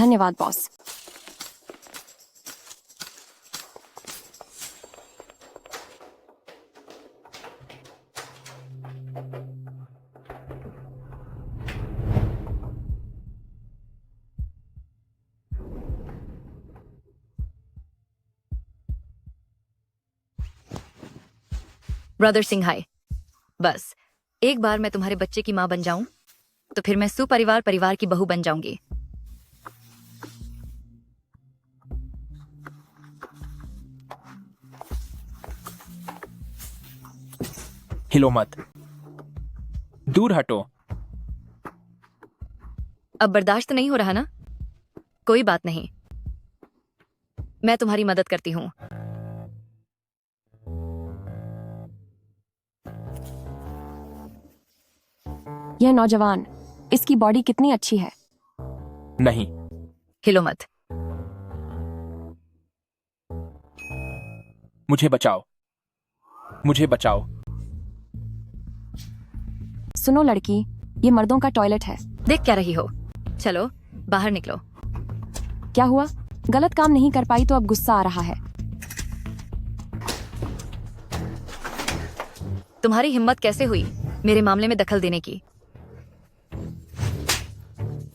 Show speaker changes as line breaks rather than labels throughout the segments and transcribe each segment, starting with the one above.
धन्यवाद boss.
Brother Singh हाय। बस एक बार मैं तुम्हारे बच्चे की माँ बन जाऊं तो फिर मैं सुपरिवार परिवार की बहू बन जाऊंगी।
हिलो मत, दूर हटो।
अब बर्दाश्त नहीं हो रहा ना? कोई बात नहीं, मैं तुम्हारी मदद करती हूँ।
यह नौजवान, इसकी बॉडी कितनी अच्छी है।
नहीं,
हिलो मत।
मुझे बचाओ, मुझे बचाओ।
सुनो लड़की, ये मर्दों का टॉयलेट है।
देख क्या रही हो? चलो बाहर निकलो।
क्या हुआ? गलत काम नहीं कर पाई तो अब गुस्सा आ रहा है।
तुम्हारी हिम्मत कैसे हुई मेरे मामले में दखल देने की?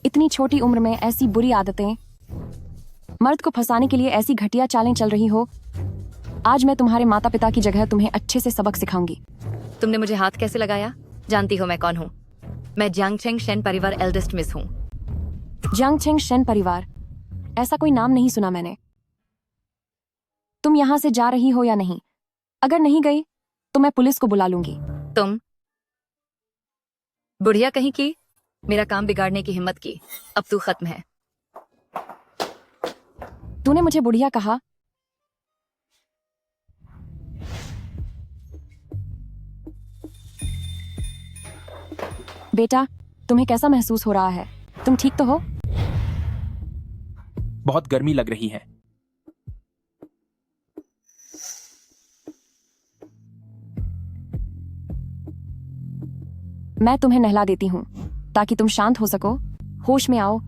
इतनी छोटी उम्र में ऐसी बुरी आदतें, मर्द को फंसाने के लिए ऐसी घटिया चालें चल रही हो। आज मैं तुम्हारे माता पिता की जगह तुम्हें अच्छे से सबक सिखाऊंगी।
तुमने मुझे हाथ कैसे लगाया? जानती हो मैं कौन हूँ? मैं जियांग चेंग शेन परिवार एल्डेस्ट मिस हूँ।
जियांग चेंग शेन परिवार? ऐसा कोई नाम नहीं सुना मैंने। तुम यहाँ से जा रही हो या नहीं? अगर नहीं गई तो मैं पुलिस को बुला लूंगी।
तुम बुढ़िया कहीं की मेरा काम बिगाड़ने की हिम्मत की, अब तू खत्म है।
तूने मुझे बुढ़िया कहा? बेटा, तुम्हें कैसा महसूस हो रहा है? तुम ठीक तो हो?
बहुत गर्मी लग रही है।
मैं तुम्हें नहला देती हूँ ताकि तुम शांत हो सको, होश में आओ।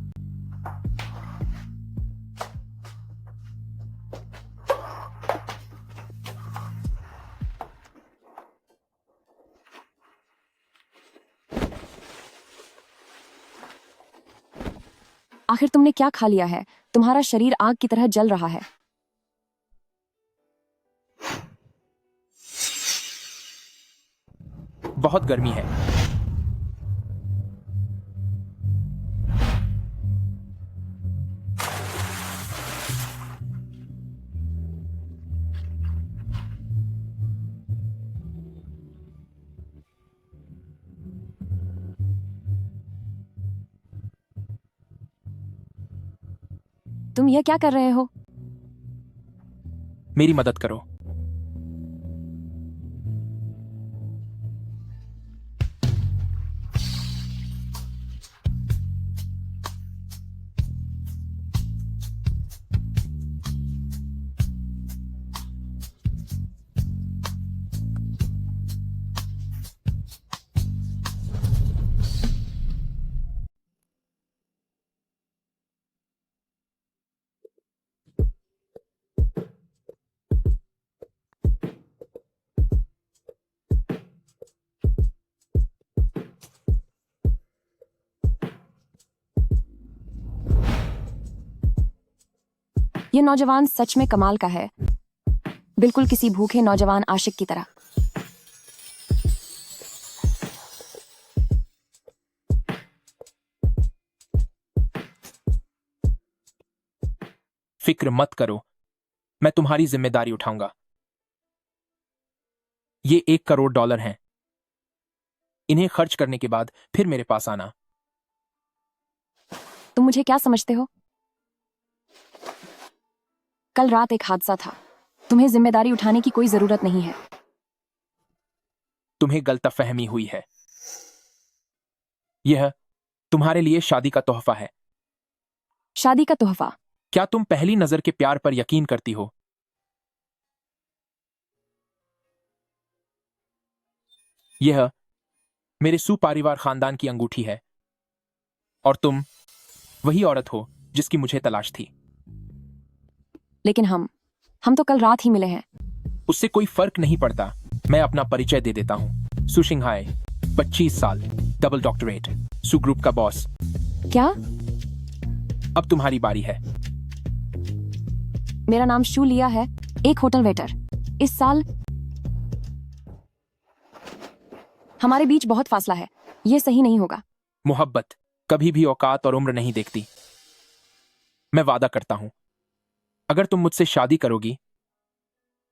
आखिर तुमने क्या खा लिया है? तुम्हारा शरीर आग की तरह जल रहा है।
बहुत गर्मी है।
तुम यह क्या कर रहे हो?
मेरी मदद करो।
ये नौजवान सच में कमाल का है, बिल्कुल किसी भूखे नौजवान आशिक की तरह।
फिक्र मत करो, मैं तुम्हारी जिम्मेदारी उठाऊंगा। ये $1 करोड़ हैं। इन्हें खर्च करने के बाद फिर मेरे पास आना।
तुम मुझे क्या समझते हो? कल रात एक हादसा था। तुम्हें जिम्मेदारी उठाने की कोई जरूरत नहीं है।
तुम्हें गलतफहमी हुई है। यह तुम्हारे लिए शादी का तोहफा है।
शादी का तोहफा?
क्या तुम पहली नजर के प्यार पर यकीन करती हो? यह मेरे सुपरिवार खानदान की अंगूठी है और तुम वही औरत हो जिसकी मुझे तलाश थी।
लेकिन हम तो कल रात ही मिले हैं।
उससे कोई फर्क नहीं पड़ता। मैं अपना परिचय दे देता हूँ। सु शिंघाई, 25 साल, डबल डॉक्टरेट, सु ग्रुप का बॉस।
क्या?
अब तुम्हारी बारी है।
मेरा नाम शू लिया है, एक होटल वेटर। इस साल हमारे बीच बहुत फासला है, ये सही नहीं होगा।
मोहब्बत कभी भी औकात और उम्र नहीं देखती। मैं वादा करता हूं, अगर तुम मुझसे शादी करोगी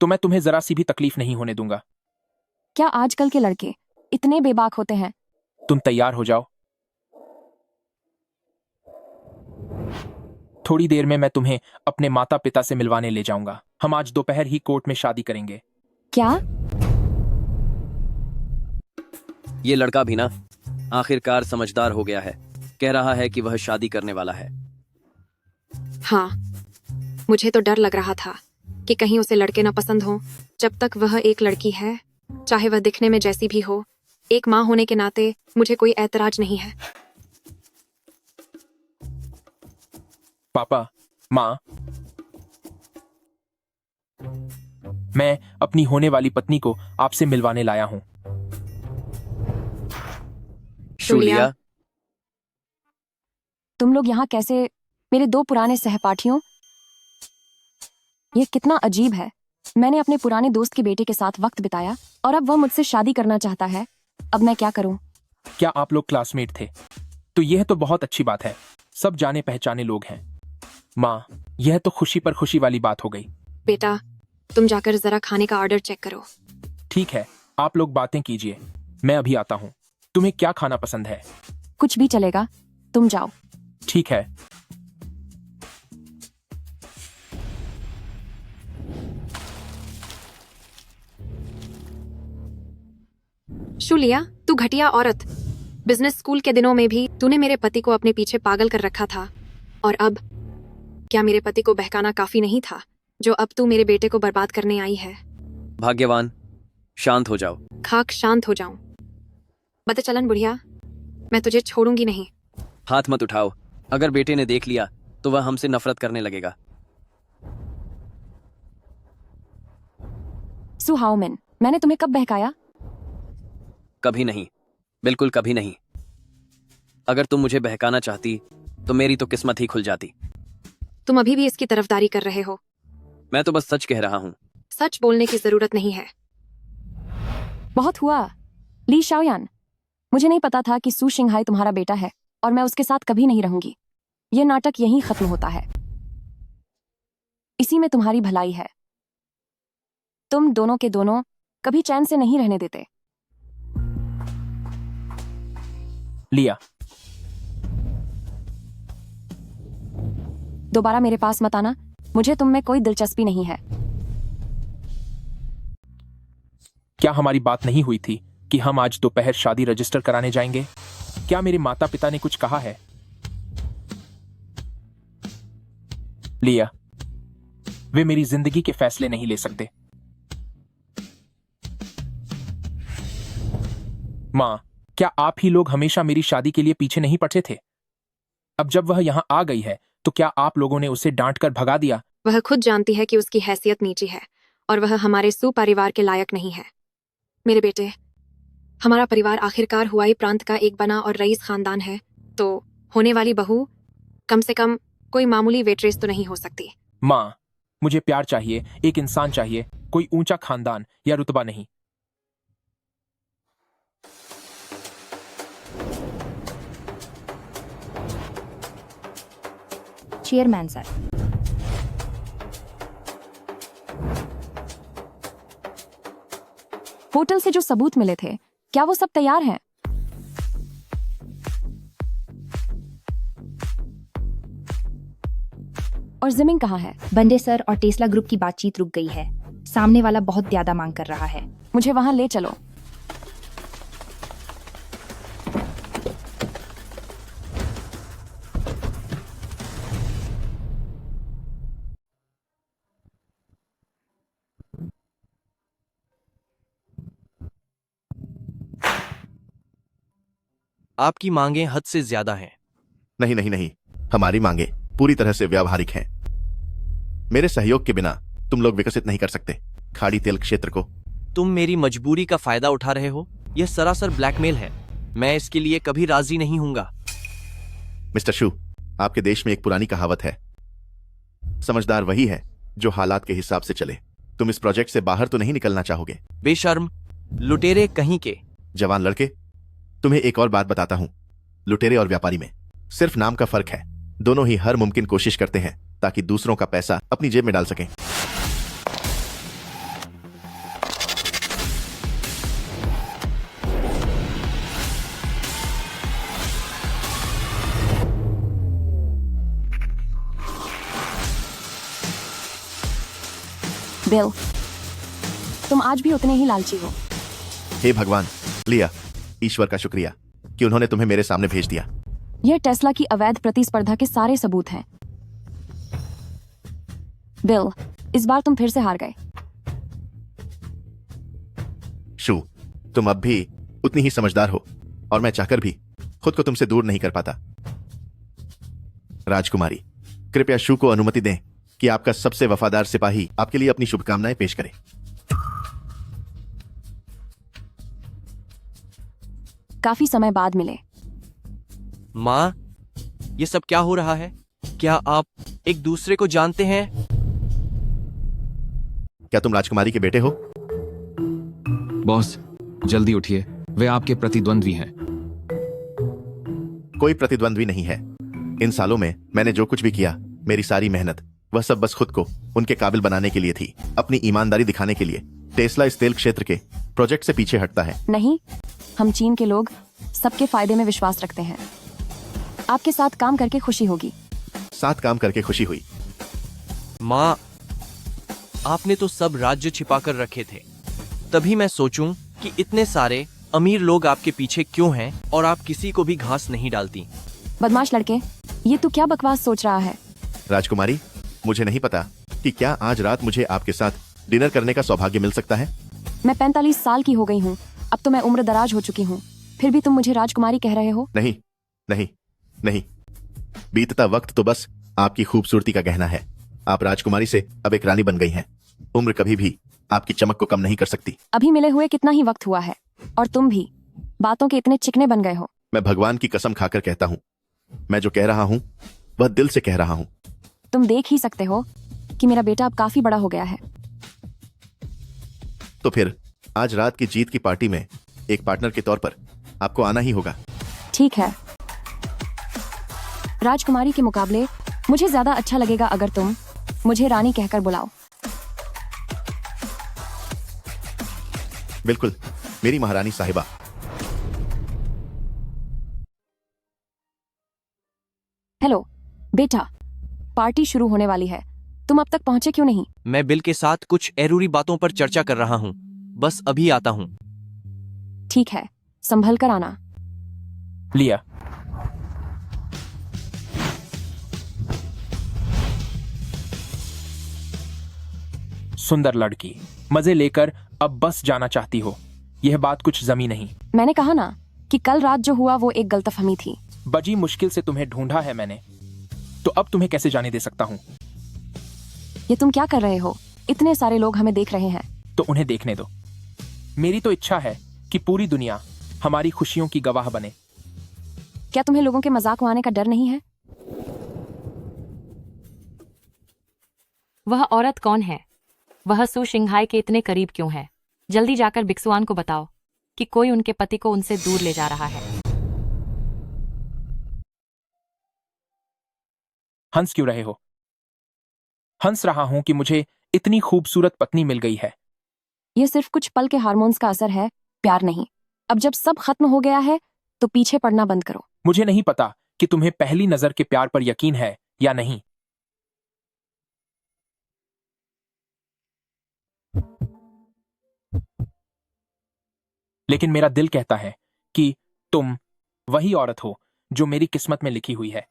तो मैं तुम्हें जरा सी भी तकलीफ नहीं होने दूंगा।
क्या आजकल के लड़के इतने बेबाक होते हैं?
तुम तैयार हो जाओ। थोड़ी देर में मैं तुम्हें अपने माता पिता से मिलवाने ले जाऊंगा। हम आज दोपहर ही कोर्ट में शादी करेंगे।
क्या?
ये लड़का भी ना आखिरकार समझदार हो गया है। कह रहा है कि वह शादी करने वाला है।
हाँ, मुझे तो डर लग रहा था कि कहीं उसे लड़के ना पसंद हो। जब तक वह एक लड़की है, चाहे वह दिखने में जैसी भी हो, एक माँ होने के नाते मुझे कोई ऐतराज नहीं है।
पापा, माँ, मैं अपनी होने वाली पत्नी को आपसे मिलवाने लाया हूं।
शूलिया,
तुम लोग यहाँ कैसे? मेरे 2 पुराने सहपाठियों? ये कितना अजीब है। मैंने अपने पुराने दोस्त के बेटे के साथ वक्त बिताया और अब वह मुझसे शादी करना चाहता है। अब मैं क्या करूं?
क्या आप लोग क्लासमेट थे? तो यह तो बहुत अच्छी बात है। सब जाने पहचाने लोग हैं। माँ, यह तो खुशी पर खुशी वाली बात हो गई।
बेटा, तुम जाकर जरा खाने का ऑर्डर चेक करो।
ठीक है, आप लोग बातें कीजिए, मैं अभी आता हूँ। तुम्हें क्या खाना पसंद है?
कुछ भी चलेगा, तुम जाओ।
ठीक है।
शूलिया, तू घटिया औरत। बिजनेस स्कूल के दिनों में भी तूने मेरे पति को अपने पीछे पागल कर रखा था, और अब क्या मेरे पति को बहकाना काफी नहीं था, जो अब तू मेरे बेटे को बर्बाद करने आई है?
भाग्यवान, शांत हो जाओ।
खाक शांत हो जाऊं? बता चलन बुढ़िया, मैं तुझे छोड़ूंगी नहीं।
हाथ मत उठाओ। अगर बेटे ने देख लिया तो वह हमसे नफरत करने लगेगा।
सु हाओमिन, मैंने तुम्हें कब बहकाया?
कभी नहीं, बिल्कुल कभी नहीं। अगर तुम मुझे बहकाना चाहती तो मेरी तो किस्मत ही खुल जाती।
तुम अभी भी इसकी तरफदारी कर रहे हो।
मैं तो बस सच कह रहा हूँ।
सच बोलने की जरूरत नहीं है।
बहुत हुआ ली शाओयान। मुझे नहीं पता था कि सु शिंघाई तुम्हारा बेटा है और मैं उसके साथ कभी नहीं रहूंगी। यह नाटक यहीं खत्म होता है। इसी में तुम्हारी भलाई है। तुम दोनों के दोनों कभी चैन से नहीं रहने देते।
लिया,
दोबारा मेरे पास मत आना। मुझे तुम में कोई दिलचस्पी नहीं है।
क्या हमारी बात नहीं हुई थी कि हम आज दोपहर शादी रजिस्टर कराने जाएंगे? क्या मेरे माता पिता ने कुछ कहा है? लिया, वे मेरी जिंदगी के फैसले नहीं ले सकते। माँ, क्या आप ही लोग हमेशा मेरी शादी के लिए पीछे नहीं पड़ते थे? अब जब वह यहाँ आ गई है तो क्या आप लोगों ने उसे डांट कर भगा दिया?
वह खुद जानती है कि उसकी हैसियत नीची है और वह हमारे सुपरिवार के लायक नहीं है। मेरे बेटे, हमारा परिवार आखिरकार हुआई प्रांत का एक बना और रईस खानदान है, तो होने वाली बहू कम से कम कोई मामूली वेट्रेस तो नहीं हो सकती।
माँ, मुझे प्यार चाहिए, एक इंसान चाहिए, कोई ऊंचा खानदान या रुतबा नहीं।
चेयरमैन सर,
होटल से जो सबूत मिले थे, क्या वो सब तैयार हैं? और जिमिंग कहाँ है?
बंडे सर और टेस्ला ग्रुप की बातचीत रुक गई है। सामने वाला बहुत ज्यादा मांग कर रहा है।
मुझे वहां ले चलो।
आपकी मांगें हद से ज्यादा हैं।
नहीं नहीं नहीं, हमारी मांगे
पूरी तरह से व्यावहारिक हैं। मेरे सहयोग के बिना तुम लोग विकसित नहीं कर सकते खाड़ी तेल क्षेत्र को।
तुम मेरी मजबूरी का फायदा उठा रहे हो। यह सरासर ब्लैकमेल है। मैं इसके लिए कभी राजी नहीं हूंगा।
मिस्टर शू, आपके देश में एक पुरानी कहावत है, समझदार वही है जो हालात के हिसाब से चले। तुम इस प्रोजेक्ट से बाहर तो नहीं निकलना चाहोगे?
बेशर्म लुटेरे कहीं के।
जवान लड़के, तुम्हें एक और बात बताता हूं। लुटेरे और व्यापारी में सिर्फ नाम का फर्क है। दोनों ही हर मुमकिन कोशिश करते हैं ताकि दूसरों का पैसा अपनी जेब में डाल सकें।
बिल, तुम आज भी उतने ही लालची हो।
हे भगवान, लिया, ईश्वर का शुक्रिया कि उन्होंने तुम्हें मेरे सामने भेज दिया।
यह टेस्ला की अवैध प्रतिस्पर्धा के सारे सबूत हैं। बिल, इस बार तुम फिर से हार गए।
शू, तुम अब भी उतनी ही समझदार हो और मैं चाहकर भी खुद को तुमसे दूर नहीं कर पाता। राजकुमारी, कृपया शू को अनुमति दें कि आपका सबसे वफादार सिपाही आपके लिए अपनी शुभकामनाएं पेश करे।
काफी समय बाद मिले।
माँ, ये सब क्या हो रहा है? क्या आप एक दूसरे को जानते हैं?
क्या तुम राजकुमारी के बेटे हो?
बॉस, जल्दी उठिए, वे आपके प्रतिद्वंद्वी हैं।
कोई प्रतिद्वंद्वी नहीं है। इन सालों में मैंने जो कुछ भी किया, मेरी सारी मेहनत, वह सब बस खुद को उनके काबिल बनाने के लिए थी, अपनी ईमानदारी दिखाने के लिए। टेस्ला इस तेल क्षेत्र के प्रोजेक्ट से पीछे हटता है।
नहीं, हम चीन के लोग सबके फायदे में विश्वास रखते हैं। आपके साथ काम करके खुशी होगी।
साथ काम करके खुशी हुई।
माँ, आपने तो सब राज्य छिपा कर रखे थे। तभी मैं सोचूं कि इतने सारे अमीर लोग आपके पीछे क्यों हैं और आप किसी को भी घास नहीं डालती।
बदमाश लड़के, ये तू क्या बकवास सोच रहा है?
राजकुमारी, मुझे नहीं पता कि क्या आज रात मुझे आपके साथ डिनर करने का सौभाग्य मिल सकता है।
मैं 45 साल की हो गई हूँ। अब तो मैं उम्र दराज हो चुकी हूँ, फिर भी तुम मुझे राजकुमारी कह रहे हो?
नहीं नहीं नहीं, बीतता वक्त तो बस आपकी खूबसूरती का गहना है। आप राजकुमारी से अब एक रानी बन गई हैं। उम्र कभी भी आपकी चमक को कम नहीं कर सकती।
अभी मिले हुए कितना ही वक्त हुआ है और तुम भी बातों के इतने चिकने बन गए हो।
मैं भगवान की कसम खाकर कहता हूँ, मैं जो कह रहा हूँ वह दिल से कह रहा हूँ।
तुम देख ही सकते हो कि मेरा बेटा अब काफी बड़ा हो गया है।
तो फिर आज रात की जीत की पार्टी में एक पार्टनर के तौर पर आपको आना ही होगा।
ठीक है, राजकुमारी के मुकाबले मुझे ज्यादा अच्छा लगेगा अगर तुम मुझे रानी कहकर बुलाओ।
बिल्कुल, मेरी महारानी साहिबा।
हेलो बेटा, पार्टी शुरू होने वाली है। तुम अब तक पहुंचे क्यों नहीं?
मैं बिल के साथ कुछ एरूरी बातों पर चर्चा कर रहा हूँ। बस अभी आता हूँ।
ठीक है, संभल कर आना।
लिया, सुंदर लड़की, मजे लेकर अब बस जाना चाहती हो। यह बात कुछ जमी नहीं।
मैंने कहा ना कि कल रात जो हुआ वो एक गलतफहमी थी।
बड़ी मुश्किल से तुम्हें ढूंढा है मैंने, तो अब तुम्हें कैसे जाने दे सकता हूँ?
ये तुम क्या कर रहे हो? इतने सारे लोग हमें देख रहे हैं।
तो उन्हें देखने दो। मेरी तो इच्छा है कि पूरी दुनिया हमारी खुशियों की गवाह बने।
क्या तुम्हें लोगों के मजाक उड़ाने का डर नहीं है?
वह औरत कौन है? वह सु शिंघाई के इतने करीब क्यों है? जल्दी जाकर बिक्सुआन को बताओ कि कोई उनके पति को उनसे दूर ले जा रहा है।
हंस क्यों रहे हो? हंस रहा हूं कि मुझे इतनी खूबसूरत पत्नी मिल गई है।
ये सिर्फ कुछ पल के हार्मोन्स का असर है, प्यार नहीं। अब जब सब खत्म हो गया है तो पीछे पड़ना बंद करो।
मुझे नहीं पता कि तुम्हें पहली नजर के प्यार पर यकीन है या नहीं। लेकिन मेरा दिल कहता है कि तुम वही औरत हो जो मेरी किस्मत में लिखी हुई है।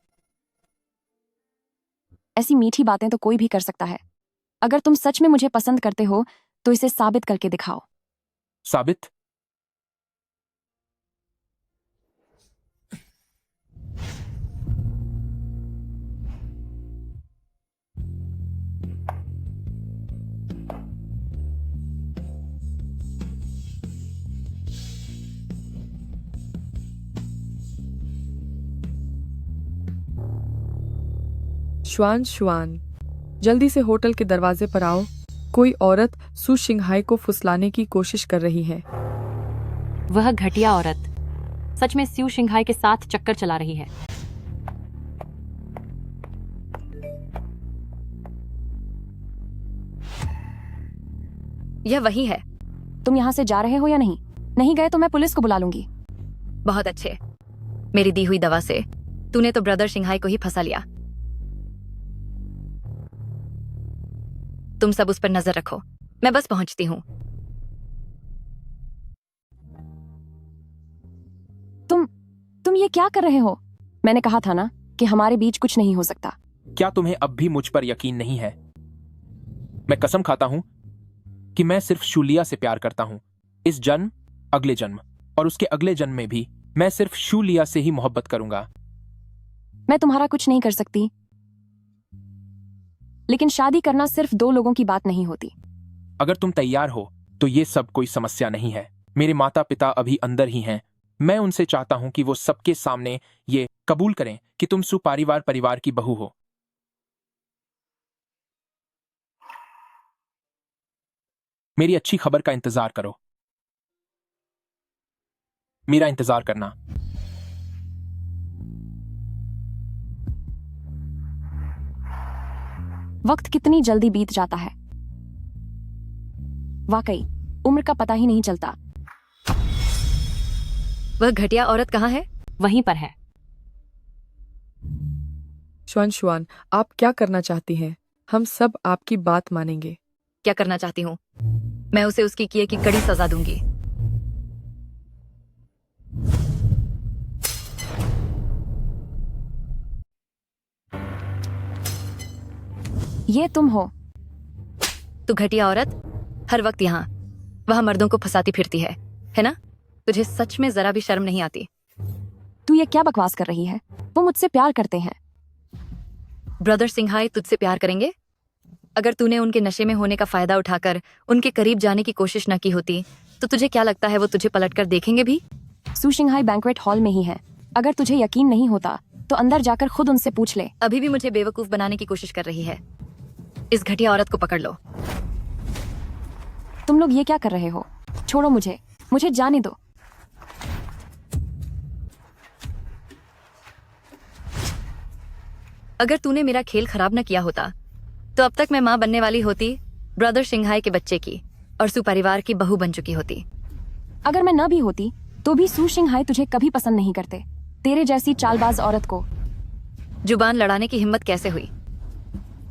ऐसी मीठी बातें तो कोई भी कर सकता है। अगर तुम सच में मुझे पसंद करते हो तो इसे साबित करके दिखाओ।
साबित?
शुआन, जल्दी से होटल के दरवाजे पर आओ। कोई औरत सू शिंघाई को फुसलाने की कोशिश कर रही है।
वह घटिया औरत सच में स्यू शिंघाई के साथ चक्कर चला रही है।
यह वही है।
तुम यहाँ से जा रहे हो या नहीं? नहीं गए तो मैं पुलिस को बुला लूंगी।
बहुत अच्छे। मेरी दी हुई दवा से तूने तो ब्रदर शिंघाई को ही फंसा लिया। तुम सब उस पर नजर रखो, मैं बस पहुंचती हूँ।
तुम ये क्या कर रहे हो? मैंने कहा था ना कि हमारे बीच कुछ नहीं हो सकता।
क्या तुम्हें अब भी मुझ पर यकीन नहीं है? मैं कसम खाता हूं कि मैं सिर्फ शूलिया से प्यार करता हूं। इस जन्म, अगले जन्म और उसके अगले जन्म में भी मैं सिर्फ शूलिया से ही मोहब्बत करूंगा।
मैं तुम्हारा कुछ नहीं कर सकती, लेकिन शादी करना सिर्फ दो लोगों की बात नहीं होती।
अगर तुम तैयार हो तो ये सब कोई समस्या नहीं है। मेरे माता पिता अभी अंदर ही हैं। मैं उनसे चाहता हूं कि वो सबके सामने ये कबूल करें कि तुम सुपरिवार परिवार की बहू हो। मेरी अच्छी खबर का इंतजार करो। मेरा इंतजार करना।
वक्त कितनी जल्दी बीत जाता है। वाकई उम्र का पता ही नहीं चलता।
वह घटिया औरत कहाँ है?
वहीं पर है।
शुआन, आप क्या करना चाहती हैं? हम सब आपकी बात मानेंगे।
क्या करना चाहती हूँ? मैं उसे उसकी किए की कड़ी सजा दूंगी।
ये तुम हो?
तू घटिया औरत, हर वक्त यहाँ वह मर्दों को फंसाती फिरती है ना? तुझे सच में जरा भी शर्म नहीं आती?
तू ये क्या बकवास कर रही है? वो मुझसे प्यार करते हैं।
ब्रदर सिंघाई तुझसे प्यार करेंगे? अगर तूने उनके नशे में होने का फायदा उठाकर उनके करीब जाने की कोशिश न की होती तो तुझे क्या लगता है वो तुझे पलटकर देखेंगे भी?
सू शिंघाई बैंक्वेट हॉल में ही है। अगर तुझे यकीन नहीं होता तो अंदर जाकर खुद उनसे पूछ ले।
अभी भी मुझे बेवकूफ बनाने की कोशिश कर रही है। इस घटिया औरत को पकड़ लो।
तुम लोग ये क्या कर रहे हो? छोड़ो मुझे जाने दो।
अगर तूने मेरा खेल खराब न किया होता तो अब तक मैं मां बनने वाली होती ब्रदर शिंघाई के बच्चे की और सुपरिवार की बहू बन चुकी होती।
अगर मैं न भी होती तो भी सू शिंघाई तुझे कभी पसंद नहीं करते। तेरे जैसी चालबाज औरत को
जुबान लड़ाने की हिम्मत कैसे हुई?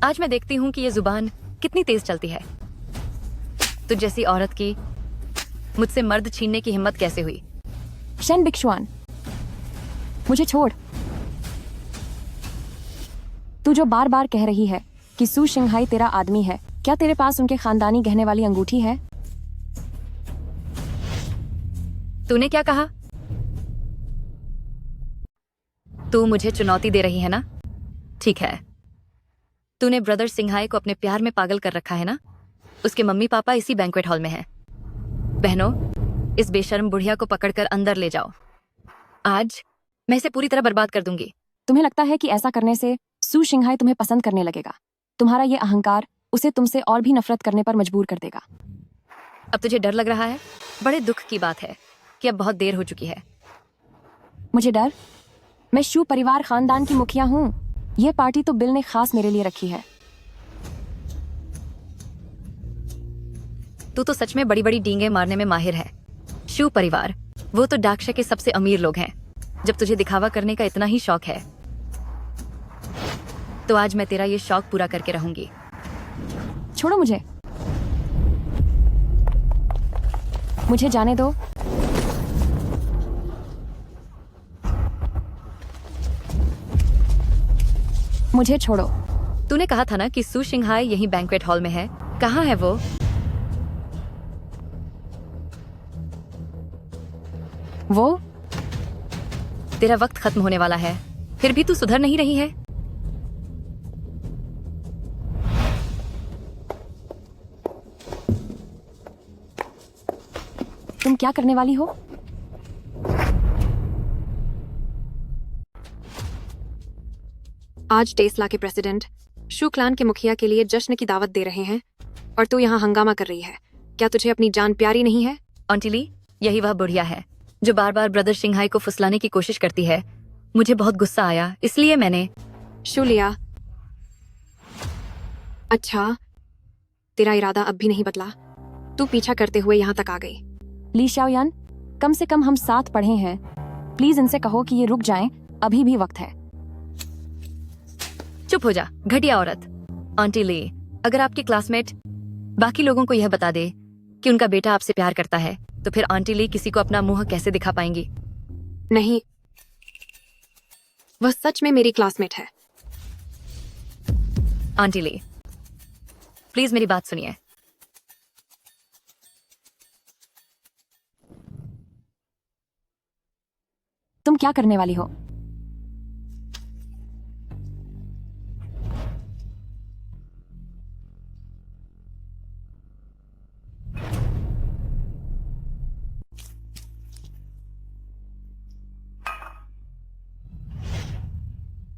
आज मैं देखती हूँ कि ये जुबान कितनी तेज चलती है। तुझ जैसी औरत की मुझसे मर्द छीनने की हिम्मत कैसे हुई?
शेन बिक्शुआन, मुझे छोड़। तू जो बार बार कह रही है कि सू शिंघाई तेरा आदमी है, क्या तेरे पास उनके खानदानी गहने वाली अंगूठी है?
तूने क्या कहा? तू मुझे चुनौती दे रही है ना? ठीक है। तूने ब्रदर सिंघाई को अपने प्यार में पागल कर रखा है ना? उसके मम्मी पापा इसी बैंक्वेट हॉल में हैं। बहनों, इस बेशर्म बुढ़िया को पकड़कर अंदर ले जाओ। आज मैं इसे पूरी तरह बर्बाद कर दूंगी।
तुम्हें लगता है कि ऐसा करने से सू शिंघाई तुम्हें पसंद करने लगेगा? तुम्हारा ये अहंकार उसे तुमसे और भी नफरत करने पर मजबूर कर देगा।
अब तुझे डर लग रहा है? बड़े दुख की बात है कि अब बहुत देर हो चुकी है।
मुझे डर? मैं शू परिवार खानदान की मुखिया हूँ। यह पार्टी तो बिल ने खास मेरे लिए रखी है।
तू तो सच में बड़ी बड़ी डींगे मारने में माहिर है। शू परिवार, वो तो डाकशा के सबसे अमीर लोग हैं। जब तुझे दिखावा करने का इतना ही शौक है तो आज मैं तेरा ये शौक पूरा करके रहूंगी।
छोड़ो मुझे जाने दो। मुझे छोड़ो।
तूने कहा था ना कि सू शिंघाई यही बैंक्वेट हॉल में है। कहाँ है वो? तेरा वक्त खत्म होने वाला है, फिर भी तू सुधर नहीं रही है।
तुम क्या करने वाली हो?
आज टेस्ला के प्रेसिडेंट शू क्लान के मुखिया के लिए जश्न की दावत दे रहे हैं और तू यहाँ हंगामा कर रही है। क्या तुझे अपनी जान प्यारी नहीं है?
आंटी ली, यही वह बुढ़िया है जो बार बार ब्रदर सिंघाई को फुसलाने की कोशिश करती है। मुझे बहुत गुस्सा आया, इसलिए मैंने
शू लिया। अच्छा, तेरा इरादा अब भी नहीं बदला। तू पीछा करते हुए यहाँ तक आ गई।
ली शाओयान, कम से कम हम साथ पढ़े हैं। प्लीज इनसे कहो कि ये रुक जाएं, अभी भी वक्त है।
चुप हो जा, घटिया औरत। आंटी ली, अगर आपके क्लासमेट बाकी लोगों को यह बता दे कि उनका बेटा आपसे प्यार करता है, तो फिर आंटी ली किसी को अपना मुंह कैसे दिखा पाएंगी?
नहीं, वह सच में मेरी क्लासमेट है।
आंटी ली, प्लीज मेरी बात सुनिए।
तुम क्या करने वाली हो?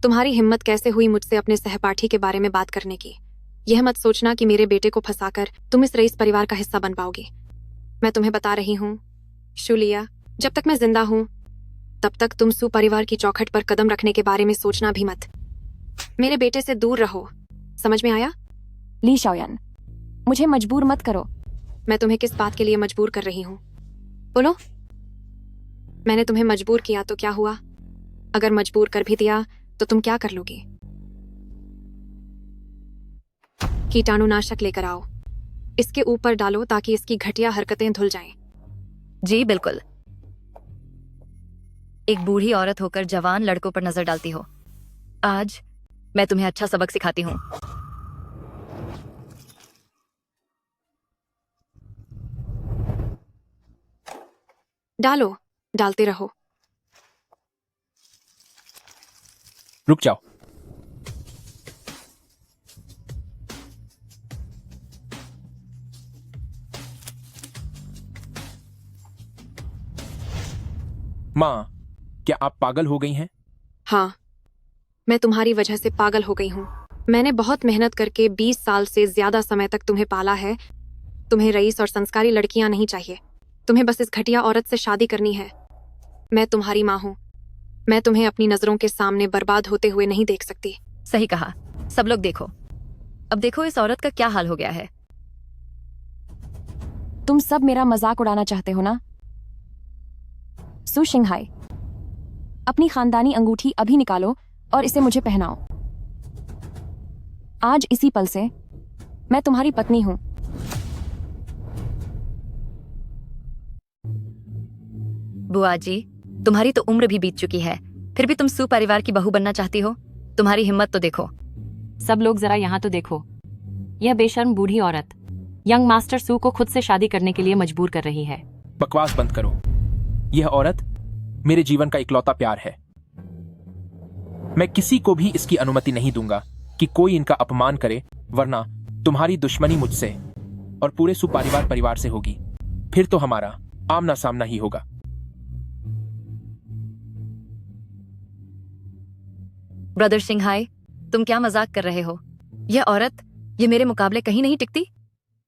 तुम्हारी हिम्मत कैसे हुई मुझसे अपने सहपाठी के बारे में बात करने की? यह मत सोचना कि मेरे बेटे को फंसाकर तुम इस रईस परिवार का हिस्सा बन पाओगी। मैं तुम्हें बता रही हूँ शूलिया, जब तक मैं जिंदा हूँ तब तक तुम सू परिवार की चौखट पर कदम रखने के बारे में सोचना भी मत। मेरे बेटे से दूर रहो, समझ में आया?
ली शाओयान, मुझे मजबूर मत करो।
मैं तुम्हें किस बात के लिए मजबूर कर रही हूँ? बोलो। मैंने तुम्हें मजबूर किया तो क्या हुआ? अगर मजबूर कर भी दिया तो तुम क्या कर लोगी? कीटाणुनाशक लेकर आओ, इसके ऊपर डालो ताकि इसकी घटिया हरकतें धुल जाएं।
जी बिल्कुल। एक बूढ़ी औरत होकर जवान लड़कों पर नजर डालती हो। आज मैं तुम्हें अच्छा सबक सिखाती हूँ।
डालो, डालते रहो।
रुक जाओ। माँ, क्या आप पागल हो गई हैं?
हाँ, मैं तुम्हारी वजह से पागल हो गई हूँ। मैंने बहुत मेहनत करके 20 साल से ज्यादा समय तक तुम्हें पाला है। तुम्हें रईस और संस्कारी लड़कियां नहीं चाहिए। तुम्हें बस इस घटिया औरत से शादी करनी है। मैं तुम्हारी माँ हूँ। मैं तुम्हें अपनी नजरों के सामने बर्बाद होते हुए नहीं देख सकती।
सही कहा। सब लोग देखो, अब देखो इस औरत का क्या हाल हो गया है।
तुम सब मेरा मजाक उड़ाना चाहते हो ना? सू शिंघाई, अपनी खानदानी अंगूठी अभी निकालो और इसे मुझे पहनाओ। आज इसी पल से मैं तुम्हारी पत्नी हूं।
बुआ जी, तुम्हारी तो उम्र भी बीत चुकी है, फिर भी तुम सू परिवार की बहू बनना चाहती हो? तुम्हारी हिम्मत तो देखो।
सब लोग जरा यहाँ तो देखो। यह बेशर्म बूढ़ी औरत यंग मास्टर सू को खुद से शादी करने के लिए मजबूर कर रही है।
बकवास बंद करो। यह औरत मेरे जीवन का इकलौता प्यार है। मैं किसी को भी इसकी अनुमति नहीं दूंगा कि कोई इनका अपमान करे, वरना तुम्हारी दुश्मनी मुझसे और पूरे सुपरिवार परिवार से होगी। फिर तो हमारा आमना सामना ही होगा।
ब्रदर सिंघाई, तुम क्या मजाक कर रहे हो? यह औरत ये मेरे मुकाबले कहीं नहीं टिकती।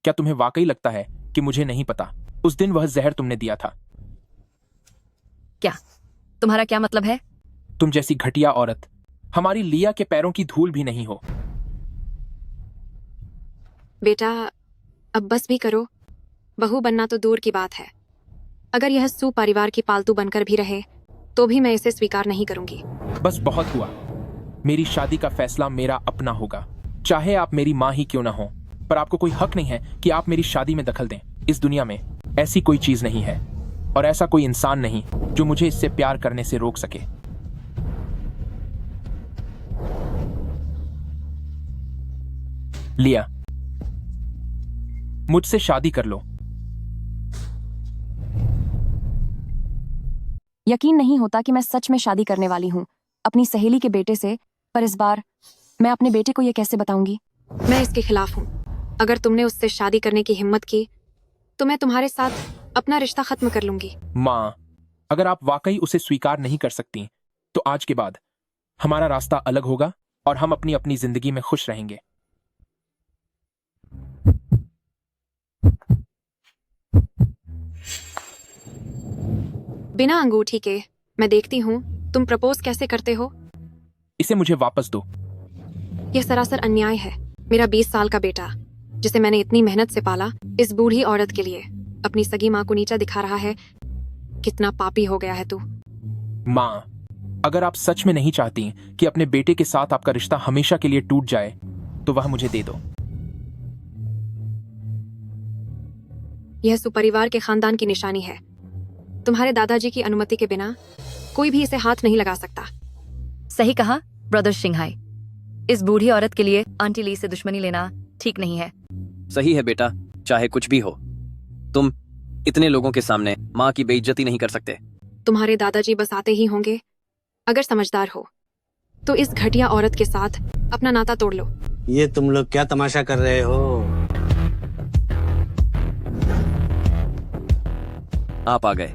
क्या तुम्हें वाकई लगता है कि मुझे नहीं पता उस दिन वह जहर तुमने दिया था?
क्या तुम्हारा क्या मतलब है?
तुम जैसी घटिया औरत हमारी लिया के पैरों की धूल भी नहीं हो।
बेटा, अब बस भी करो। बहू बनना तो दूर की बात है। अगर यह सू परिवार की पालतू बनकर भी रहे तो भी मैं इसे स्वीकार नहीं करूंगी।
बस बहुत हुआ। मेरी शादी का फैसला मेरा अपना होगा, चाहे आप मेरी माँ ही क्यों ना हो। पर आपको कोई हक नहीं है कि आप मेरी शादी में दखल दें। इस दुनिया में ऐसी कोई चीज नहीं है और ऐसा कोई इंसान नहीं जो मुझे इससे प्यार करने से रोक सके। लिया, मुझसे शादी कर लो।
यकीन नहीं होता कि मैं सच में शादी करने वाली हूँ अपनी सहेली के बेटे से, पर इस बार मैं अपने बेटे को यह कैसे बताऊंगी?
मैं इसके खिलाफ हूँ। अगर तुमने उससे शादी करने की हिम्मत की तो मैं तुम्हारे साथ अपना रिश्ता खत्म कर लूंगी।
माँ, अगर आप वाकई उसे स्वीकार नहीं कर सकती तो आज के बाद हमारा रास्ता अलग होगा और हम अपनी अपनी जिंदगी में खुश रहेंगे।
बिना अंगूठी के मैं देखती हूँ तुम प्रपोज कैसे करते हो।
इसे मुझे वापस दो।
यह सरासर अन्याय है। मेरा 20 साल का बेटा, जिसे मैंने इतनी मेहनत से पाला, इस बूढ़ी औरत के लिए अपनी सगी माँ को नीचा दिखा रहा है। कितना पापी हो गया है तू।
माँ, अगर आप सच में नहीं चाहती कि अपने बेटे के साथ आपका रिश्ता हमेशा के लिए टूट जाए तो वह मुझे दे दो।
यह सुपरिवार के खानदान की निशानी है। तुम्हारे दादाजी की अनुमति के बिना कोई भी इसे हाथ नहीं लगा सकता।
सही कहा ब्रदर सिंघाई। इस बूढ़ी औरत के लिए आंटी ली से दुश्मनी लेना ठीक नहीं है।
सही है बेटा, चाहे कुछ भी हो, तुम इतने लोगों के सामने माँ की बेइज्जती नहीं कर सकते।
तुम्हारे दादाजी बस आते ही होंगे। अगर समझदार हो तो इस घटिया औरत के साथ अपना नाता तोड़ लो।
ये तुम लोग क्या तमाशा कर रहे हो?
आप आ गए।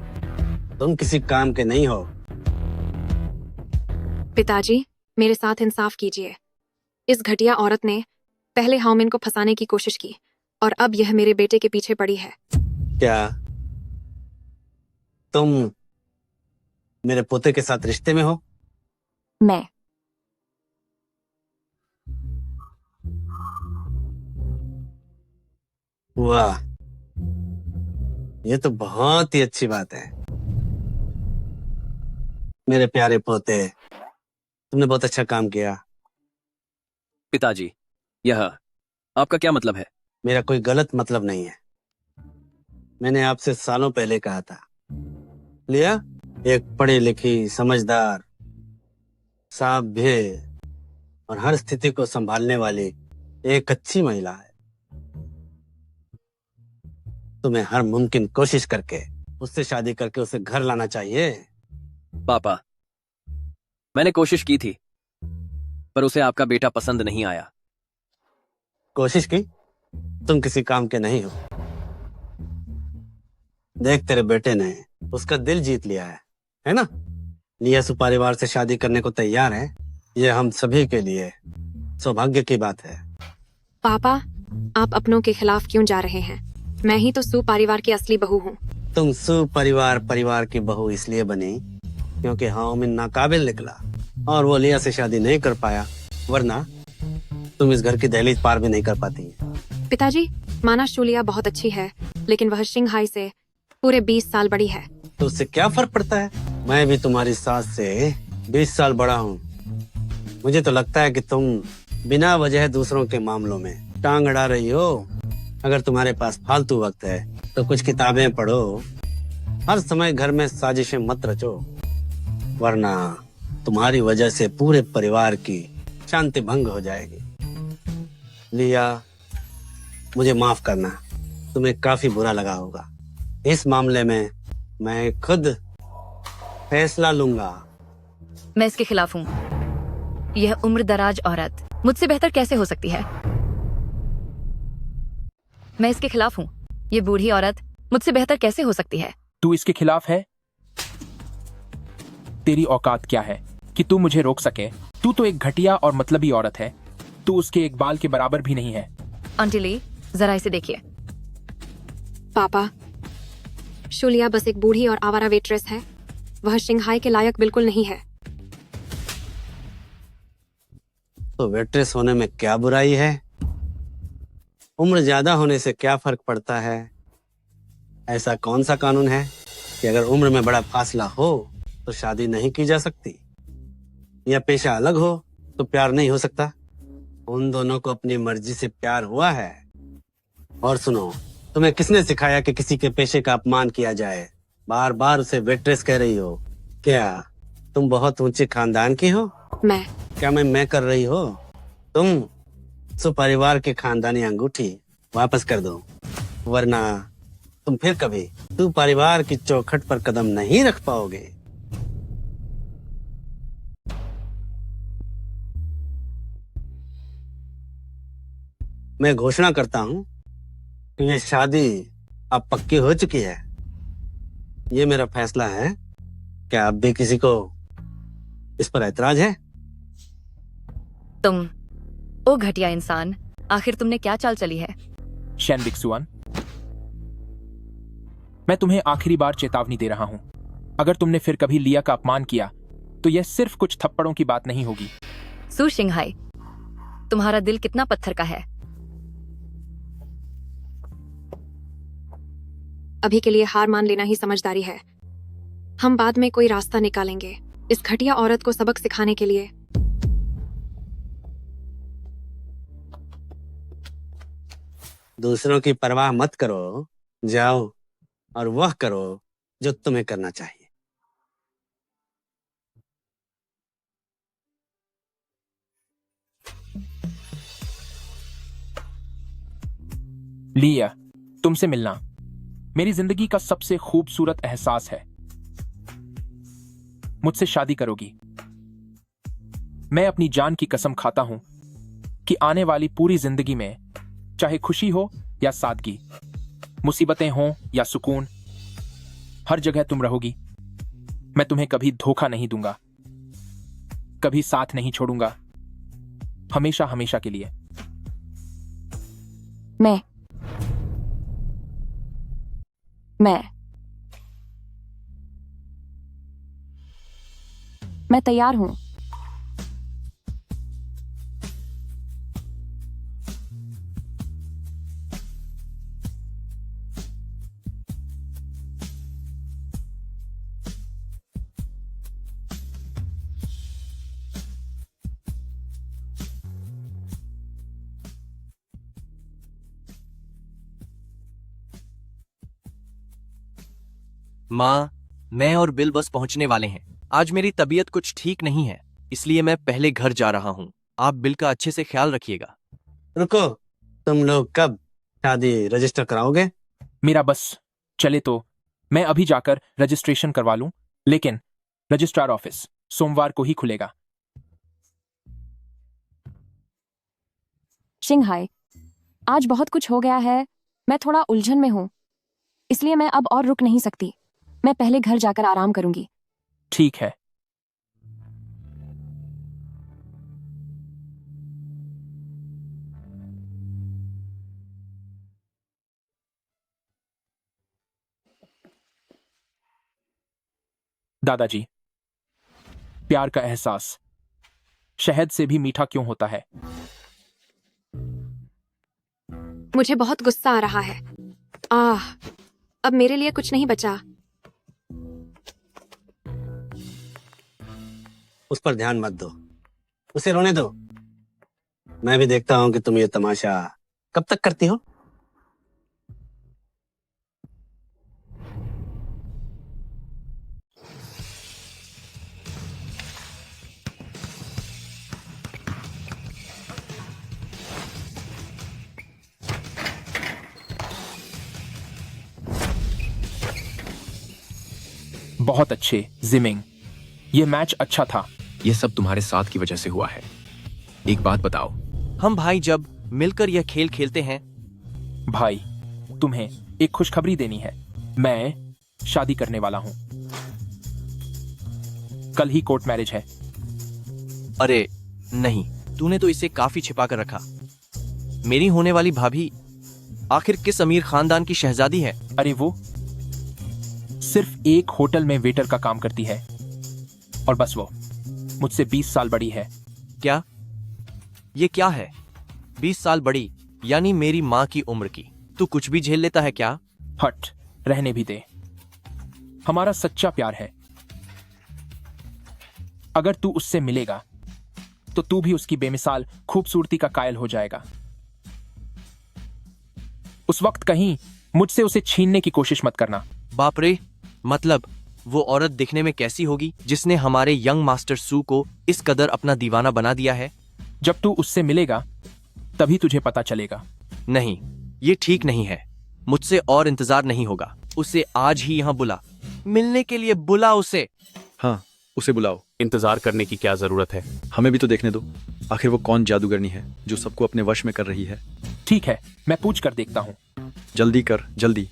तुम किसी काम के नहीं हो।
पिताजी, मेरे साथ इंसाफ कीजिए। इस घटिया औरत ने पहले हाउमिन को फंसाने की कोशिश की और अब यह मेरे बेटे के पीछे पड़ी है।
क्या तुम मेरे पोते के साथ रिश्ते में हो?
मैं
वाह, ये तो बहुत ही अच्छी बात है। मेरे प्यारे पोते, तुमने बहुत अच्छा काम किया।
पिताजी, यह आपका क्या मतलब है?
मेरा कोई गलत मतलब नहीं है। मैंने आपसे सालों पहले कहा था, लिया एक पढ़ी लिखी, समझदार, सभ्य और हर स्थिति को संभालने वाली एक अच्छी महिला है। तुम्हें हर मुमकिन कोशिश करके उससे शादी करके उसे घर लाना चाहिए।
पापा, मैंने कोशिश की थी पर उसे आपका बेटा पसंद नहीं आया।
कोशिश की? तुम किसी काम के नहीं हो। देख, तेरे बेटे ने उसका दिल जीत लिया है ना? लिया सुपरिवार से शादी करने को तैयार है। यह हम सभी के लिए सौभाग्य की बात है।
पापा, आप अपनों के खिलाफ क्यों जा रहे हैं? मैं ही तो सुपरिवार की असली बहू हूँ।
तुम सुपरिवार परिवार की बहू इसलिए बनी क्योंकि हाउमिन नाकाबिल निकला और वो लिया से शादी नहीं कर पाया, वरना तुम इस घर की दहलीज पार भी नहीं कर पाती।
पिताजी, माना शूलिया बहुत अच्छी है, लेकिन वह सिंघाई से पूरे 20 साल बड़ी है।
तो उससे क्या फर्क पड़ता है? मैं भी तुम्हारी सास से 20 साल बड़ा हूँ। मुझे तो लगता है कि तुम बिना वजह दूसरों के मामलों में टांग अड़ा रही हो। अगर तुम्हारे पास फालतू वक्त है तो कुछ किताबें पढ़ो। हर समय घर में साजिशें मत रचो, वरना तुम्हारी वजह से पूरे परिवार की शांति भंग हो जाएगी। लिया, मुझे माफ करना, तुम्हें काफी बुरा लगा होगा। इस मामले में मैं खुद फैसला लूंगा।
मैं इसके खिलाफ हूँ। यह उम्र दराज औरत मुझसे बेहतर कैसे हो सकती है? मैं इसके खिलाफ हूँ। ये बूढ़ी औरत मुझसे बेहतर कैसे हो सकती है?
तू इसके खिलाफ है? तेरी औकात क्या है कि तू मुझे रोक सके? तू तो एक घटिया और मतलबी औरत है। तू उसके एक बाल के बराबर भी नहीं है।
आंटी ली, जरा इसे देखिए।
पापा, शूलिया बस एक बूढ़ी और आवारा वेट्रेस है। वह सिंघाई के लायक बिल्कुल नहीं है।
तो वेट्रेस होने में क्या बुराई है? उम्र ज्यादा होने से क्या फर्क पड़ता है? ऐसा कौन सा कानून है कि अगर उम्र में बड़ा फासला हो तो शादी नहीं की जा सकती, या पेशा अलग हो तो प्यार नहीं हो सकता? उन दोनों को अपनी मर्जी से प्यार हुआ है। और सुनो, तुम्हें किसने सिखाया कि किसी के पेशे का अपमान किया जाए? बार बार उसे वेट्रेस कह रही हो। क्या तुम बहुत ऊंचे खानदान की हो?
मैं
मैं कर रही हो? तुम सुपरिवार के खानदानी अंगूठी वापस कर दो, वरना तुम फिर कभी सुपरिवार की चौखट पर कदम नहीं रख पाओगे। मैं घोषणा करता हूँ कि ये शादी अब पक्की हो चुकी है। ये मेरा फैसला है। क्या अब भी किसी को इस पर ऐतराज है?
तुम ओ घटिया इंसान, आखिर तुमने क्या चाल चली है?
शैन बिक्सुआन, मैं तुम्हें आखिरी बार चेतावनी दे रहा हूं। अगर तुमने फिर कभी लिया का अपमान किया तो यह सिर्फ कुछ थप्पड़ों की बात नहीं होगी।
सू शिंघाई, तुम्हारा दिल कितना पत्थर का है?
अभी के लिए हार मान लेना ही समझदारी है। हम बाद में कोई रास्ता निकालेंगे इस घटिया औरत को सबक सिखाने के लिए।
दूसरों की परवाह मत करो, जाओ और वह करो जो तुम्हें करना चाहिए।
लिया, तुमसे मिलना मेरी जिंदगी का सबसे खूबसूरत एहसास है। मुझसे शादी करोगी? मैं अपनी जान की कसम खाता हूं कि आने वाली पूरी जिंदगी में, चाहे खुशी हो या सादगी, मुसीबतें हों या सुकून, हर जगह तुम रहोगी। मैं तुम्हें कभी धोखा नहीं दूंगा, कभी साथ नहीं छोड़ूंगा, हमेशा हमेशा के लिए।
मैं तैयार हूं।
माँ, मैं और बिल बस पहुंचने वाले हैं। आज मेरी तबीयत कुछ ठीक नहीं है, इसलिए मैं पहले घर जा रहा हूँ। आप बिल का अच्छे से ख्याल रखिएगा।
रुको, तुम लोग कब शादी रजिस्टर कराओगे?
मेरा बस चले तो मैं अभी जाकर रजिस्ट्रेशन करवा लूं, लेकिन रजिस्ट्रार ऑफिस सोमवार को ही खुलेगा।
शिंघाई, आज बहुत कुछ हो गया है। मैं थोड़ा उलझन में हूं, इसलिए मैं अब और रुक नहीं सकती। मैं पहले घर जाकर आराम करूंगी।
ठीक है। दादाजी, प्यार का एहसास शहद से भी मीठा क्यों होता है?
मुझे बहुत गुस्सा आ रहा है। अब मेरे लिए कुछ नहीं बचा।
उस पर ध्यान मत दो, उसे रोने दो। मैं भी देखता हूं कि तुम ये तमाशा कब तक करती हो।
बहुत अच्छे जिमिंग, ये मैच अच्छा था।
ये सब तुम्हारे साथ की वजह से हुआ है। एक बात बताओ,
हम भाई जब मिलकर यह खेल खेलते हैं।
भाई, तुम्हें एक खुशखबरी देनी है। मैं शादी करने वाला हूं। कल ही कोर्ट मैरिज है।
अरे नहीं, तूने तो इसे काफी छिपा कर रखा। मेरी होने वाली भाभी आखिर किस अमीर खानदान की शहजादी है?
अरे वो सिर्फ एक होटल में वेटर का काम करती है, और बस वो मुझसे 20 साल बड़ी है।
क्या? ये क्या है? 20 साल बड़ी, यानी मेरी माँ की उम्र की। तू कुछ भी झेल लेता है क्या?
हट, रहने भी दे। हमारा सच्चा प्यार है। अगर तू उससे मिलेगा तो तू भी उसकी बेमिसाल खूबसूरती का कायल हो जाएगा। उस वक्त कहीं मुझसे उसे छीनने की कोशिश मत करना।
बाप रे, मतलब वो औरत दिखने में कैसी होगी जिसने हमारे यंग मास्टर सू को इस कदर अपना दीवाना बना दिया है?
जब तू उससे मिलेगा तभी तुझे पता चलेगा।
नहीं, ये ठीक नहीं है। मुझसे और इंतजार नहीं होगा। उसे आज ही यहाँ बुला, मिलने के लिए बुला उसे।
हाँ, उसे बुलाओ।
इंतजार करने की क्या जरूरत है?
हमें भी तो देखने दो, आखिर वो कौन जादूगरनी है जो सबको अपने वश में कर रही है।
ठीक है, मैं पूछ कर देखता हूँ।
जल्दी कर, जल्दी।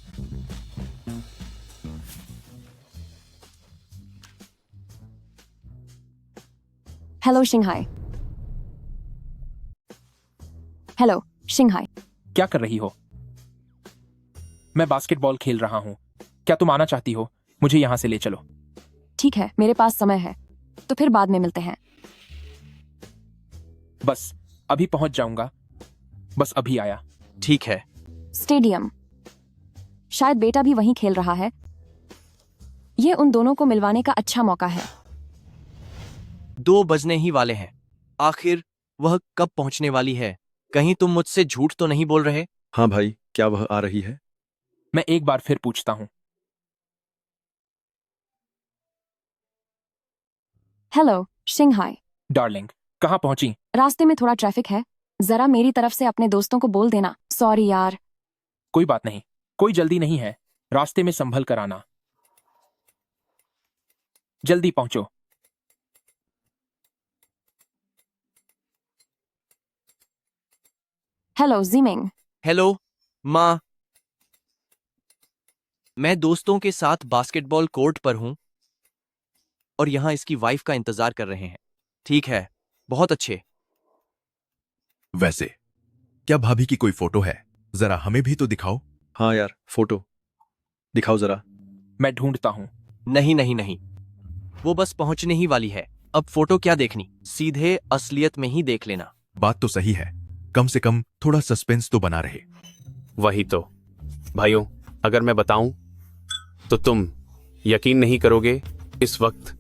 हेलो शिंघाई, हेलो शिंघाई।
क्या कर रही हो? मैं बास्केटबॉल खेल रहा हूँ। क्या तुम आना चाहती हो? मुझे यहाँ से ले चलो।
ठीक है, मेरे पास समय है, तो फिर बाद में मिलते हैं।
बस अभी पहुंच जाऊंगा। बस अभी आया।
ठीक है।
स्टेडियम। शायद बेटा भी वहीं खेल रहा है। ये उन दोनों को मिलवाने का अच्छा मौका है।
2 बजने ही वाले हैं। आखिर वह कब पहुंचने वाली है? कहीं तुम मुझसे झूठ तो नहीं बोल रहे?
हाँ भाई, क्या वह आ रही है?
मैं एक बार फिर पूछता हूँ।
Hello Shanghai.
डार्लिंग, कहाँ पहुंची?
रास्ते में थोड़ा ट्रैफिक है, जरा मेरी तरफ से अपने दोस्तों को बोल देना। सॉरी यार।
कोई बात नहीं, कोई जल्दी नहीं है। रास्ते में संभल कर आना। जल्दी पहुंचो।
हेलो जीमिंग।
हेलो माँ। मैं दोस्तों के साथ बास्केटबॉल कोर्ट पर हूं और यहां इसकी वाइफ का इंतजार कर रहे हैं। ठीक है, बहुत अच्छे।
वैसे क्या भाभी की कोई फोटो है? जरा हमें भी तो दिखाओ।
हाँ यार, फोटो दिखाओ जरा।
मैं ढूंढता हूँ।
नहीं नहीं नहीं, वो बस पहुंचने ही वाली है। अब फोटो क्या देखनी, सीधे असलियत में ही देख लेना।
बात तो सही है, कम से कम थोड़ा सस्पेंस तो बना रहे।
वही तो। भाइयों, अगर मैं बताऊं तो तुम यकीन नहीं करोगे। इस वक्त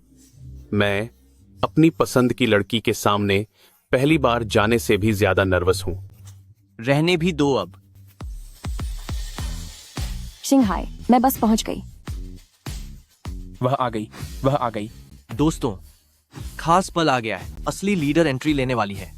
मैं अपनी पसंद की लड़की के सामने पहली बार जाने से भी ज्यादा नर्वस हूं।
रहने भी दो अब।
शिंघाई, मैं बस पहुंच गई।
वह आ गई, वह आ गई।
दोस्तों, खास पल आ गया है। असली लीडर एंट्री लेने वाली है।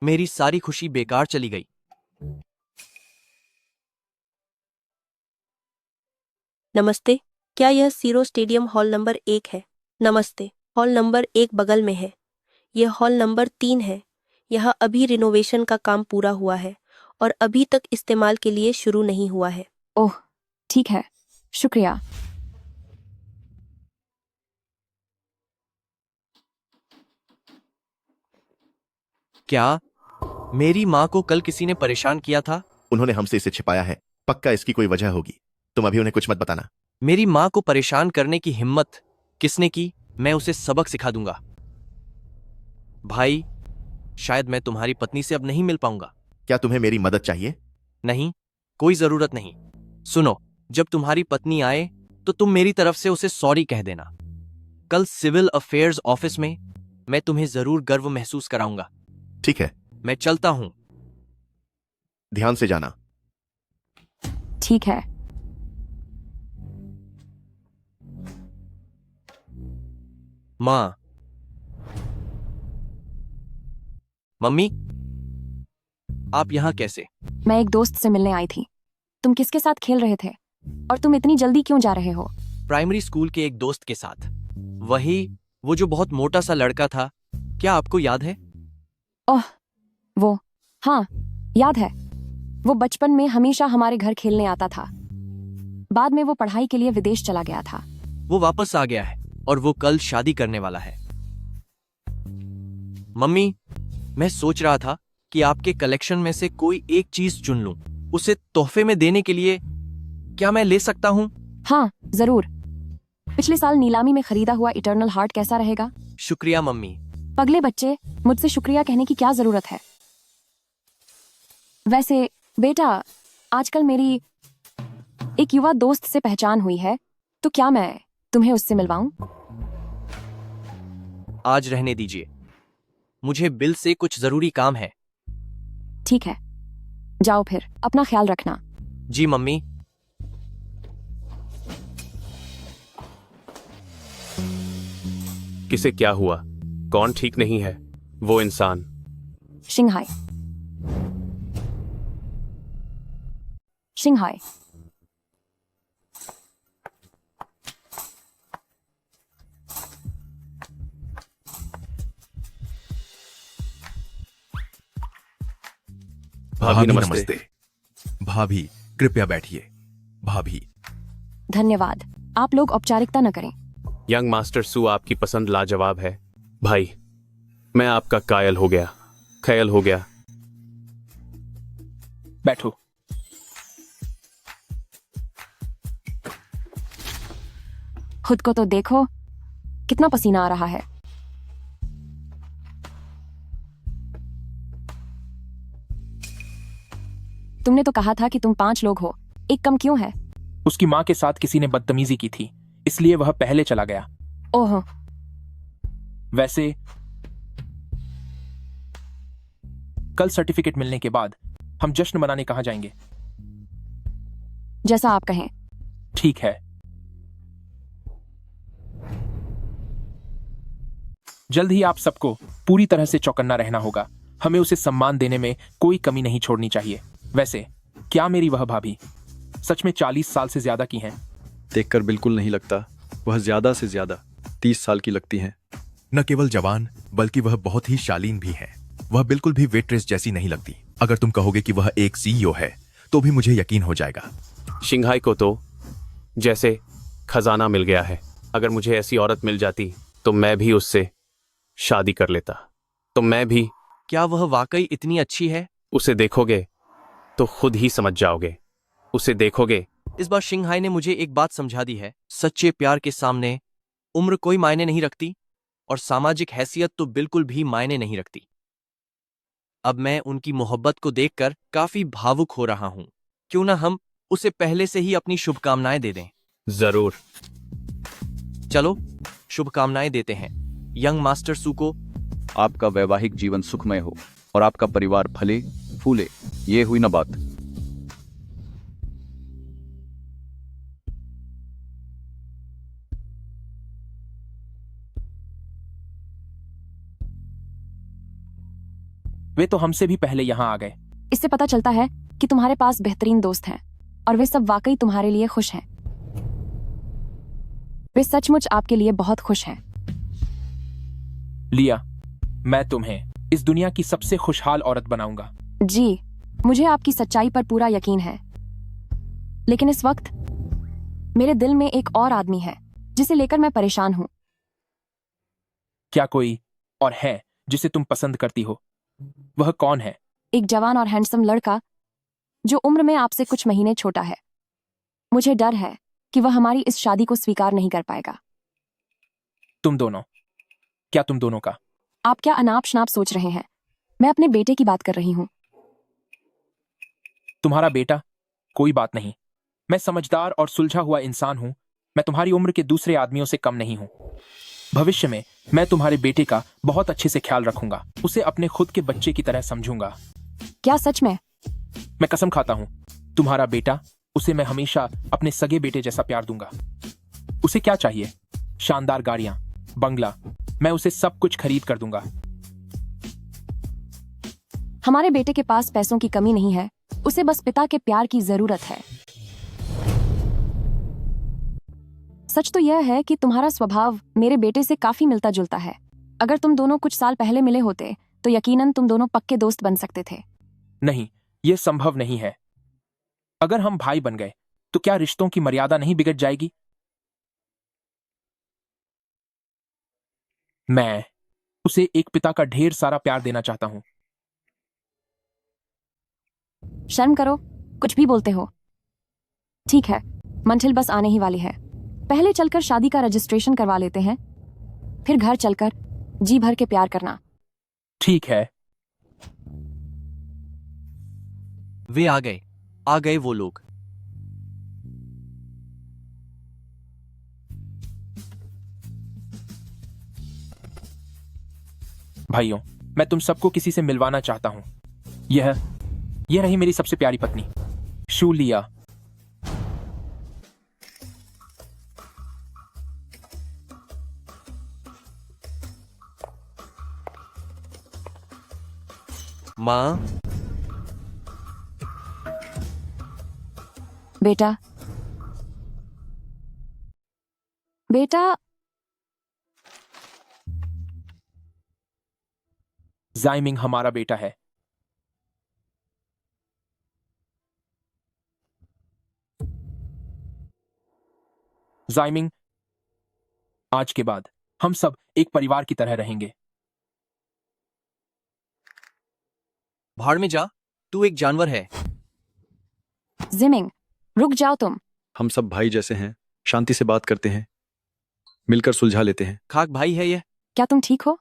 मेरी सारी खुशी बेकार चली गई।
नमस्ते, क्या यह सीरो स्टेडियम हॉल नंबर 1 है? नमस्ते, हॉल नंबर 1 बगल में है। यह हॉल नंबर 3 है। यहाँ अभी रिनोवेशन का काम पूरा हुआ है और अभी तक इस्तेमाल के लिए शुरू नहीं हुआ है।
ओह, ठीक है, शुक्रिया।
क्या मेरी माँ को कल किसी ने परेशान किया था?
उन्होंने हमसे इसे छिपाया है। पक्का इसकी कोई वजह होगी। तुम अभी उन्हें कुछ मत बताना।
मेरी माँ को परेशान करने की हिम्मत किसने की? मैं उसे सबक सिखा दूंगा। भाई, शायद मैं तुम्हारी पत्नी से अब नहीं मिल पाऊंगा।
क्या तुम्हें मेरी मदद चाहिए?
नहीं, कोई जरूरत नहीं। सुनो, जब तुम्हारी पत्नी आए तो तुम मेरी तरफ से उसे सॉरी कह देना। कल सिविल अफेयर्स ऑफिस में मैं तुम्हें जरूर गर्व महसूस कराऊंगा।
ठीक है,
मैं चलता हूं।
ध्यान से जाना।
ठीक है।
माँ। मम्मी, आप यहां कैसे?
मैं एक दोस्त से मिलने आई थी। तुम किसके साथ खेल रहे थे? और तुम इतनी जल्दी क्यों जा रहे हो?
प्राइमरी स्कूल के एक दोस्त के साथ। वही, वो जो बहुत मोटा सा लड़का था। क्या आपको याद है?
ओह, वो, हाँ, याद है। वो बचपन में हमेशा हमारे घर खेलने आता था। बाद में वो पढ़ाई के लिए विदेश चला गया था।
वो वापस आ गया है और वो कल शादी करने वाला है। मम्मी, मैं सोच रहा था कि आपके कलेक्शन में से कोई एक चीज चुन लूं, उसे तोहफे में देने के लिए। क्या मैं ले सकता हूं?
हाँ, जरूर। पिछले साल नीलामी में खरीदा हुआ इटर्नल हार्ट कैसा रहेगा?
शुक्रिया मम्मी।
पगले बच्चे, मुझसे शुक्रिया कहने की क्या जरूरत है? वैसे बेटा, आजकल मेरी एक युवा दोस्त से पहचान हुई है, तो क्या मैं तुम्हें उससे मिलवाऊं?
आज रहने दीजिए, मुझे बिल से कुछ जरूरी काम है।
ठीक है, जाओ फिर, अपना ख्याल रखना।
जी मम्मी।
किसे क्या हुआ? कौन ठीक नहीं है? वो इंसान।
शिंघाई। शिंघाई।
भाभी नमस्ते।
भाभी कृपया बैठिए। भाभी
धन्यवाद। आप लोग औपचारिकता न करें।
यंग मास्टर सू, आपकी पसंद लाजवाब है। भाई, मैं आपका कायल हो गया, ख्याल हो गया।
बैठो।
खुद को तो देखो, कितना पसीना आ रहा है। तुमने तो कहा था कि तुम 5 लोग हो, एक कम क्यों है?
उसकी माँ के साथ किसी ने बदतमीजी की थी, इसलिए वह पहले चला गया।
ओह,
वैसे कल सर्टिफिकेट मिलने के बाद हम जश्न मनाने कहाँ जाएंगे?
जैसा आप कहें।
ठीक है। जल्द ही आप सबको पूरी तरह से चौकन्ना रहना होगा। हमें उसे सम्मान देने में कोई कमी नहीं छोड़नी चाहिए। वैसे क्या मेरी वह भाभी सच में 40 साल से ज्यादा की हैं?
देखकर बिल्कुल नहीं लगता। वह ज्यादा से ज्यादा 30 साल की लगती हैं।
न केवल जवान बल्कि वह बहुत ही शालीन भी है। वह बिल्कुल भी वेट्रेस जैसी नहीं लगती। अगर तुम कहोगे कि वह एक सीईओ है तो भी मुझे यकीन हो जाएगा।
शिंघाई को तो जैसे खजाना मिल गया है। अगर मुझे ऐसी औरत मिल जाती तो मैं भी उससे शादी कर लेता। तो मैं भी।
क्या वह वाकई इतनी अच्छी है?
उसे देखोगे तो खुद ही समझ जाओगे। उसे देखोगे।
इस बार शिंघाई ने मुझे एक बात समझा दी है। सच्चे प्यार के सामने उम्र कोई मायने नहीं रखती और सामाजिक हैसियत तो बिल्कुल भी मायने नहीं रखती। अब मैं उनकी मोहब्बत को देखकर काफी भावुक हो रहा हूं। क्यों ना हम उसे पहले से ही अपनी शुभकामनाएं दे दें?
जरूर।
चलो शुभकामनाएं देते हैं यंग मास्टर सू को।
आपका वैवाहिक जीवन सुखमय हो और आपका परिवार फले फूले। ये हुई ना बात।
वे तो हमसे भी पहले यहाँ आ गए।
इससे पता चलता है कि तुम्हारे पास बेहतरीन दोस्त हैं और वे सब वाकई तुम्हारे लिए खुश हैं। वे सचमुच आपके लिए बहुत खुश हैं।
लिया, मैं तुम्हें इस दुनिया की सबसे खुशहाल औरत बनाऊंगा।
जी, मुझे आपकी सच्चाई पर पूरा यकीन है। लेकिन इस वक्त मेरे दिल में एक और आदमी है जिसे लेकर मैं परेशान हूं।
क्या कोई और है जिसे तुम पसंद करती हो? वह कौन है?
एक जवान और हैंडसम लड़का जो उम्र में आपसे कुछ महीने छोटा है। मुझे डर है कि वह हमारी इस शादी को स्वीकार नहीं कर पाएगा।
तुम दोनों? क्या तुम दोनों का?
आप क्या अनाप शनाप सोच रहे हैं? मैं अपने बेटे की बात कर रही हूँ।
तुम्हारा बेटा? कोई बात नहीं। मैं समझदार और सुलझा हुआ इंसान हूं। मैं तुम्हारी उम्र के दूसरे आदमियों से कम नहीं हूं। भविष्य में मैं तुम्हारे बेटे का बहुत अच्छे से ख्याल रखूंगा। उसे अपने खुद के बच्चे की तरह समझूंगा।
क्या सच में?
मैं कसम खाता हूं, तुम्हारा बेटा, उसे मैं हमेशा अपने सगे बेटे जैसा प्यार दूंगा। उसे क्या चाहिए? शानदार गाड़ियां, बंगला, मैं उसे सब कुछ खरीद कर दूंगा।
हमारे बेटे के पास पैसों की कमी नहीं है। उसे बस पिता के प्यार की जरूरत है। सच तो यह है कि तुम्हारा स्वभाव मेरे बेटे से काफी मिलता जुलता है। अगर तुम दोनों कुछ साल पहले मिले होते तो यकीनन तुम दोनों पक्के दोस्त बन सकते थे।
नहीं, यह संभव नहीं है। अगर हम भाई बन गए तो क्या रिश्तों की मर्यादा नहीं बिगड़ जाएगी? मैं उसे एक पिता का ढेर सारा प्यार देना चाहता हूं।
शर्म करो, कुछ भी बोलते हो। ठीक है, मंजिल बस आने ही वाली है। पहले चलकर शादी का रजिस्ट्रेशन करवा लेते हैं, फिर घर चलकर जी भर के प्यार करना।
ठीक है।
वे आ गए वो लोग।
भाइयों, मैं तुम सबको किसी से मिलवाना चाहता हूं। यह रही मेरी सबसे प्यारी पत्नी, शूलिया।
माँ।
बेटा,
जाइमिंग हमारा बेटा है। जाइमिंग, आज के बाद हम सब एक परिवार की तरह रहेंगे।
भाड़ में जा, तू एक जानवर है।
जिमिंग, रुक जाओ तुम।
हम सब भाई जैसे हैं, शांति से बात करते हैं, मिलकर सुलझा लेते हैं।
खाक भाई है ये।
क्या तुम ठीक हो?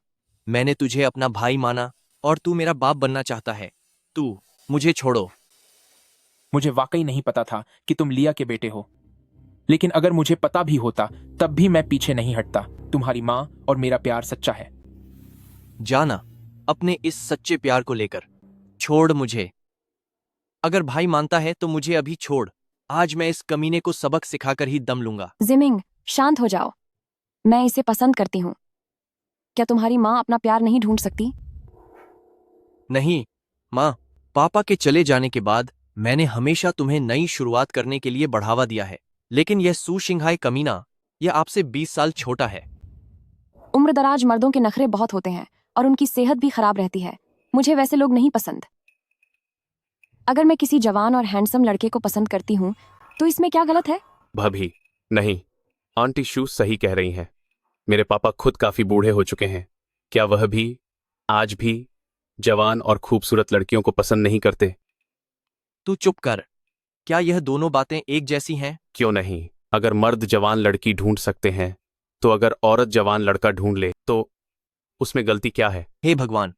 मैंने तुझे अपना भाई माना और तू मेरा बाप बनना चाहता है। तू मुझे छोड़ो।
मुझे वाकई नहीं पता था कि तुम लिया के बेटे हो, लेकिन अगर मुझे पता भी होता तब भी मैं पीछे नहीं हटता। तुम्हारी माँ और मेरा प्यार सच्चा है।
जाना अपने इस सच्चे प्यार को लेकर। छोड़ मुझे। अगर भाई मानता है तो मुझे अभी छोड़। आज मैं इस कमीने को सबक सिखाकर ही दम लूंगा।
जिमिंग, शांत हो जाओ। मैं इसे पसंद करती हूँ। क्या तुम्हारी माँ अपना प्यार नहीं ढूंढ सकती?
नहीं माँ, पापा के चले जाने के बाद मैंने हमेशा तुम्हें नई शुरुआत करने के लिए बढ़ावा दिया है, लेकिन यह सू शिंघाई कमीना, यह आपसे 20 साल छोटा है।
उम्रदराज मर्दों के नखरे बहुत होते हैं और उनकी सेहत भी खराब रहती है। मुझे वैसे लोग नहीं पसंद। अगर मैं किसी जवान और हैंडसम लड़के को पसंद करती हूँ तो इसमें क्या गलत है?
भाभी, नहीं, आंटी शू सही कह रही हैं। मेरे पापा खुद काफी बूढ़े हो चुके हैं। क्या वह भी आज भी जवान और खूबसूरत लड़कियों को पसंद नहीं करते?
तू चुप कर। क्या यह दोनों बातें एक जैसी हैं?
क्यों नहीं? अगर मर्द जवान लड़की ढूंढ सकते हैं तो अगर औरत जवान लड़का ढूंढ ले तो उसमें गलती क्या है?
हे भगवान।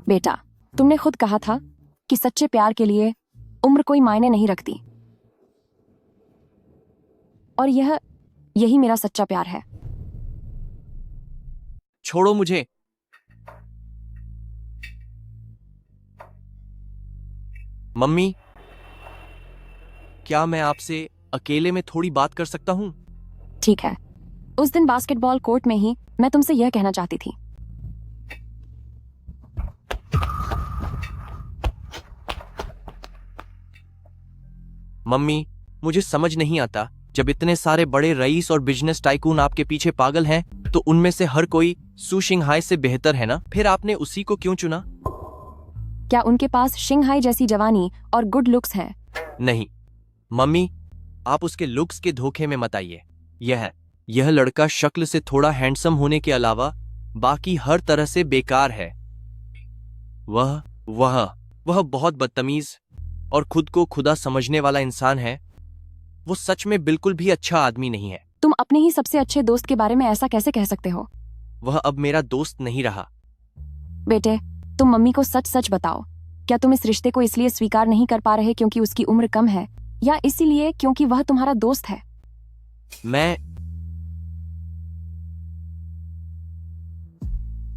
बेटा, तुमने खुद कहा था कि सच्चे प्यार के लिए उम्र कोई मायने नहीं रखती, और यही मेरा सच्चा प्यार है।
छोड़ो मुझे। मम्मी, क्या मैं आपसे अकेले में थोड़ी बात कर सकता हूं?
ठीक है। उस दिन बास्केटबॉल कोर्ट में ही मैं तुमसे यह कहना चाहती थी।
मम्मी, मुझे समझ नहीं आता, जब इतने सारे बड़े रईस और बिजनेस टाइकून आपके पीछे पागल हैं तो उनमें से हर कोई सू शिंघाई से बेहतर है ना? फिर आपने उसी को क्यों चुना?
क्या उनके पास शिंघाई जैसी जवानी और गुड लुक्स हैं?
नहीं मम्मी, आप उसके लुक्स के धोखे में मत आइए। यह लड़का शक्ल से थोड़ा हैंडसम होने के अलावा बाकी हर तरह से बेकार है। वह बहुत बदतमीज और खुद को खुदा समझने वाला इंसान है। वो सच में बिल्कुल भी अच्छा आदमी नहीं है।
तुम अपने ही सबसे अच्छे दोस्त के बारे में ऐसा कैसे कह सकते हो?
वह अब मेरा दोस्त नहीं रहा।
बेटे, तुम मम्मी को सच सच बताओ। क्या तुम इस रिश्ते को इसलिए स्वीकार नहीं कर पा रहे क्योंकि उसकी उम्र कम है, या इसीलिए क्योंकि वह तुम्हारा दोस्त है?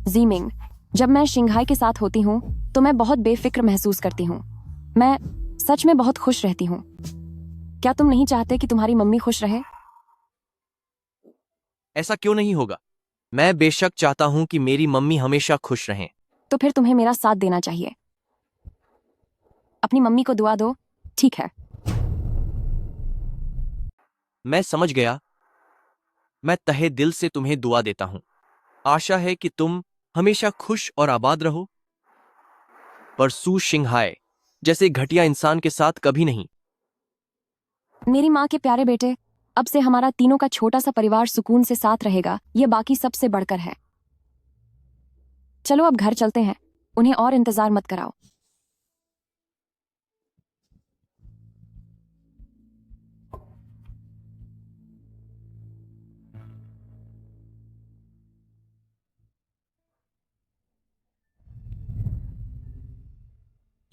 जीमिंग, जब मैं शिंघाई के साथ होती हूँ तो मैं बहुत बेफिक्र महसूस करती हूँ। मैं सच में बहुत खुश रहती हूँ। क्या तुम नहीं चाहते कि तुम्हारी मम्मी खुश रहे?
ऐसा क्यों नहीं होगा? मैं बेशक चाहता हूं कि मेरी मम्मी हमेशा खुश रहें।
तो फिर तुम्हें मेरा साथ देना चाहिए। अपनी मम्मी को दुआ दो, ठीक है?
मैं समझ गया। मैं तहे दिल से तुम्हें दुआ देता हूं। आशा है कि तुम हमेशा खुश और आबाद रहो, पर सू शिंघाई जैसे घटिया इंसान के साथ कभी नहीं।
मेरी माँ के प्यारे बेटे, अब से हमारा तीनों का छोटा सा परिवार सुकून से साथ रहेगा, ये बाकी सबसे बढ़कर है। चलो अब घर चलते हैं, उन्हें और इंतजार मत कराओ।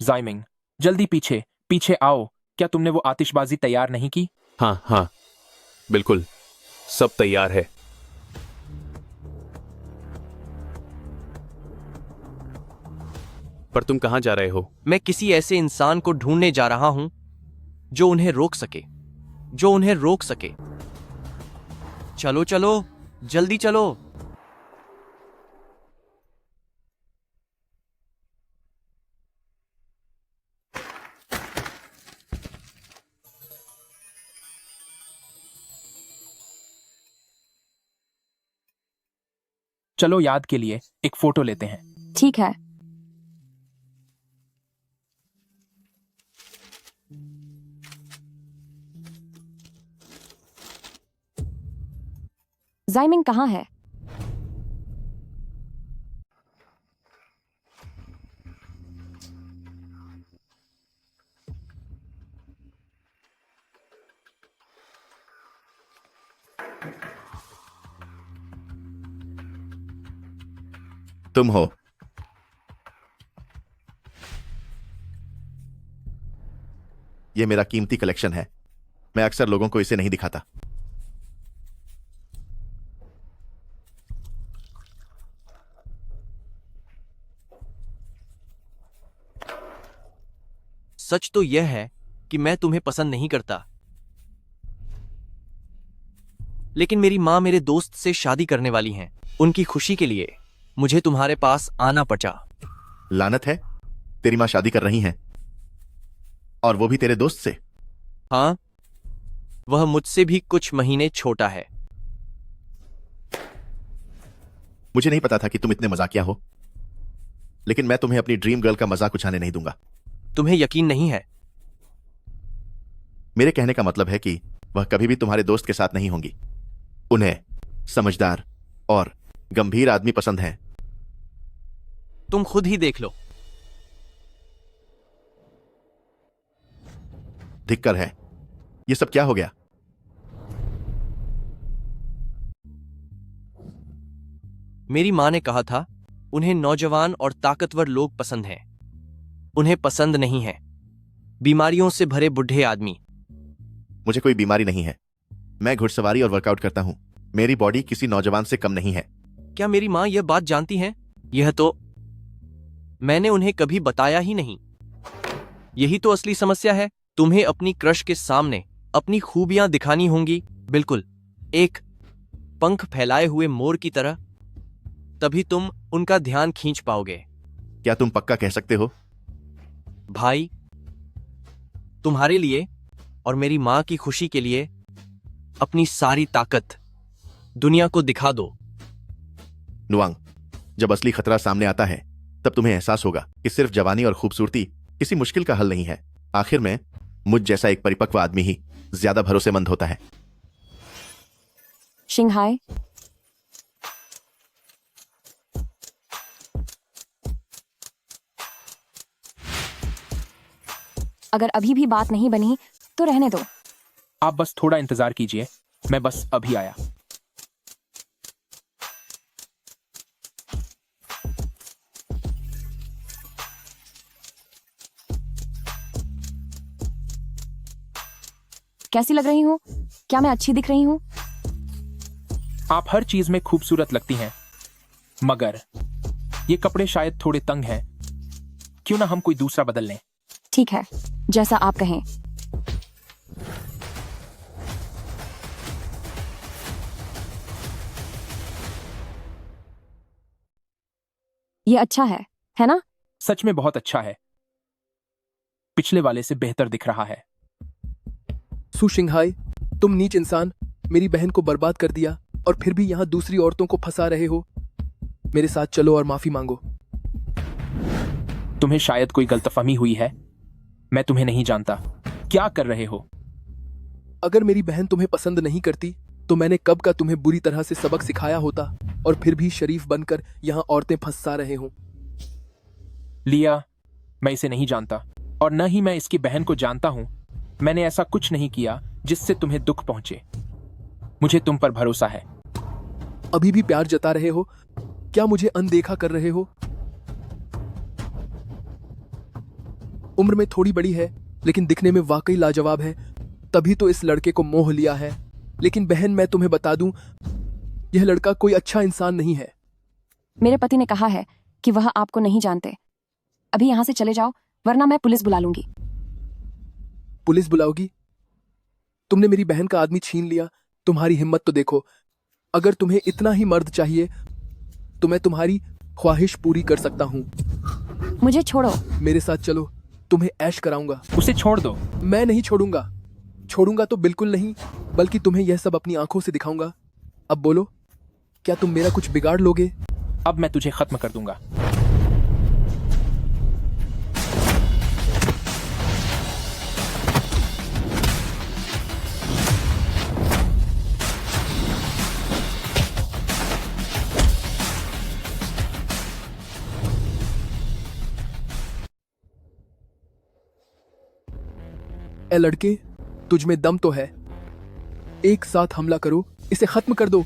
जाइमिंग, जल्दी पीछे पीछे आओ। क्या तुमने वो आतिशबाजी तैयार नहीं की?
हाँ, बिल्कुल, सब तैयार है। पर तुम कहां जा रहे हो?
मैं किसी ऐसे इंसान को ढूंढने जा रहा हूं जो उन्हें रोक सके। चलो चलो, जल्दी चलो।
चलो याद के लिए एक फोटो लेते हैं।
ठीक है। जाइमिंग कहाँ है?
तुम हो। ये मेरा कीमती कलेक्शन है। मैं अक्सर लोगों को इसे नहीं दिखाता।
सच तो यह है कि मैं तुम्हें पसंद नहीं करता, लेकिन मेरी माँ मेरे दोस्त से शादी करने वाली हैं। उनकी खुशी के लिए मुझे तुम्हारे पास आना पड़ा।
लानत है, तेरी माँ शादी कर रही हैं, और वो भी तेरे दोस्त से।
हाँ, वह मुझसे भी कुछ महीने छोटा है।
मुझे नहीं पता था कि तुम इतने मजाकिया हो, लेकिन मैं तुम्हें अपनी ड्रीम गर्ल का मजाक उछाने नहीं दूंगा।
तुम्हें यकीन नहीं है?
मेरे कहने का मतलब है कि वह कभी भी तुम्हारे दोस्त के साथ नहीं होंगी। उन्हें समझदार और गंभीर आदमी पसंद है।
तुम खुद ही देख लो।
धिक्कर है। ये सब क्या हो गया?
मेरी माँ ने कहा था उन्हें नौजवान और ताकतवर लोग पसंद हैं। उन्हें पसंद नहीं है बीमारियों से भरे बुढ़े आदमी।
मुझे कोई बीमारी नहीं है। मैं घुड़सवारी और वर्कआउट करता हूं। मेरी बॉडी किसी नौजवान से कम नहीं है।
क्या मेरी माँ यह बात जानती हैं? यह तो मैंने उन्हें कभी बताया ही नहीं। यही तो असली समस्या है। तुम्हें अपनी क्रश के सामने अपनी खूबियां दिखानी होंगी, बिल्कुल एक पंख फैलाए हुए मोर की तरह। तभी तुम उनका ध्यान खींच पाओगे।
क्या तुम पक्का कह सकते हो?
भाई, तुम्हारे लिए और मेरी माँ की खुशी के लिए अपनी सारी ताकत दुनिया को दिखा दो।
नुआंग, जब असली खतरा सामने आता है तब तुम्हें एहसास होगा कि सिर्फ जवानी और खूबसूरती किसी मुश्किल का हल नहीं है। आखिर में मुझ जैसा एक परिपक्व आदमी ही ज्यादा भरोसेमंद होता है।
शिंघाई, अगर अभी भी बात नहीं बनी तो रहने दो।
आप बस थोड़ा इंतजार कीजिए, मैं बस अभी आया।
कैसी लग रही हूँ? क्या मैं अच्छी दिख रही हूँ?
आप हर चीज में खूबसूरत लगती हैं, मगर ये कपड़े शायद थोड़े तंग हैं। क्यों ना हम कोई दूसरा बदल लें?
ठीक है, जैसा आप कहें। ये अच्छा है ना?
सच में बहुत अच्छा है। पिछले वाले से बेहतर दिख रहा है।
सु शिंघाई, तुम नीच इंसान, मेरी बहन को बर्बाद कर दिया और फिर भी यहाँ दूसरी औरतों को फंसा रहे हो। मेरे साथ चलो और माफी मांगो।
तुम्हें शायद कोई गलतफहमी हुई है। मैं तुम्हें नहीं जानता। क्या कर रहे हो?
अगर मेरी बहन तुम्हें पसंद नहीं करती तो मैंने कब का तुम्हें बुरी तरह से सबक सिखाया होता, और फिर भी शरीफ बनकर यहाँ औरतें फंसा रहे हो।
लिया, मैं इसे नहीं जानता और न ही मैं इसकी बहन को जानता हूं। मैंने ऐसा कुछ नहीं किया जिससे तुम्हें दुख पहुंचे। मुझे तुम पर भरोसा है।
अभी भी प्यार जता रहे हो? क्या मुझे अनदेखा कर रहे हो? उम्र में थोड़ी बड़ी है, लेकिन दिखने में वाकई लाजवाब है। तभी तो इस लड़के को मोह लिया है। लेकिन बहन, मैं तुम्हें बता दूं, यह लड़का कोई अच्छा इंसान नहीं है।
मेरे पति ने कहा है कि वह आपको नहीं जानते। अभी यहाँ से चले जाओ, वरना मैं पुलिस बुला लूंगी।
पुलिस बुलाओगी? तुमने मेरी बहन का आदमी छीन लिया। तुम्हारी हिम्मत तो देखो। अगर तुम्हें इतना ही मर्द चाहिए तो मैं तुम्हारी ख्वाहिश पूरी कर सकता हूँ।
मुझे छोड़ो।
मेरे साथ चलो, तुम्हें ऐश कराऊंगा।
उसे छोड़ दो।
मैं नहीं छोड़ूंगा। छोड़ूंगा तो बिल्कुल नहीं, बल्कि तुम्हें यह सब अपनी आंखों से दिखाऊंगा। अब बोलो, क्या तुम मेरा कुछ बिगाड़ लोगे?
अब मैं तुझे खत्म कर दूंगा।
ए लड़के, तुझ में दम तो है। एक साथ हमला करो, इसे खत्म कर दो।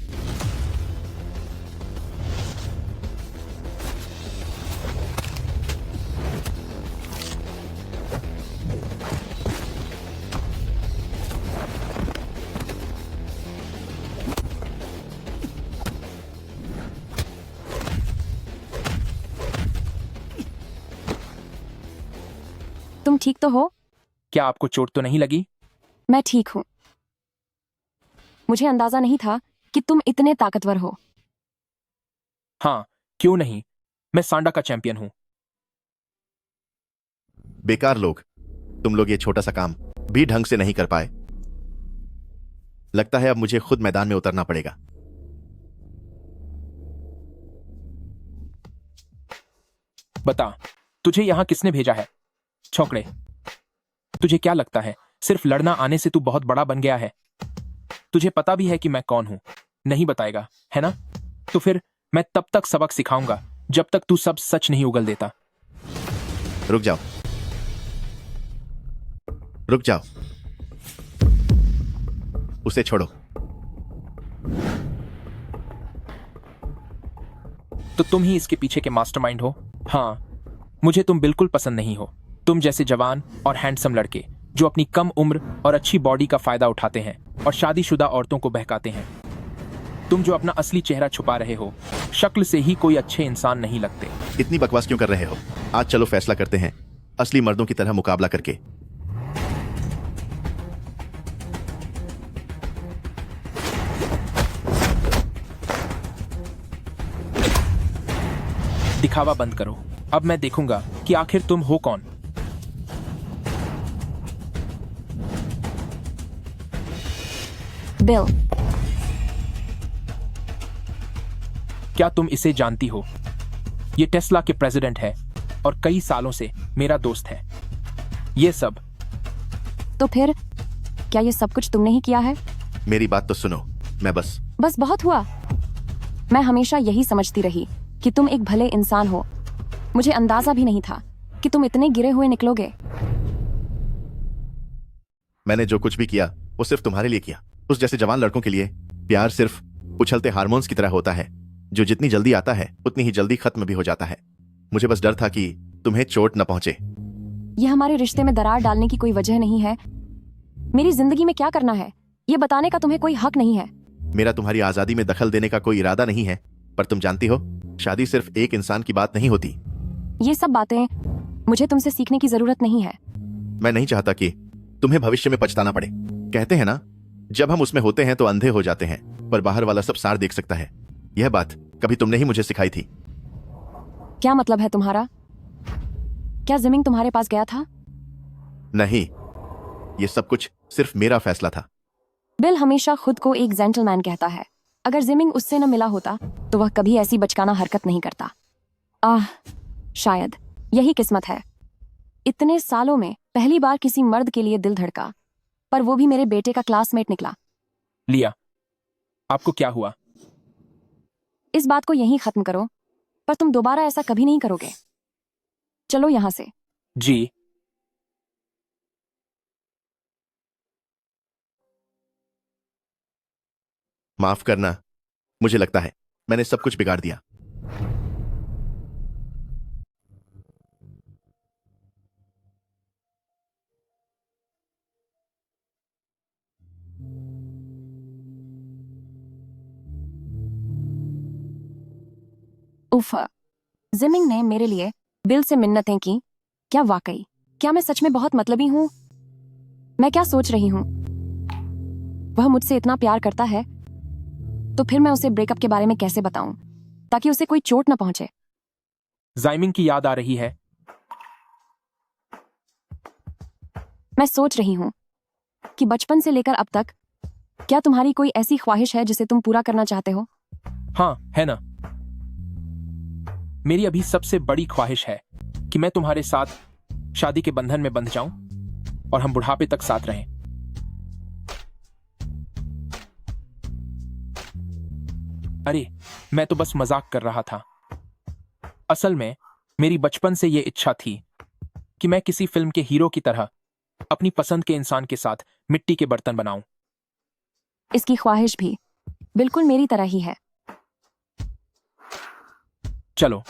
तुम ठीक तो हो?
क्या आपको चोट तो नहीं लगी?
मैं ठीक हूं। मुझे अंदाजा नहीं था कि तुम इतने ताकतवर हो।
हाँ, क्यों नहीं, मैं सांडा का चैंपियन हूं।
बेकार लोग, तुम लोग ये छोटा सा काम भी ढंग से नहीं कर पाए। लगता है अब मुझे खुद मैदान में उतरना पड़ेगा।
बता, तुझे यहां किसने भेजा है? छोकरे, तुझे क्या लगता है सिर्फ लड़ना आने से तू बहुत बड़ा बन गया है? तुझे पता भी है कि मैं कौन हूं? नहीं बताएगा, है ना? तो फिर मैं तब तक सबक सिखाऊंगा जब तक तू सब सच नहीं उगल देता।
रुक जाओ, रुक जाओ, उसे छोड़ो।
तो तुम ही इसके पीछे के मास्टरमाइंड हो? हाँ, मुझे तुम बिल्कुल पसंद नहीं हो। तुम जैसे जवान और हैंडसम लड़के जो अपनी कम उम्र और अच्छी बॉडी का फायदा उठाते हैं और शादीशुदा औरतों को बहकाते हैं। तुम जो अपना असली चेहरा छुपा रहे हो, शक्ल से ही कोई अच्छे इंसान नहीं लगते।
इतनी बकवास क्यों कर रहे हो? आज चलो फैसला करते हैं, असली मर्दों की तरह मुकाबला करके।
दिखावा बंद करो, अब मैं देखूंगा कि आखिर तुम हो कौन।
बिल,
क्या तुम इसे जानती हो? ये टेस्ला के प्रेसिडेंट है और कई सालों से मेरा दोस्त है। ये सब
तो फिर क्या ये सब कुछ तुमने ही किया है?
मेरी बात तो सुनो, मैं बस
बहुत हुआ। मैं हमेशा यही समझती रही कि तुम एक भले इंसान हो। मुझे अंदाजा भी नहीं था कि तुम इतने गिरे हुए निकलोगे।
मैंने जो कुछ भी किया वो सिर्फ तुम्हारे लिए किया। उस जैसे जवान लड़कों के लिए प्यार सिर्फ उछलते हार्मोन्स की तरह होता है, जो जितनी जल्दी आता है उतनी ही जल्दी खत्म भी हो जाता है। मुझे बस डर था कि तुम्हें चोट न पहुंचे।
यह हमारे रिश्ते में दरार डालने की कोई वजह नहीं है। मेरी जिंदगी में क्या करना है ये बताने का तुम्हें कोई हक नहीं है।
मेरा तुम्हारी आजादी में दखल देने का कोई इरादा नहीं है, पर तुम जानती हो, शादी सिर्फ एक इंसान की बात नहीं होती।
ये सब बातें मुझे तुमसे सीखने की जरूरत नहीं है।
मैं नहीं चाहता कि तुम्हें भविष्य में पछताना पड़े। कहते हैं ना, जब हम उसमें होते हैं तो अंधे हो जाते हैं, पर बाहर वाला सब सार देख सकता है। यह बात कभी तुमने ही मुझे सिखाई थी।
क्या मतलब है तुम्हारा? क्या जिमिंग तुम्हारे पास गया था?
नहीं, ये सब कुछ सिर्फ मेरा फैसला था।
बिल हमेशा खुद को एक जेंटलमैन कहता है। अगर जिमिंग उससे न मिला होता तो वह कभी ऐसी बचकाना हरकत नहीं करता। शायद यही किस्मत है। इतने सालों में पहली बार किसी मर्द के लिए दिल धड़का, पर वो भी मेरे बेटे का क्लासमेट निकला।
लिया, आपको क्या हुआ?
इस बात को यहीं खत्म करो, पर तुम दोबारा ऐसा कभी नहीं करोगे। चलो यहां से।
जी।
माफ करना, मुझे लगता है मैंने सब कुछ बिगाड़ दिया।
उफ, जिमिंग ने मेरे लिए बिल से मिन्नतें की। क्या वाकई? क्या मैं सच में बहुत मतलबी हूं? मैं क्या सोच रही हूं? वह मुझसे इतना प्यार करता है तो फिर मैं उसे ब्रेकअप के बारे में कैसे बताऊं ताकि उसे कोई चोट न पहुंचे।
जाइमिंग की याद आ रही है।
मैं सोच रही हूं कि बचपन से लेकर अब तक क्या तुम्हारी कोई ऐसी ख्वाहिश है जिसे तुम पूरा करना चाहते हो?
हाँ, है ना। मेरी अभी सबसे बड़ी ख्वाहिश है कि मैं तुम्हारे साथ शादी के बंधन में बंध जाऊं और हम बुढ़ापे तक साथ रहें। अरे, मैं तो बस मजाक कर रहा था। असल में मेरी बचपन से यह इच्छा थी कि मैं किसी फिल्म के हीरो की तरह अपनी पसंद के इंसान के साथ मिट्टी के बर्तन बनाऊं।
इसकी ख्वाहिश भी बिल्कुल मेरी तरह ही है।
चलो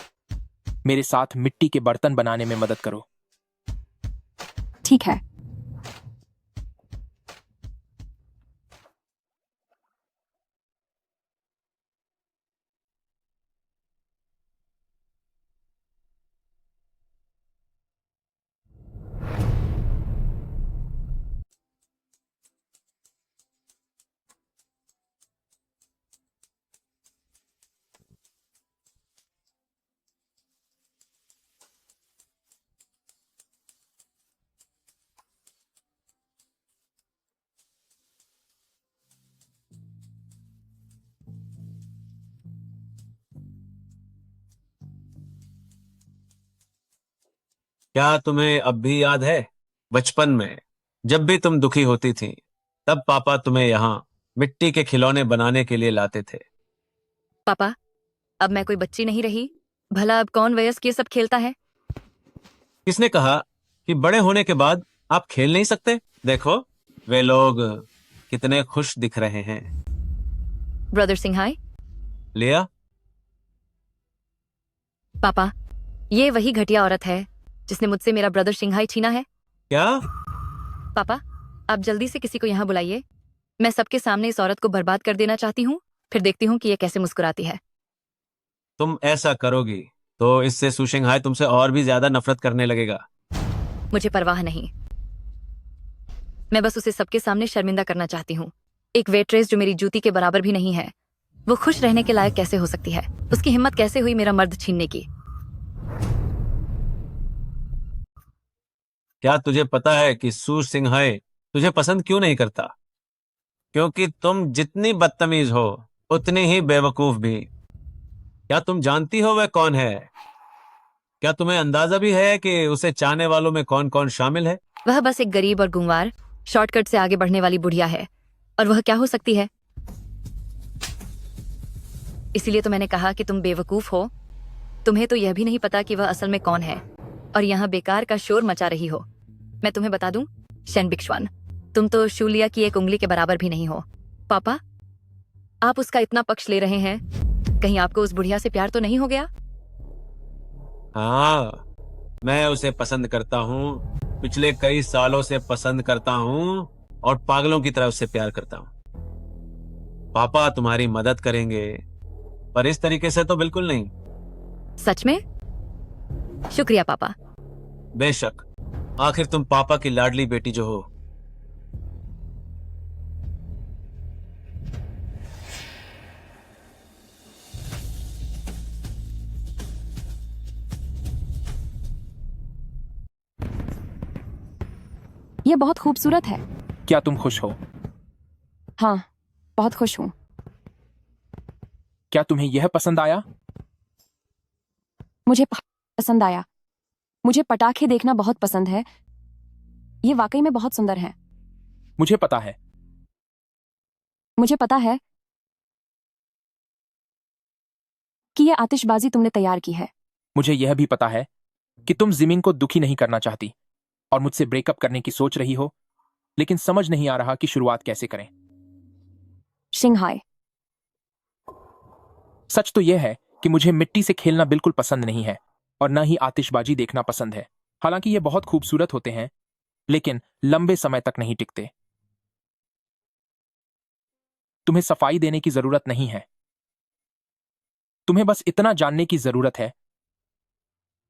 मेरे साथ मिट्टी के बर्तन बनाने में मदद करो।
ठीक है।
क्या तुम्हें अब भी याद है बचपन में जब भी तुम दुखी होती थी तब पापा तुम्हें यहाँ मिट्टी के खिलौने बनाने के लिए लाते थे?
पापा, अब मैं कोई बच्ची नहीं रही। भला अब कौन वयस्क ये सब खेलता है?
किसने कहा कि बड़े होने के बाद आप खेल नहीं सकते? देखो वे लोग कितने खुश दिख रहे हैं।
ब्रदर सिंहाई।
लिया,
पापा, ये वही घटिया औरत है जिसने मुझसे मेरा ब्रदर सिंहाई छीना है।
क्या?
पापा, आप जल्दी से किसी को यहाँ बुलाइए। मैं सबके सामने इस औरत को बर्बाद कर देना चाहती हूँ, फिर देखती हूँ कि ये कैसे मुस्कुराती है।
तुम ऐसा करोगी तो इससे सुशिंगहाई तुमसे और भी ज्यादा नफरत करने लगेगा।
मुझे परवाह नहीं, मैं बस उसे सबके सामने शर्मिंदा करना चाहती हूँ। एक वेट्रेस जो मेरी जूती के बराबर भी नहीं है, वो खुश रहने के लायक कैसे हो सकती है? उसकी हिम्मत कैसे हुई मेरा मर्द छीनने की?
क्या तुझे पता है कि सू सिंघाई तुझे पसंद क्यों नहीं करता? क्योंकि तुम जितनी बदतमीज हो उतनी ही बेवकूफ भी। क्या तुम जानती हो वह कौन है? क्या तुम्हें अंदाजा भी है कि उसे चाहने वालों में कौन कौन शामिल है?
वह बस एक गरीब और गुंवार शॉर्टकट से आगे बढ़ने वाली बुढ़िया है। और वह क्या हो सकती है? इसीलिए तो मैंने कहा कि तुम बेवकूफ हो। तुम्हें तो यह भी नहीं पता कि वह असल में कौन है, और यहाँ बेकार का शोर मचा रही हो। मैं तुम्हें बता दूं, शेन बिक्शवान, तुम तो शूलिया की एक उंगली के बराबर भी नहीं हो। पापा, आप उसका इतना पक्ष ले रहे हैं, कहीं आपको उस बुढ़िया से प्यार तो नहीं हो गया?
हाँ, मैं उसे पसंद करता हूँ। पिछले कई सालों से पसंद करता हूँ और पागलों की तरह उससे प्यार करता हूँ। पापा तुम्हारी मदद करेंगे, पर इस तरीके से तो बिल्कुल नहीं।
सच में? शुक्रिया पापा।
बेशक, आखिर तुम पापा की लाडली बेटी जो हो।
यह बहुत खूबसूरत है।
क्या तुम खुश हो?
हाँ, बहुत खुश हूँ।
क्या तुम्हें यह पसंद आया?
मुझे पसंद आया। मुझे पटाखे देखना बहुत पसंद है। ये वाकई में बहुत सुंदर है।
मुझे पता है।
मुझे पता है कि यह आतिशबाजी तुमने तैयार की है।
मुझे यह भी पता है कि तुम जिमिंग को दुखी नहीं करना चाहती और मुझसे ब्रेकअप करने की सोच रही हो, लेकिन समझ नहीं आ रहा कि शुरुआत कैसे करें।
शिंघाई,
सच तो यह है कि मुझे मिट्टी से खेलना बिल्कुल पसंद नहीं है और न ही आतिशबाजी देखना पसंद है। हालांकि ये बहुत खूबसूरत होते हैं, लेकिन लंबे समय तक नहीं टिकते। तुम्हें सफाई देने की जरूरत नहीं है। तुम्हें बस इतना जानने की जरूरत है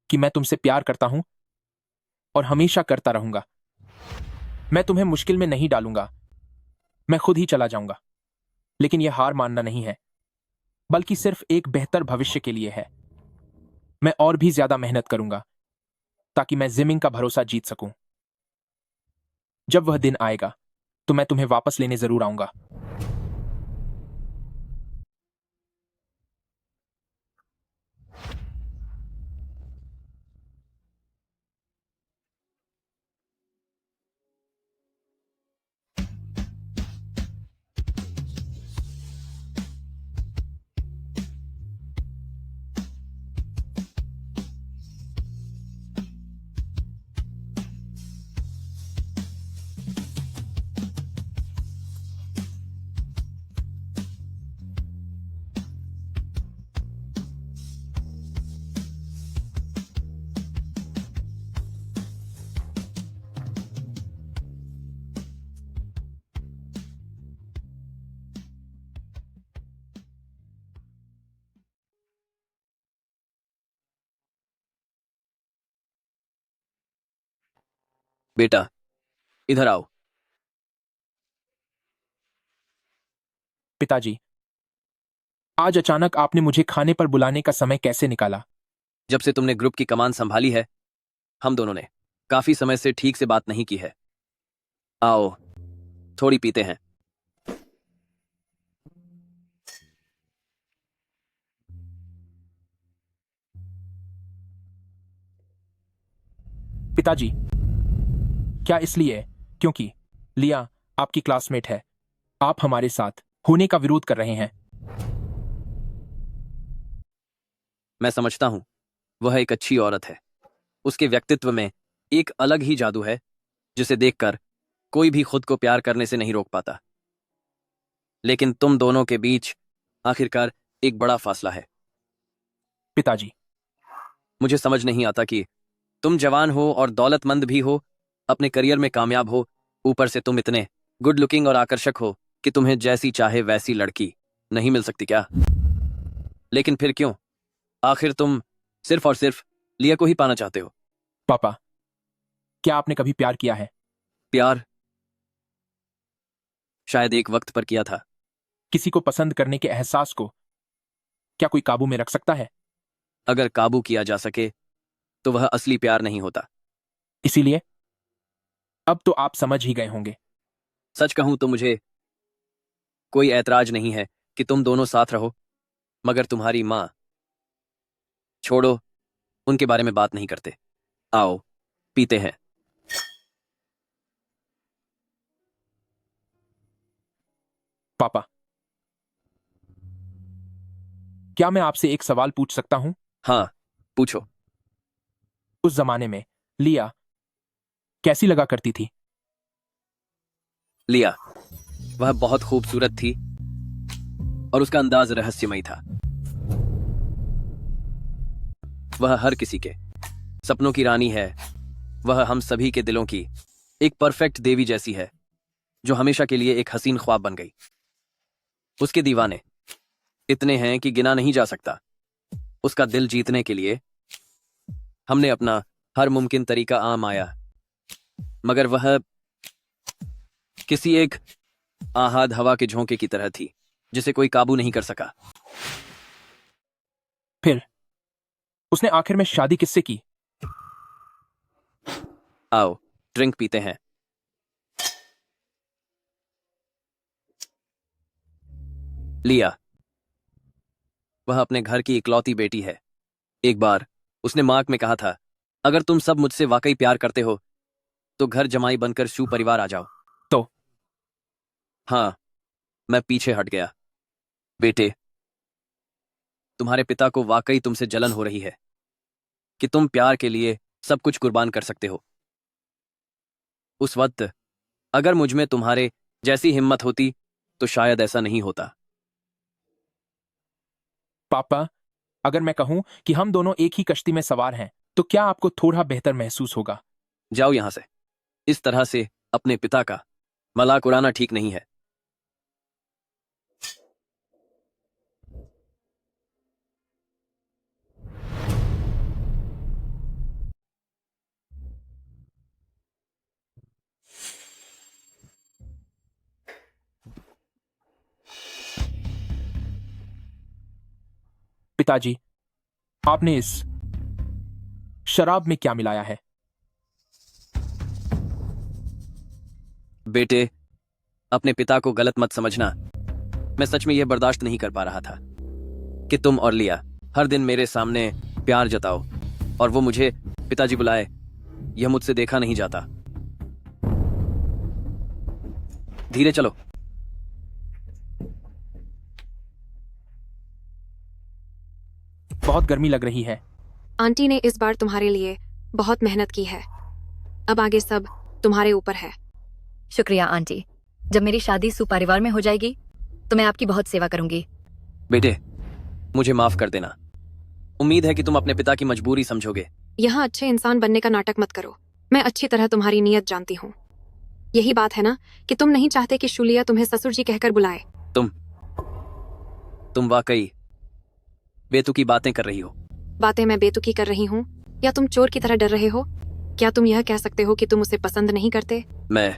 कि मैं तुमसे प्यार करता हूं और हमेशा करता रहूंगा। मैं तुम्हें मुश्किल में नहीं डालूंगा। मैं खुद ही चला जाऊंगा। लेकिन यह हार मानना नहीं है, बल्कि सिर्फ एक बेहतर भविष्य के लिए है। मैं और भी ज्यादा मेहनत करूंगा ताकि मैं जिमिंग का भरोसा जीत सकूं। जब वह दिन आएगा तो मैं तुम्हें वापस लेने जरूर आऊंगा।
बेटा, इधर आओ।
पिताजी, आज अचानक आपने मुझे खाने पर बुलाने का समय कैसे निकाला?
जब से तुमने ग्रुप की कमान संभाली है, हम दोनों ने काफी समय से ठीक से बात नहीं की है। आओ, थोड़ी पीते हैं।
पिताजी, क्या इसलिए क्योंकि लिया आपकी क्लासमेट है, आप हमारे साथ होने का विरोध कर रहे हैं?
मैं समझता हूं, वह एक अच्छी औरत है। उसके व्यक्तित्व में एक अलग ही जादू है, जिसे देखकर कोई भी खुद को प्यार करने से नहीं रोक पाता। लेकिन तुम दोनों के बीच आखिरकार एक बड़ा फासला है।
पिताजी,
मुझे समझ नहीं आता कि तुम जवान हो और दौलतमंद भी हो, अपने करियर में कामयाब हो, ऊपर से तुम इतने गुड लुकिंग और आकर्षक हो कि तुम्हें जैसी चाहे वैसी लड़की नहीं मिल सकती क्या? लेकिन फिर क्यों? आखिर तुम सिर्फ और सिर्फ लिया को ही पाना चाहते हो।
पापा, क्या आपने कभी प्यार किया है?
प्यार शायद एक वक्त पर किया था।
किसी को पसंद करने के एहसास को क्या कोई काबू में रख सकता है?
अगर काबू किया जा सके तो वह असली प्यार नहीं होता।
इसीलिए अब तो आप समझ ही गए होंगे।
सच कहूं तो मुझे कोई ऐतराज नहीं है कि तुम दोनों साथ रहो, मगर तुम्हारी मां, छोड़ो, उनके बारे में बात नहीं करते। आओ, पीते हैं।
पापा, क्या मैं आपसे एक सवाल पूछ सकता हूं?
हाँ, पूछो।
उस जमाने में लिया कैसी लगा करती थी?
लिया, वह बहुत खूबसूरत थी और उसका अंदाज रहस्यमय था। वह हर किसी के सपनों की रानी है। वह हम सभी के दिलों की एक परफेक्ट देवी जैसी है, जो हमेशा के लिए एक हसीन ख्वाब बन गई। उसके दीवाने इतने हैं कि गिना नहीं जा सकता। उसका दिल जीतने के लिए हमने अपना हर मुमकिन तरीका आजमाया, मगर वह किसी एक आहाद हवा के झोंके की तरह थी, जिसे कोई काबू नहीं कर सका।
फिर उसने आखिर में शादी किससे की?
आओ, ड्रिंक पीते हैं। लिया, वह अपने घर की इकलौती बेटी है। एक बार उसने मार्क में कहा था, अगर तुम सब मुझसे वाकई प्यार करते हो तो घर जमाई बनकर शू परिवार आ जाओ।
तो
हाँ, मैं पीछे हट गया। बेटे, तुम्हारे पिता को वाकई तुमसे जलन हो रही है कि तुम प्यार के लिए सब कुछ कुर्बान कर सकते हो। उस वक्त अगर मुझ में तुम्हारे जैसी हिम्मत होती तो शायद ऐसा नहीं होता।
पापा, अगर मैं कहूं कि हम दोनों एक ही कश्ती में सवार हैं, तो क्या आपको थोड़ा बेहतर महसूस होगा?
जाओ यहां से। इस तरह से अपने पिता का मजाक उड़ाना ठीक नहीं है।
पिताजी, आपने इस शराब में क्या मिलाया है?
बेटे, अपने पिता को गलत मत समझना। मैं सच में यह बर्दाश्त नहीं कर पा रहा था कि तुम और लिया हर दिन मेरे सामने प्यार जताओ और वो मुझे पिताजी बुलाए। यह मुझसे देखा नहीं जाता। धीरे चलो।
बहुत गर्मी लग रही है।
आंटी ने इस बार तुम्हारे लिए बहुत मेहनत की है। अब आगे सब तुम्हारे ऊपर है।
शुक्रिया आंटी। जब मेरी शादी सुपरिवार में हो जाएगी तो मैं आपकी बहुत सेवा करूंगी।
बेटे, मुझे माफ कर देना। उम्मीद है कि तुम अपने पिता की मजबूरी समझोगे।
यहाँ अच्छे इंसान बनने का नाटक मत करो। मैं अच्छी तरह तुम्हारी नीयत जानती हूँ। यही बात है ना कि तुम नहीं चाहते कि शूलिया तुम्हें ससुर जी कहकर बुलाए।
तुम वाकई बेतुकी बातें कर रही हो।
बातें मैं बेतुकी कर रही हूँ या तुम चोर की तरह डर रहे हो? क्या तुम यह कह सकते हो कि तुम उसे पसंद नहीं करते?
मैं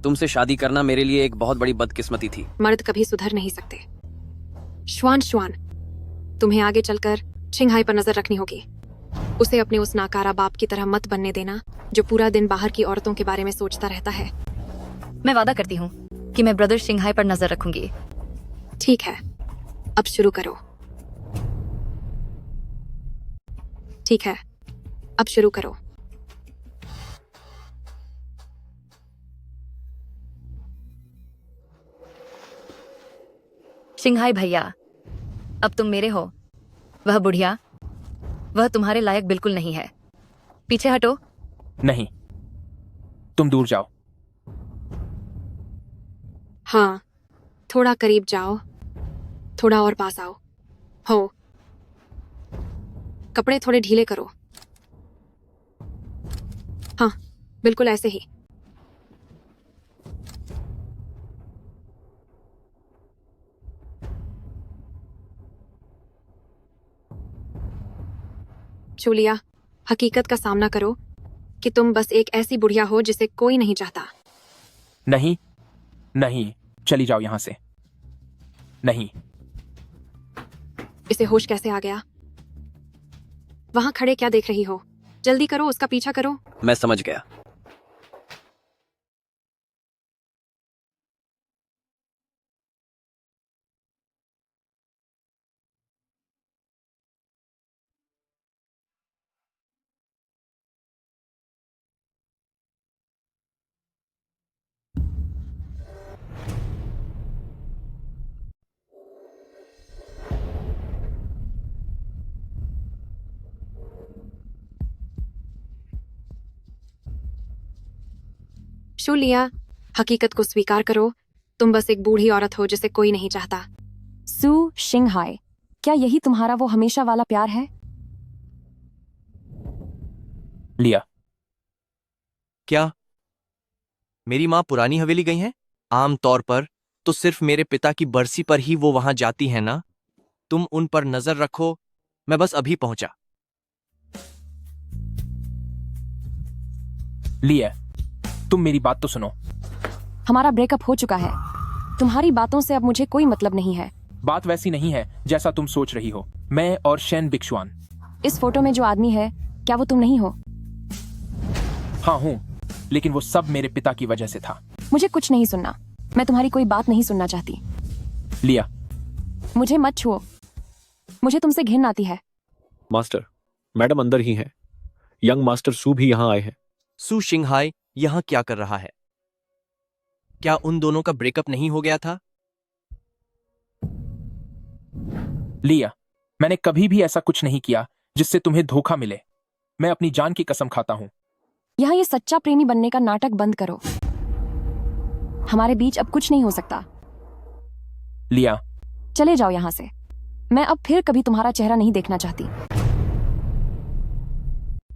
तुमसे शादी करना मेरे लिए एक बहुत बड़ी बदकिस्मती थी।
मर्द कभी सुधर नहीं सकते। श्वान श्वान, तुम्हें आगे चलकर शिंघाई पर नजर रखनी होगी। उसे अपने उस नाकारा बाप की तरह मत बनने देना जो पूरा दिन बाहर की औरतों के बारे में सोचता रहता है।
मैं वादा करती हूँ कि मैं ब्रदर शिंघाई पर नजर रखूंगी।
ठीक है, अब शुरू करो। ठीक है, अब शुरू करो।
शिंघाई भैया, अब तुम मेरे हो। वह बुढ़िया, वह तुम्हारे लायक बिल्कुल नहीं है। पीछे हटो।
नहीं, तुम दूर जाओ।
हाँ, थोड़ा करीब जाओ, थोड़ा और पास आओ। हो, कपड़े थोड़े ढीले करो। हाँ, बिल्कुल ऐसे ही। जूलिया, हकीकत का सामना करो कि तुम बस एक ऐसी बुढ़िया हो जिसे कोई नहीं चाहता।
नहीं, नहीं, चली जाओ यहां से। नहीं।
इसे होश कैसे आ गया? वहां खड़े क्या देख रही हो? जल्दी करो, उसका पीछा करो।
मैं समझ गया।
जूलिया, हकीकत को स्वीकार करो। तुम बस एक बूढ़ी औरत हो जिसे कोई नहीं चाहता।
सू शिंघाई, क्या यही तुम्हारा वो हमेशा वाला प्यार है?
लिया।
क्या मेरी माँ पुरानी हवेली गई हैं? आमतौर पर तो सिर्फ मेरे पिता की बरसी पर ही वो वहां जाती है ना। तुम उन पर नजर रखो, मैं बस अभी पहुंचा।
लिया, तुम मेरी बात तो सुनो।
हमारा ब्रेकअप हो चुका है। तुम्हारी बातों से अब मुझे कोई मतलब नहीं है।
बात वैसी नहीं है जैसा तुम सोच रही हो। मैं और शैन बिक्सुआन।
इस फोटो में जो आदमी है, क्या वो तुम नहीं हो?
हाँ हूं, लेकिन वो सब मेरे पिता की वजह से था।
मुझे कुछ नहीं सुनना। मैं तुम्हारी कोई बात नहीं सुनना चाहती।
लिया,
मुझे मत छुओ। मुझे तुमसे घिन आती है।
मास्टर, मैडम अंदर ही हैं। यंग मास्टर सू भी यहाँ आए हैं।
सू शिंघाई यहां क्या कर रहा है? क्या उन दोनों का ब्रेकअप नहीं हो गया था?
लिया, मैंने कभी भी ऐसा कुछ नहीं किया जिससे तुम्हें धोखा मिले। मैं अपनी जान की कसम खाता हूं।
यहाँ ये सच्चा प्रेमी बनने का नाटक बंद करो। हमारे बीच अब कुछ नहीं हो सकता।
लिया,
चले जाओ यहाँ से। मैं अब फिर कभी तुम्हारा चेहरा नहीं देखना चाहती।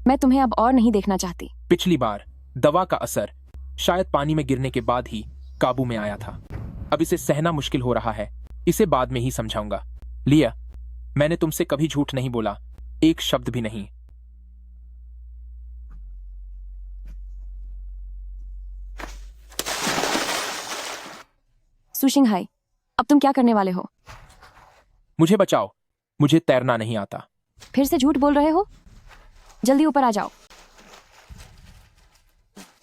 मैं तुम्हें अब और नहीं देखना चाहती।
पिछली बार दवा का असर शायद पानी में गिरने के बाद ही काबू में आया था। अब इसे सहना मुश्किल हो रहा है। इसे बाद में ही समझाऊंगा। लिया, मैंने तुमसे कभी झूठ नहीं बोला, एक शब्द भी नहीं।
सू शिंघाई, अब तुम क्या करने वाले हो?
मुझे बचाओ, मुझे तैरना नहीं आता।
फिर से झूठ बोल रहे हो? जल्दी ऊपर आ जाओ।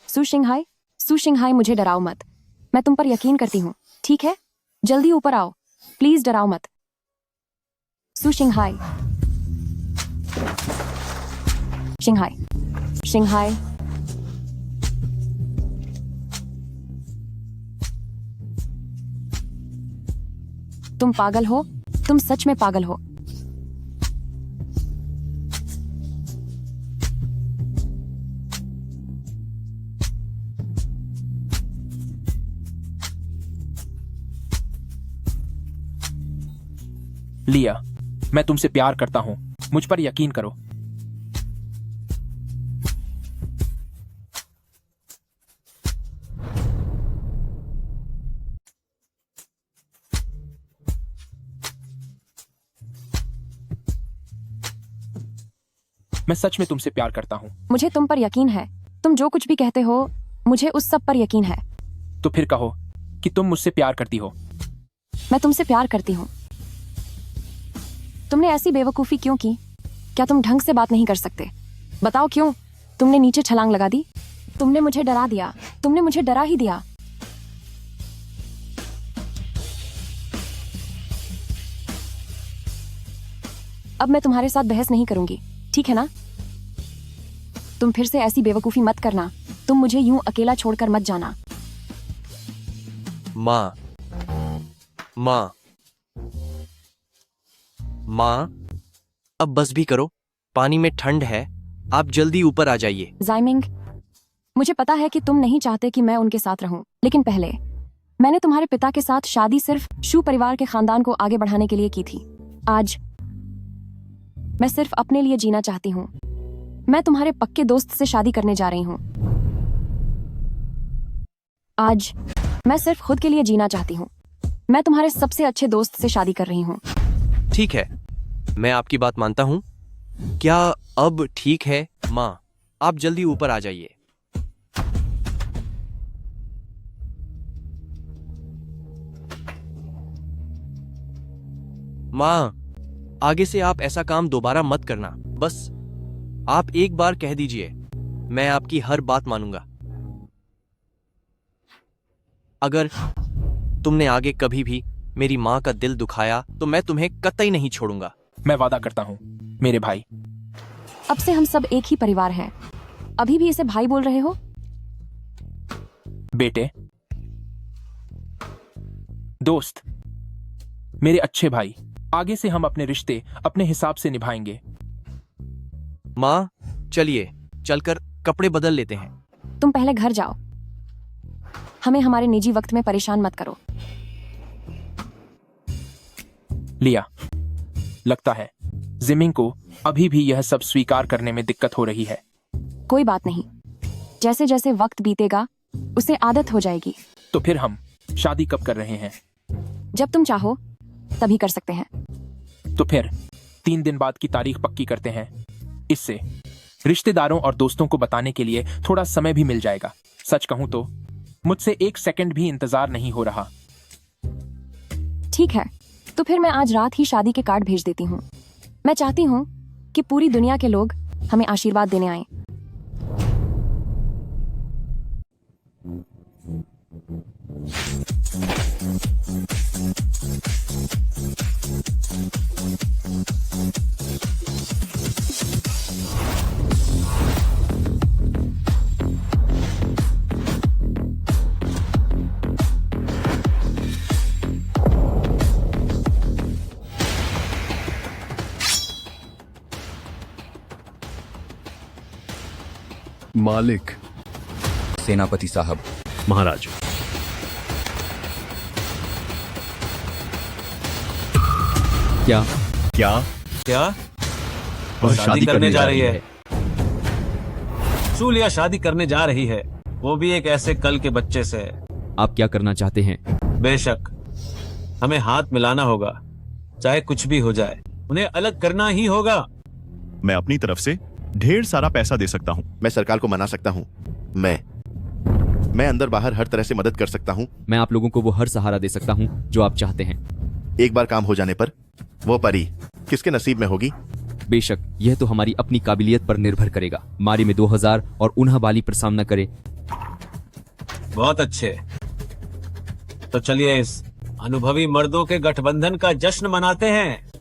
सू शिंघाई, मुझे डराओ मत। मैं तुम पर यकीन करती हूँ, ठीक है? जल्दी ऊपर आओ, प्लीज डराओ मत। सू शिंघाई, शिंघाई। तुम पागल हो, तुम सच में पागल हो।
लिया, मैं तुमसे प्यार करता हूं, मुझ पर यकीन करो। मैं सच में तुमसे प्यार करता हूँ।
मुझे तुम पर यकीन है। तुम जो कुछ भी कहते हो मुझे उस सब पर यकीन है।
तो फिर कहो कि तुम मुझसे प्यार करती हो।
मैं तुमसे प्यार करती हूँ। तुमने ऐसी बेवकूफ़ी क्यों की? क्या तुम ढंग से बात नहीं कर सकते? बताओ क्यों? तुमने नीचे छलांग लगा दी। तुमने मुझे डरा दिया। तुमने मुझे डरा ही दिया। अब मैं तुम्हारे साथ बहस नहीं करूंगी, ठीक है ना? तुम फिर से ऐसी बेवकूफ़ी मत करना। तुम मुझे यूं अकेला छोड़कर मत जाना।
माँ, माँ, माँ, अब बस भी करो। पानी में ठंड है, आप जल्दी ऊपर आ जाइए।
जाइमिंग, मुझे पता है कि तुम नहीं चाहते कि मैं उनके साथ रहूं, लेकिन पहले मैंने तुम्हारे पिता के साथ शादी सिर्फ शू परिवार के खानदान को आगे बढ़ाने के लिए की थी। आज मैं सिर्फ अपने लिए जीना चाहती हूँ। मैं तुम्हारे पक्के दोस्त से शादी करने जा रही हूँ। आज मैं सिर्फ खुद के लिए जीना चाहती हूँ। मैं तुम्हारे सबसे अच्छे दोस्त से शादी कर रही हूँ।
ठीक है, मैं आपकी बात मानता हूँ। क्या अब ठीक है? माँ, आप जल्दी ऊपर आ जाइए। माँ, आगे से आप ऐसा काम दोबारा मत करना। बस आप एक बार कह दीजिए, मैं आपकी हर बात मानूंगा। अगर तुमने आगे कभी भी मेरी माँ का दिल दुखाया तो मैं तुम्हें कतई नहीं छोड़ूंगा।
मैं वादा करता हूँ मेरे भाई।
अब से हम सब एक ही परिवार हैं। अभी भी इसे भाई बोल रहे हो?
बेटे, दोस्त, मेरे अच्छे भाई, आगे से हम अपने रिश्ते अपने हिसाब से निभाएंगे।
माँ, चलिए चलकर कपड़े बदल लेते हैं।
तुम पहले घर जाओ। हमें हमारे निजी वक्त में परेशान मत करो।
लिया, लगता है जिमिंग को अभी भी यह सब स्वीकार करने में दिक्कत हो रही है।
कोई बात नहीं, जैसे जैसे वक्त बीतेगा उसे आदत हो जाएगी।
तो फिर हम शादी कब कर रहे हैं?
जब तुम चाहो तभी कर सकते हैं।
तो फिर 3 दिन बाद की तारीख पक्की करते हैं। इससे रिश्तेदारों और दोस्तों को बताने के लिए थोड़ा समय भी मिल जाएगा। सच कहूं तो मुझसे 1 सेकंड भी इंतजार नहीं हो रहा।
ठीक है, तो फिर मैं आज रात ही शादी के कार्ड भेज देती हूँ। मैं चाहती हूँ कि पूरी दुनिया के लोग हमें आशीर्वाद देने आएं।
मालिक,
सेनापति साहब,
महाराज,
क्या
क्या
क्या?
वह
शादी करने जा रही है। शूलिया शादी करने जा रही है, वो भी एक ऐसे कल के बच्चे से।
आप क्या करना चाहते हैं?
बेशक हमें हाथ मिलाना होगा, चाहे कुछ भी हो जाए। उन्हें अलग करना ही होगा।
मैं अपनी तरफ से ढेर सारा पैसा दे सकता हूँ।
मैं सरकार को मना सकता हूँ। मैं अंदर बाहर हर तरह से मदद कर सकता हूँ।
मैं आप लोगों को वो हर सहारा दे सकता हूँ जो आप चाहते हैं।
एक बार काम हो जाने पर वो परी किसके नसीब में होगी?
बेशक, यह तो हमारी अपनी काबिलियत पर निर्भर करेगा। मारी में 2000 और उन्हा बाली पर सामना करे।
बहुत अच्छे, तो चलिए इस अनुभवी मर्दों के गठबंधन का जश्न मनाते हैं।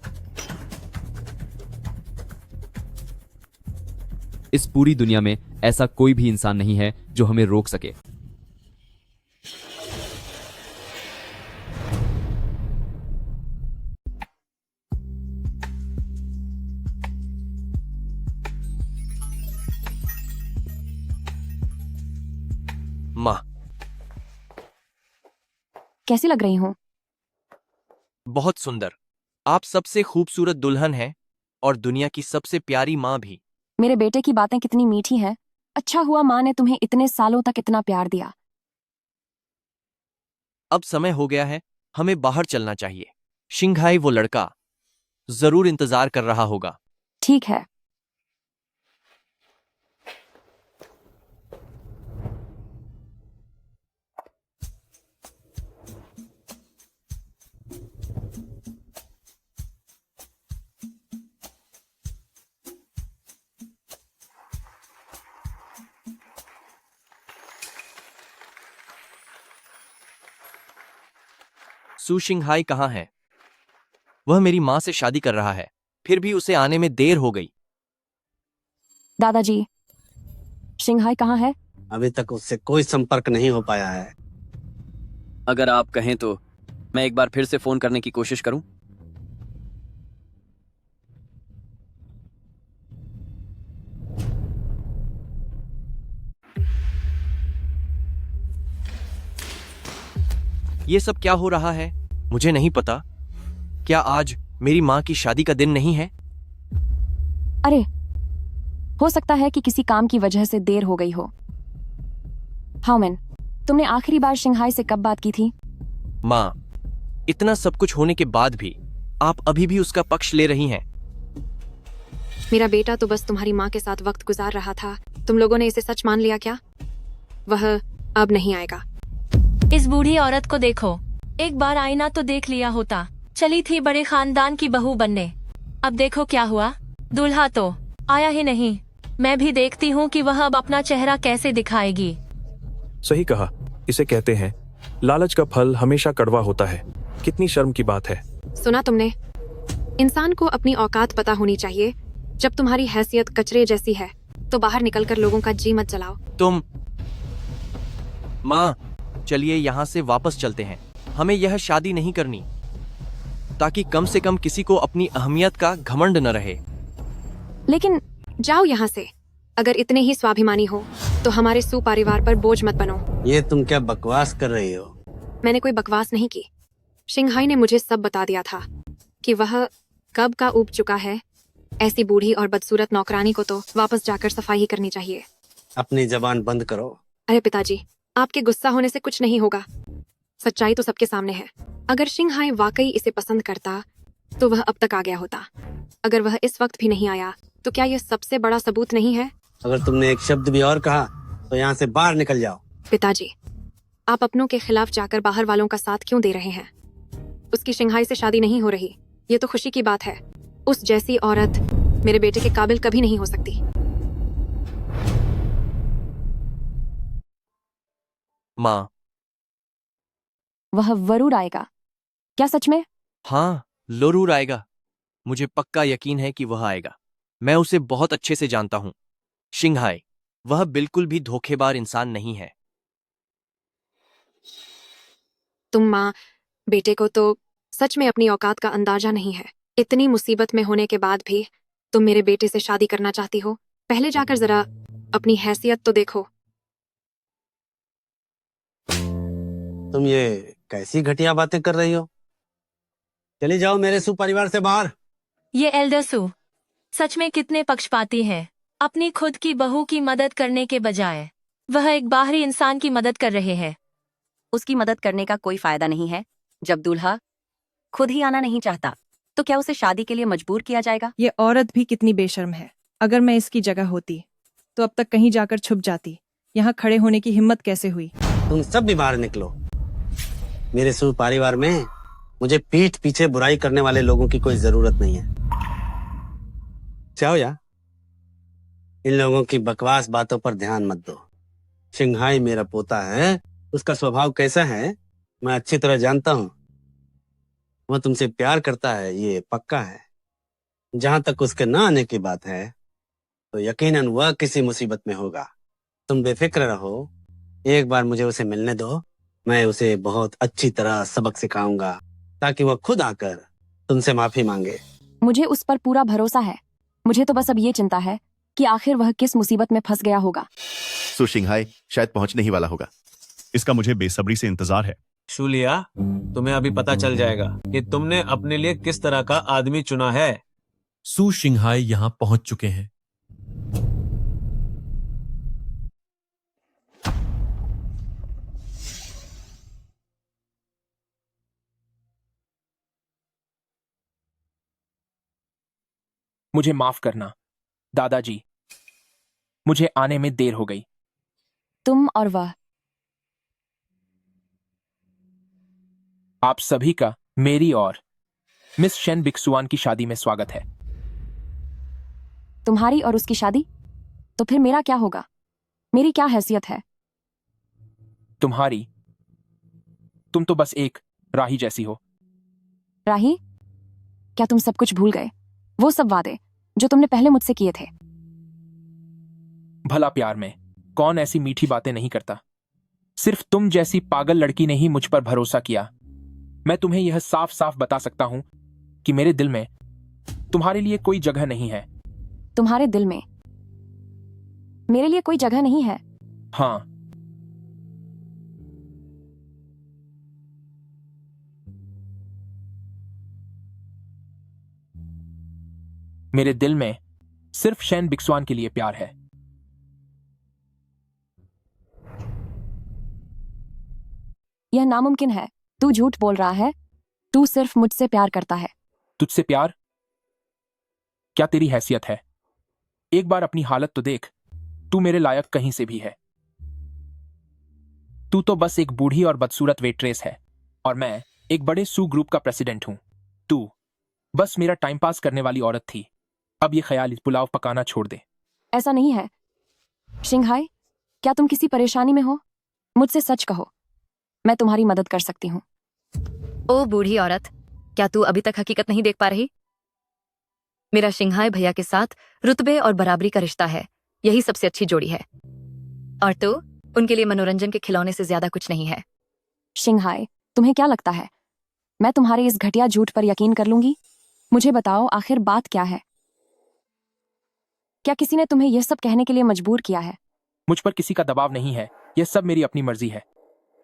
इस पूरी दुनिया में ऐसा कोई भी इंसान नहीं है जो हमें रोक सके।
माँ,
कैसी लग रही हूँ?
बहुत सुंदर। आप सबसे खूबसूरत दुल्हन हैं और दुनिया की सबसे प्यारी माँ भी।
मेरे बेटे की बातें कितनी मीठी हैं। अच्छा हुआ माँ ने तुम्हें इतने सालों तक इतना प्यार दिया।
अब समय हो गया है, हमें बाहर चलना चाहिए। शिंघाई वो लड़का जरूर इंतजार कर रहा होगा।
ठीक है,
सू शिंघाई कहाँ है? वह मेरी माँ से शादी कर रहा है, फिर भी उसे आने में देर हो गई।
दादाजी, शिंघाई कहाँ है?
अभी तक उससे कोई संपर्क नहीं हो पाया है।
अगर आप कहें तो मैं एक बार फिर से फोन करने की कोशिश करूं?
ये सब क्या हो रहा है? मुझे नहीं पता। क्या आज मेरी माँ की शादी का दिन नहीं है?
अरे, हो सकता है कि किसी काम की वजह से देर हो गई हो। हाउमैन, तुमने आखिरी बार शिंघाई से कब बात की थी?
माँ, इतना सब कुछ होने के बाद भी आप अभी भी उसका पक्ष ले रही हैं।
मेरा बेटा तो बस तुम्हारी माँ के साथ वक्त गुजार रहा था। तुम लोगों ने इसे सच मान लिया क्या? वह अब नहीं आएगा।
इस बूढ़ी औरत को देखो, एक बार आईना तो देख लिया होता। चली थी बड़े खानदान की बहू बनने, अब देखो क्या हुआ। दूल्हा तो आया ही नहीं। मैं भी देखती हूँ कि वह अब अपना चेहरा कैसे दिखाएगी।
सही कहा, इसे कहते हैं लालच का फल हमेशा कड़वा होता है। कितनी शर्म की बात है।
सुना तुमने? इंसान को अपनी औकात पता होनी चाहिए। जब तुम्हारी हैसियत कचरे जैसी है तो बाहर निकलकर लोगों का जी मत जलाओ।
तुम माँ, चलिए यहाँ से वापस चलते हैं। हमें यह शादी नहीं करनी, ताकि कम से कम किसी को अपनी अहमियत का घमंड न रहे।
लेकिन जाओ यहाँ से। अगर इतने ही स्वाभिमानी हो तो हमारे सू परिवार पर बोझ मत बनो।
ये तुम क्या बकवास कर रही हो?
मैंने कोई बकवास नहीं की। शिंघाई ने मुझे सब बता दिया था कि वह कब का ऊब चुका है। ऐसी बूढ़ी और बदसूरत नौकरानी को तो वापस जाकर सफाई ही करनी चाहिए।
अपनी जबान बंद करो।
अरे पिताजी, आपके गुस्सा होने से कुछ नहीं होगा। सच्चाई तो सबके सामने है। अगर शिंघाई वाकई इसे पसंद करता तो वह अब तक आ गया होता। अगर वह इस वक्त भी नहीं आया तो क्या यह सबसे बड़ा सबूत नहीं है?
अगर तुमने एक शब्द भी और कहा तो यहाँ से बाहर निकल जाओ।
पिताजी, आप अपनों के खिलाफ जाकर बाहर वालों का साथ क्यों दे रहे हैं? उसकी शिंघाई से शादी नहीं हो रही, ये तो खुशी की बात है। उस जैसी औरत मेरे बेटे के काबिल कभी नहीं हो सकती।
माँ,
वह जरूर आएगा। क्या सच में?
हाँ, जरूर आएगा। मुझे पक्का यकीन है कि वह आएगा। मैं उसे बहुत अच्छे से जानता हूँ। शिंघाई, वह बिल्कुल भी धोखेबाज इंसान नहीं है।
तुम माँ, बेटे को तो सच में अपनी औकात का अंदाजा नहीं है। इतनी मुसीबत में होने के बाद भी तुम मेरे बेटे से शादी करना चाहती हो? पहले जाकर जरा अपनी हैसियत तो देखो।
तुम ये कैसी घटिया बातें कर रही हो? चली जाओ मेरे सू परिवार से बाहर।
ये एल्डर सू सच में कितने पक्षपाती हैं। अपनी खुद की बहू की मदद करने के बजाय वह एक बाहरी इंसान की मदद कर रहे हैं।
उसकी मदद करने का कोई फायदा नहीं है। जब दूल्हा खुद ही आना नहीं चाहता तो क्या उसे शादी के लिए मजबूर किया जाएगा?
ये औरत भी कितनी बेशर्म है। अगर मैं इसकी जगह होती तो अब तक कहीं जाकर छुप जाती। यहाँ खड़े होने की हिम्मत कैसे हुई?
तुम सब भी बाहर निकलो। मेरे सू परिवार में मुझे पीठ पीछे बुराई करने वाले लोगों की कोई जरूरत नहीं है। जाओ या इन लोगों की बकवास बातों पर ध्यान मत दो। शिंघाई मेरा पोता है, उसका स्वभाव कैसा है मैं अच्छी तरह जानता हूँ। वह तुमसे प्यार करता है, ये पक्का है। जहां तक उसके न आने की बात है तो यकीनन वह किसी मुसीबत में होगा। तुम बेफिक्र रहो, एक बार मुझे उसे मिलने दो। मैं उसे बहुत अच्छी तरह सबक सिखाऊंगा ताकि वह खुद आकर तुमसे माफी मांगे।
मुझे उस पर पूरा भरोसा है। मुझे तो बस अब ये चिंता है कि आखिर वह किस मुसीबत में फंस गया होगा।
सू शिंघाई शायद पहुंचने ही वाला होगा।
इसका मुझे बेसब्री से इंतजार है।
शूलिया, तुम्हें अभी पता चल जाएगा कि तुमने अपने लिए किस तरह का आदमी चुना है।
सू शिंघाई यहाँ पहुंच चुके हैं।
मुझे माफ करना दादाजी, मुझे आने में देर हो गई।
तुम और वह,
आप सभी का मेरी और मिस शेन बिक्सुआन की शादी में स्वागत है।
तुम्हारी और उसकी शादी? तो फिर मेरा क्या होगा? मेरी क्या हैसियत है?
तुम्हारी? तुम तो बस एक राही जैसी हो।
राही, क्या तुम सब कुछ भूल गए? वो सब वादे जो तुमने पहले मुझसे किए थे।
भला प्यार में कौन ऐसी मीठी बातें नहीं करता? सिर्फ तुम जैसी पागल लड़की ने ही मुझ पर भरोसा किया। मैं तुम्हें यह साफ साफ बता सकता हूं कि मेरे दिल में तुम्हारे लिए कोई जगह नहीं है।
तुम्हारे दिल में मेरे लिए कोई जगह नहीं है?
हाँ। मेरे दिल में सिर्फ शैन बिक्सवान के लिए प्यार है।
यह नामुमकिन है। तू झूठ बोल रहा है। तू सिर्फ मुझसे प्यार करता है।
तुझसे प्यार? क्या तेरी हैसियत है? एक बार अपनी हालत तो देख। तू मेरे लायक कहीं से भी है। तू तो बस एक बूढ़ी और बदसूरत वेट्रेस है और मैं एक बड़े सू ग्रुप का प्रेसिडेंट हूं। तू बस मेरा टाइम पास करने वाली औरत थी। अब ये ख्याल पुलाव पकाना छोड़ दे।
ऐसा नहीं है। शिंघाई, क्या तुम किसी परेशानी में हो? मुझसे सच कहो, मैं तुम्हारी मदद कर सकती हूँ।
ओ बूढ़ी औरत, क्या तू अभी तक हकीकत नहीं देख पा रही? मेरा शिंघाई भैया के साथ रुतबे और बराबरी का रिश्ता है। यही सबसे अच्छी जोड़ी है और तू उनके लिए मनोरंजन के खिलौने से ज्यादा कुछ नहीं है।
शिंघाई, तुम्हें क्या लगता है मैं तुम्हारे इस घटिया झूठ पर यकीन कर लूंगी? मुझे बताओ, आखिर बात क्या है? क्या किसी ने तुम्हें यह सब कहने के लिए मजबूर किया है?
मुझ पर किसी का दबाव नहीं है। यह सब मेरी अपनी मर्जी है।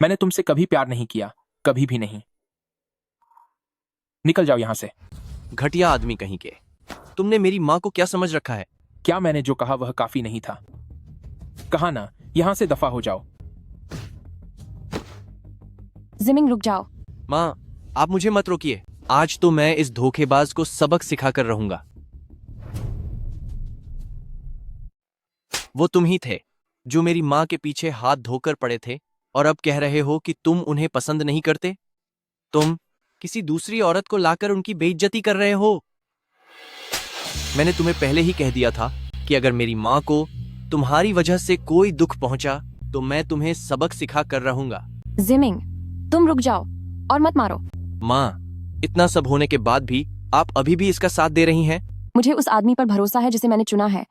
मैंने तुमसे कभी प्यार नहीं किया, कभी भी नहीं। निकल जाओ यहां से।
घटिया आदमी कहीं के। तुमने मेरी माँ को क्या समझ रखा है?
क्या मैंने जो कहा वह काफी नहीं था? कहा ना, यहां से दफा हो जाओ।
जिमिंग, रुक जाओ।
माँ, आप मुझे मत रोकिए। आज तो मैं इस धोखेबाज को सबक सिखाकर रहूंगा। वो तुम ही थे जो मेरी माँ के पीछे हाथ धोकर पड़े थे और अब कह रहे हो कि तुम उन्हें पसंद नहीं करते। तुम किसी दूसरी औरत को लाकर उनकी बेइज्जती कर रहे हो। मैंने तुम्हें पहले ही कह दिया था कि अगर मेरी माँ को तुम्हारी वजह से कोई दुख पहुंचा तो मैं तुम्हें सबक सिखा कर रहूंगा।
जिमिंग, तुम रुक जाओ और मत मारो।
माँ, इतना सब होने के बाद भी आप अभी भी इसका साथ दे रही हैं?
मुझे उस आदमी पर भरोसा है जिसे मैंने चुना है।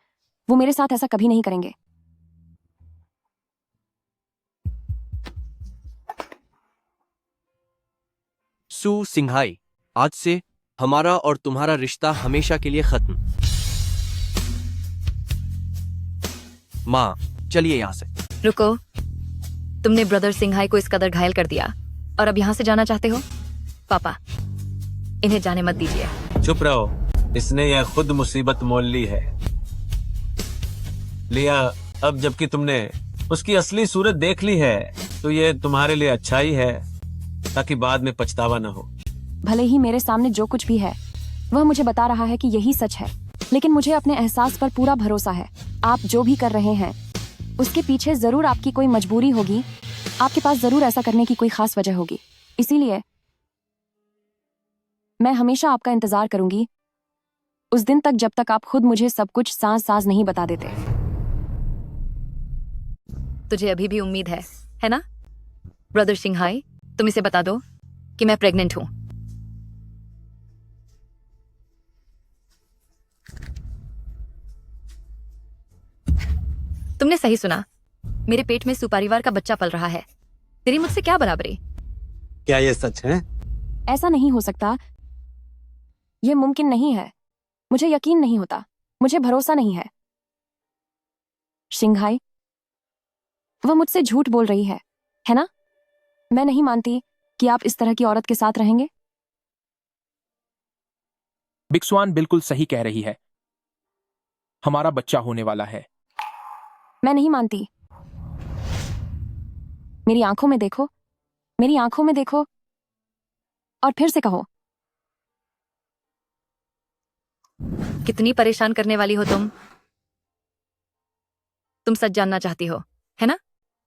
वो मेरे साथ ऐसा कभी नहीं करेंगे।
सू सिंघाई, आज से हमारा और तुम्हारा रिश्ता हमेशा के लिए खत्म। माँ, चलिए यहाँ से।
रुको, तुमने ब्रदर सिंघाई को इस कदर घायल कर दिया और अब यहाँ से जाना चाहते हो? पापा, इन्हें जाने मत दीजिए।
चुप रहो। इसने यह खुद मुसीबत मोल ली है। लिया, अब जबकि तुमने उसकी असली सूरत देख ली है तो ये तुम्हारे लिए अच्छा ही है, ताकि बाद में पछतावा न हो।
भले ही मेरे सामने जो कुछ भी है वह मुझे बता रहा है कि यही सच है, लेकिन मुझे अपने एहसास पर पूरा भरोसा है। आप जो भी कर रहे हैं उसके पीछे जरूर आपकी कोई मजबूरी होगी। आपके पास जरूर ऐसा करने की कोई खास वजह होगी। इसीलिए मैं हमेशा आपका इंतजार करूंगी, उस दिन तक जब तक आप खुद मुझे सब कुछ सांस सांस नहीं बता देते।
तुझे अभी भी उम्मीद है ना? ब्रदर सिंघाई, तुम इसे बता दो कि मैं प्रेग्नेंट हूं। तुमने सही सुना, मेरे पेट में सुपरिवार का बच्चा पल रहा है। तेरी मुझसे क्या बराबरी?
क्या ये सच है?
ऐसा नहीं हो सकता। यह मुमकिन नहीं है। मुझे यकीन नहीं होता। मुझे भरोसा नहीं है। शिंघाई, वह मुझसे झूठ बोल रही है ना? मैं नहीं मानती कि आप इस तरह की औरत के साथ रहेंगे।
बिक्सवान बिल्कुल सही कह रही है। हमारा बच्चा होने वाला है।
मैं नहीं मानती। मेरी आंखों में देखो, मेरी आंखों में देखो और फिर से कहो।
कितनी परेशान करने वाली हो तुम। तुम सच जानना चाहती हो, है ना?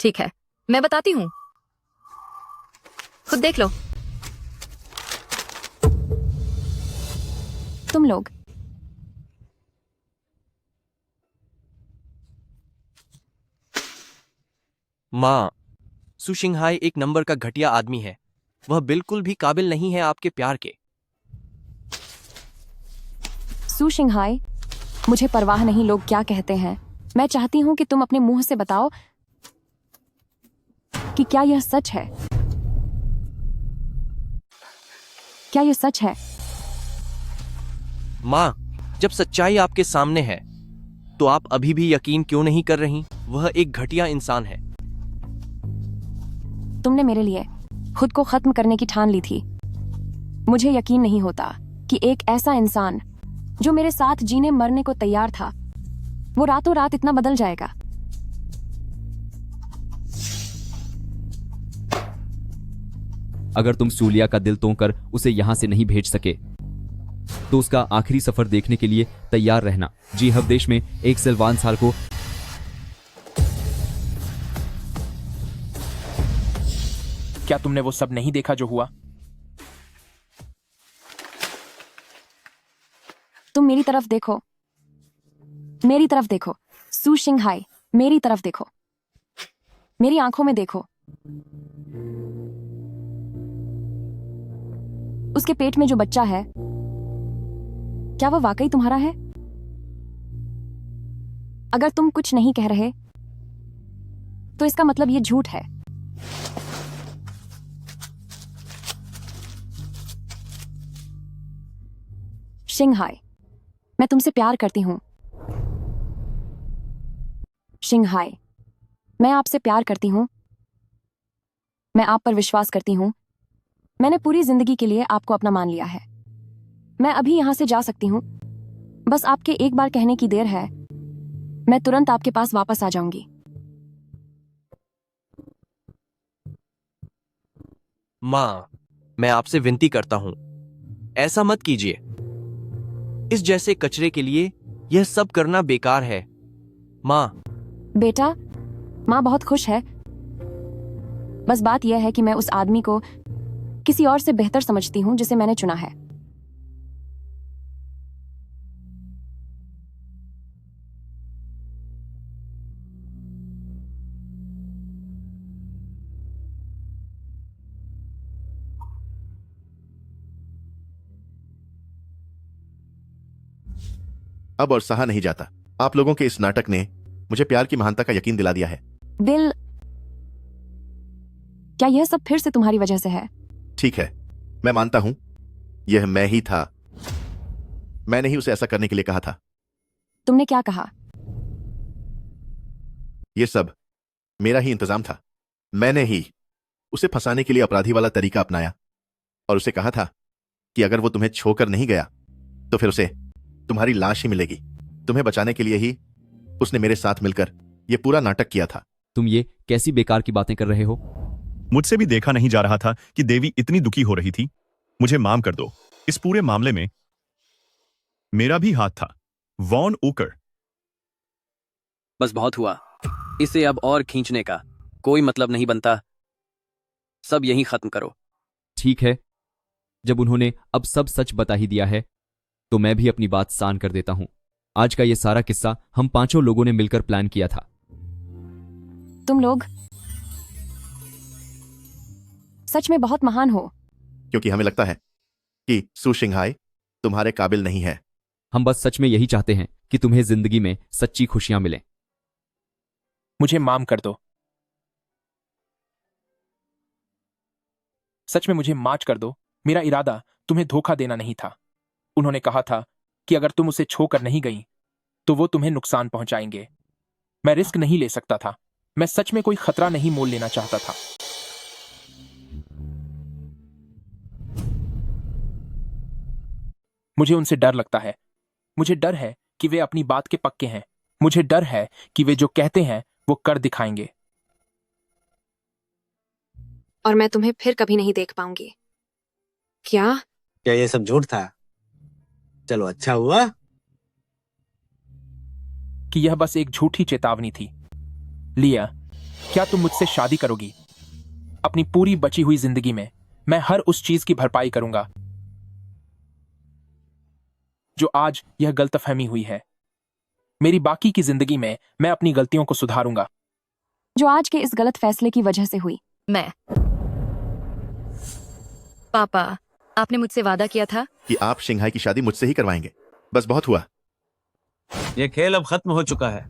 ठीक है, मैं बताती हूं। खुद देख लो।
तुम लोग
माँ, सुशिंघाई एक नंबर का घटिया आदमी है। वह बिल्कुल भी काबिल नहीं है आपके प्यार के।
सू शिंघाई, मुझे परवाह नहीं लोग क्या कहते हैं। मैं चाहती हूं कि तुम अपने मुंह से बताओ कि क्या यह सच है। क्या यह सच है?
माँ, जब सच्चाई आपके सामने है तो आप अभी भी यकीन क्यों नहीं कर रही? वह एक घटिया इंसान है।
तुमने मेरे लिए खुद को खत्म करने की ठान ली थी। मुझे यकीन नहीं होता कि एक ऐसा इंसान जो मेरे साथ जीने मरने को तैयार था, वो रातों रात इतना बदल जाएगा।
अगर तुम सूलिया का दिल तोड़कर उसे यहां से नहीं भेज सके तो उसका आखिरी सफर देखने के लिए तैयार रहना। जी हवदेश में एक सिल्वान साल को
क्या तुमने वो सब नहीं देखा जो हुआ?
तुम मेरी तरफ देखो, मेरी तरफ देखो। सू शिंघाई, मेरी तरफ देखो, मेरी आंखों में देखो। उसके पेट में जो बच्चा है, क्या वो वाकई तुम्हारा है? अगर तुम कुछ नहीं कह रहे तो इसका मतलब ये झूठ है। शिंघाई, मैं तुमसे प्यार करती हूं। शिंघाई, मैं आपसे प्यार करती हूं। मैं आप पर विश्वास करती हूं। मैंने पूरी जिंदगी के लिए आपको अपना मान लिया है। मैं अभी यहां से जा सकती हूं। बस आपके एक बार कहने की देर है। मैं तुरंत आपके पास वापस आ जाऊंगी।
माँ, मैं आपसे विनती करता हूं, ऐसा मत कीजिए। इस जैसे कचरे के लिए यह सब करना बेकार है। माँ।
बेटा, माँ बहुत खुश है। बस बात यह है कि मैं उस आदमी को किसी और से बेहतर समझती हूं जिसे मैंने चुना है।
अब और सहा नहीं जाता। आप लोगों के इस नाटक ने मुझे प्यार की महानता का यकीन दिला दिया है।
दिल, क्या यह सब फिर से तुम्हारी वजह से है?
ठीक है, मैं मानता हूं यह मैं ही था। मैंने ही उसे ऐसा करने के लिए कहा था।
तुमने क्या कहा?
यह सब मेरा ही इंतजाम था। मैंने ही उसे फंसाने के लिए अपराधी वाला तरीका अपनाया और उसे कहा था कि अगर वो तुम्हें छोकर नहीं गया तो फिर उसे तुम्हारी लाश ही मिलेगी। तुम्हें बचाने के लिए ही उसने मेरे साथ मिलकर यह पूरा नाटक किया था।
तुम ये कैसी बेकार की बातें कर रहे हो?
मुझसे भी देखा नहीं जा रहा था कि देवी इतनी दुखी हो रही थी। मुझे माफ कर दो। इस पूरे मामले में मेरा भी हाथ था। वॉन ओकर।
बस बहुत हुआ। इसे अब और खींचने का कोई मतलब नहीं बनता। सब यहीं खत्म करो।
ठीक है, जब उन्होंने अब सब सच बता ही दिया है तो मैं भी अपनी बात सान कर देता हूं। आज का ये सारा किस्सा हम पांचों लोगों ने मिलकर प्लान किया था।
तुम लोग सच में बहुत महान हो।
क्योंकि हमें लगता है कि सू शिंघाई तुम्हारे काबिल नहीं है।
हम बस सच में यही चाहते हैं कि तुम्हें जिंदगी में सच्ची खुशियां मिलें।
मुझे माफ कर दो। सच में मुझे माफ कर दो। मेरा इरादा तुम्हें धोखा देना नहीं था। उन्होंने कहा था कि अगर तुम उसे छोकर नहीं गई तो वो तुम्हें नुकसान पहुंचाएंगे। मैं रिस्क नहीं ले सकता था। मैं सच में कोई खतरा नहीं मोल लेना चाहता था। मुझे उनसे डर लगता है। मुझे डर है कि वे अपनी बात के पक्के हैं। मुझे डर है कि वे जो कहते हैं वो कर दिखाएंगे।
और मैं तुम्हें फिर कभी नहीं देख पाऊंगी। क्या
ये सब झूठ था? चलो अच्छा हुआ
कि यह बस एक झूठी चेतावनी थी। लिया, क्या तुम मुझसे शादी करोगी? अपनी पूरी बची हुई जिंदगी में मैं हर उस चीज की भरपाई करूंगा जो आज यह गलतफहमी हुई है। मेरी बाकी की जिंदगी में मैं अपनी गलतियों को सुधारूंगा
जो आज के इस गलत फैसले की वजह से हुई।
मैं पापा, आपने मुझसे वादा किया था।
कि आप शिंघाई की शादी मुझसे ही करवाएंगे। बस बहुत हुआ।
ये खेल अब खत्म हो चुका है।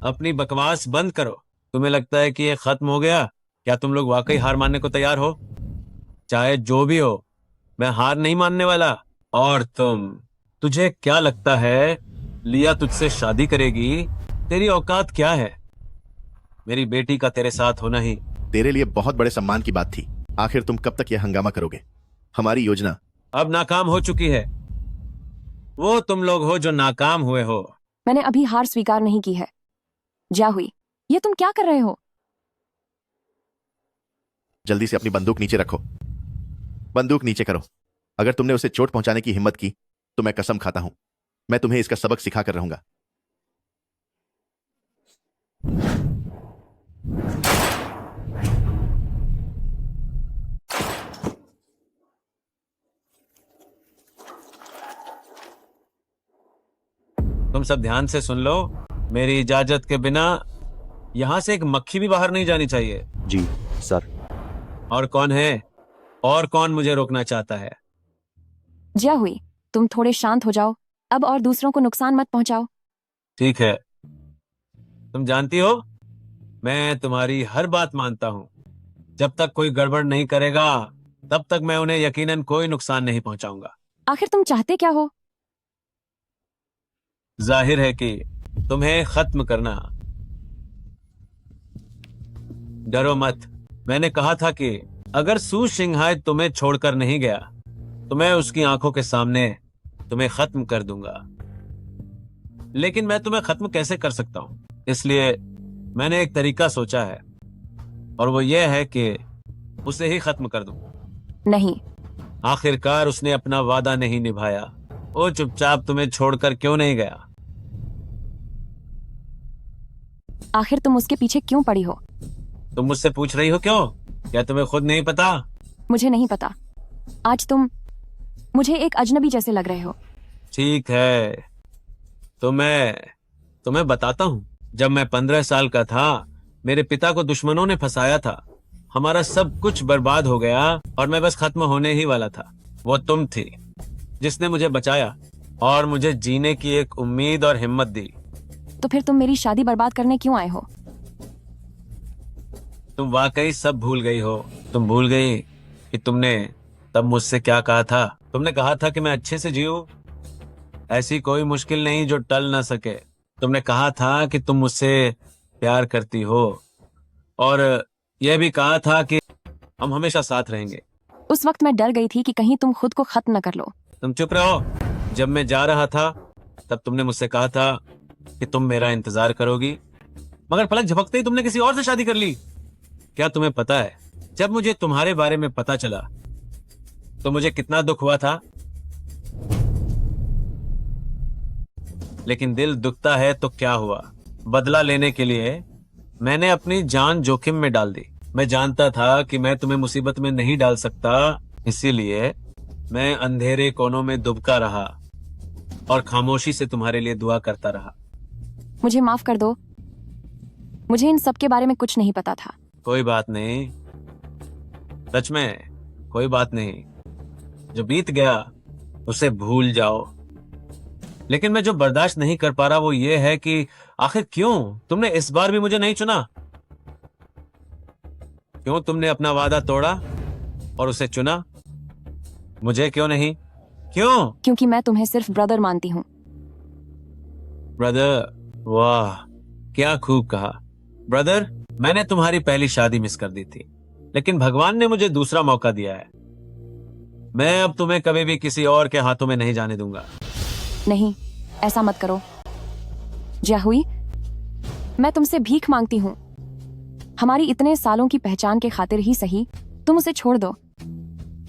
अपनी बकवास बंद करो। तुम्हें लगता है कि ये खत्म हो गया? क्या तुम लोग वाकई हार मानने को तैयार हो? चाहे जो भी हो, मैं हार नहीं मानने वाला। और तुझे क्या लगता है लिया तुझसे शादी करेगी? तेरी औकात क्या है? मेरी बेटी का तेरे साथ होना ही
तेरे लिए बहुत बड़े सम्मान की बात थी। आखिर तुम कब तक यह हंगामा करोगे? हमारी योजना
अब नाकाम हो चुकी है। वो तुम लोग हो जो नाकाम हुए हो।
मैंने अभी हार स्वीकार नहीं की है। जा हुई, ये तुम क्या कर रहे हो?
जल्दी से अपनी बंदूक नीचे रखो। बंदूक नीचे करो। अगर तुमने उसे चोट पहुंचाने की हिम्मत की तो मैं कसम खाता हूं, मैं तुम्हें इसका सबक सिखा कर रहूंगा।
तुम सब ध्यान से सुन लो। मेरी इजाजत के बिना यहां से एक मक्खी भी बाहर नहीं जानी चाहिए।
जी सर।
और कौन है? और कौन मुझे रोकना चाहता है?
जा हुई, तुम थोड़े शांत हो जाओ अब और दूसरों को नुकसान मत पहुंचाओ।
ठीक है। तुम जानती हो, मैं तुम्हारी हर बात मानता हूं। जब तक कोई गड़बड़ नहीं करेगा तब तक मैं उन्हें यकीनन कोई नुकसान नहीं पहुंचाऊंगा।
आखिर तुम चाहते क्या हो?
जाहिर है कि तुम्हें खत्म करना। डरो मत। मैंने कहा था कि अगर सू शिंघाई तुम्हें छोड़कर नहीं गया तो मैं उसकी आंखों के सामने तुम्हें खत्म कर दूंगा। लेकिन मैं तुम्हें खत्म कैसे कर सकता हूं? इसलिए मैंने एक तरीका सोचा है, और वो ये है कि उसे ही खत्म कर दूं।
नहीं।
आखिरकार उसने अपना वादा नहीं निभाया। वो चुपचाप तुम्हें छोड़कर क्यों नहीं गया?
आखिर तुम उसके पीछे क्यों पड़ी हो?
तुम मुझसे पूछ रही हो क्यों? क्या तुम्हें खुद नहीं पता?
मुझे नहीं पता। आज तुम मुझे एक अजनबी जैसे लग रहे हो।
ठीक है, तो मैं तुम्हें बताता हूं। जब मैं 15 साल का था, मेरे पिता को दुश्मनों ने फंसाया था। हमारा सब कुछ बर्बाद हो गया और मैं बस खत्म होने ही वाला था। वो तुम थी जिसने मुझे बचाया और मुझे जीने की एक उम्मीद और हिम्मत दी।
तो फिर तुम मेरी शादी बर्बाद करने क्यों आए हो?
तुम वाकई सब भूल गई हो। तुम भूल गई कि तुमने तब मुझसे क्या कहा था। तुमने कहा था कि मैं अच्छे से जीऊं, ऐसी कोई मुश्किल नहीं जो टल ना सके। तुमने कहा था कि तुम मुझसे प्यार करती हो, और यह भी कहा था कि हम हमेशा साथ रहेंगे।
उस वक्त मैं डर गई थी कि कहीं तुम खुद को खत्म न कर लो।
तुम चुप रहो। जब मैं जा रहा था तब तुमने मुझसे कहा था कि तुम मेरा इंतजार करोगी, मगर पलक झपकते ही तुमने किसी और से शादी कर ली। क्या तुम्हें पता है, जब मुझे तुम्हारे बारे में पता चला तो मुझे कितना दुख हुआ था? लेकिन दिल दुखता है तो क्या हुआ? बदला लेने के लिए मैंने अपनी जान जोखिम में डाल दी। मैं जानता था कि मैं तुम्हें मुसीबत में नहीं डाल सकता, इसीलिए मैं अंधेरे कोनों में दुबका रहा और खामोशी से तुम्हारे लिए दुआ करता रहा।
मुझे माफ कर दो, मुझे इन सब के बारे में कुछ नहीं पता था।
कोई बात नहीं, सच में कोई बात नहीं। जो बीत गया उसे भूल जाओ। लेकिन मैं जो बर्दाश्त नहीं कर पा रहा वो ये है कि आखिर क्यों तुमने इस बार भी मुझे नहीं चुना? क्यों तुमने अपना वादा तोड़ा और उसे चुना? मुझे क्यों नहीं? क्यों?
क्योंकि मैं तुम्हें सिर्फ ब्रदर मानती हूँ।
ब्रदर? वाह, क्या खूब कहा। ब्रदर, मैंने तुम्हारी पहली शादी मिस कर दी थी, लेकिन भगवान ने मुझे दूसरा मौका दिया है। मैं अब तुम्हें कभी भी किसी और के हाथों में नहीं जाने दूंगा।
नहीं, ऐसा मत करो। जाहुई, मैं तुमसे भीख मांगती हूँ। हमारी इतने सालों की पहचान के खातिर ही सही तुम उसे छोड़ दो,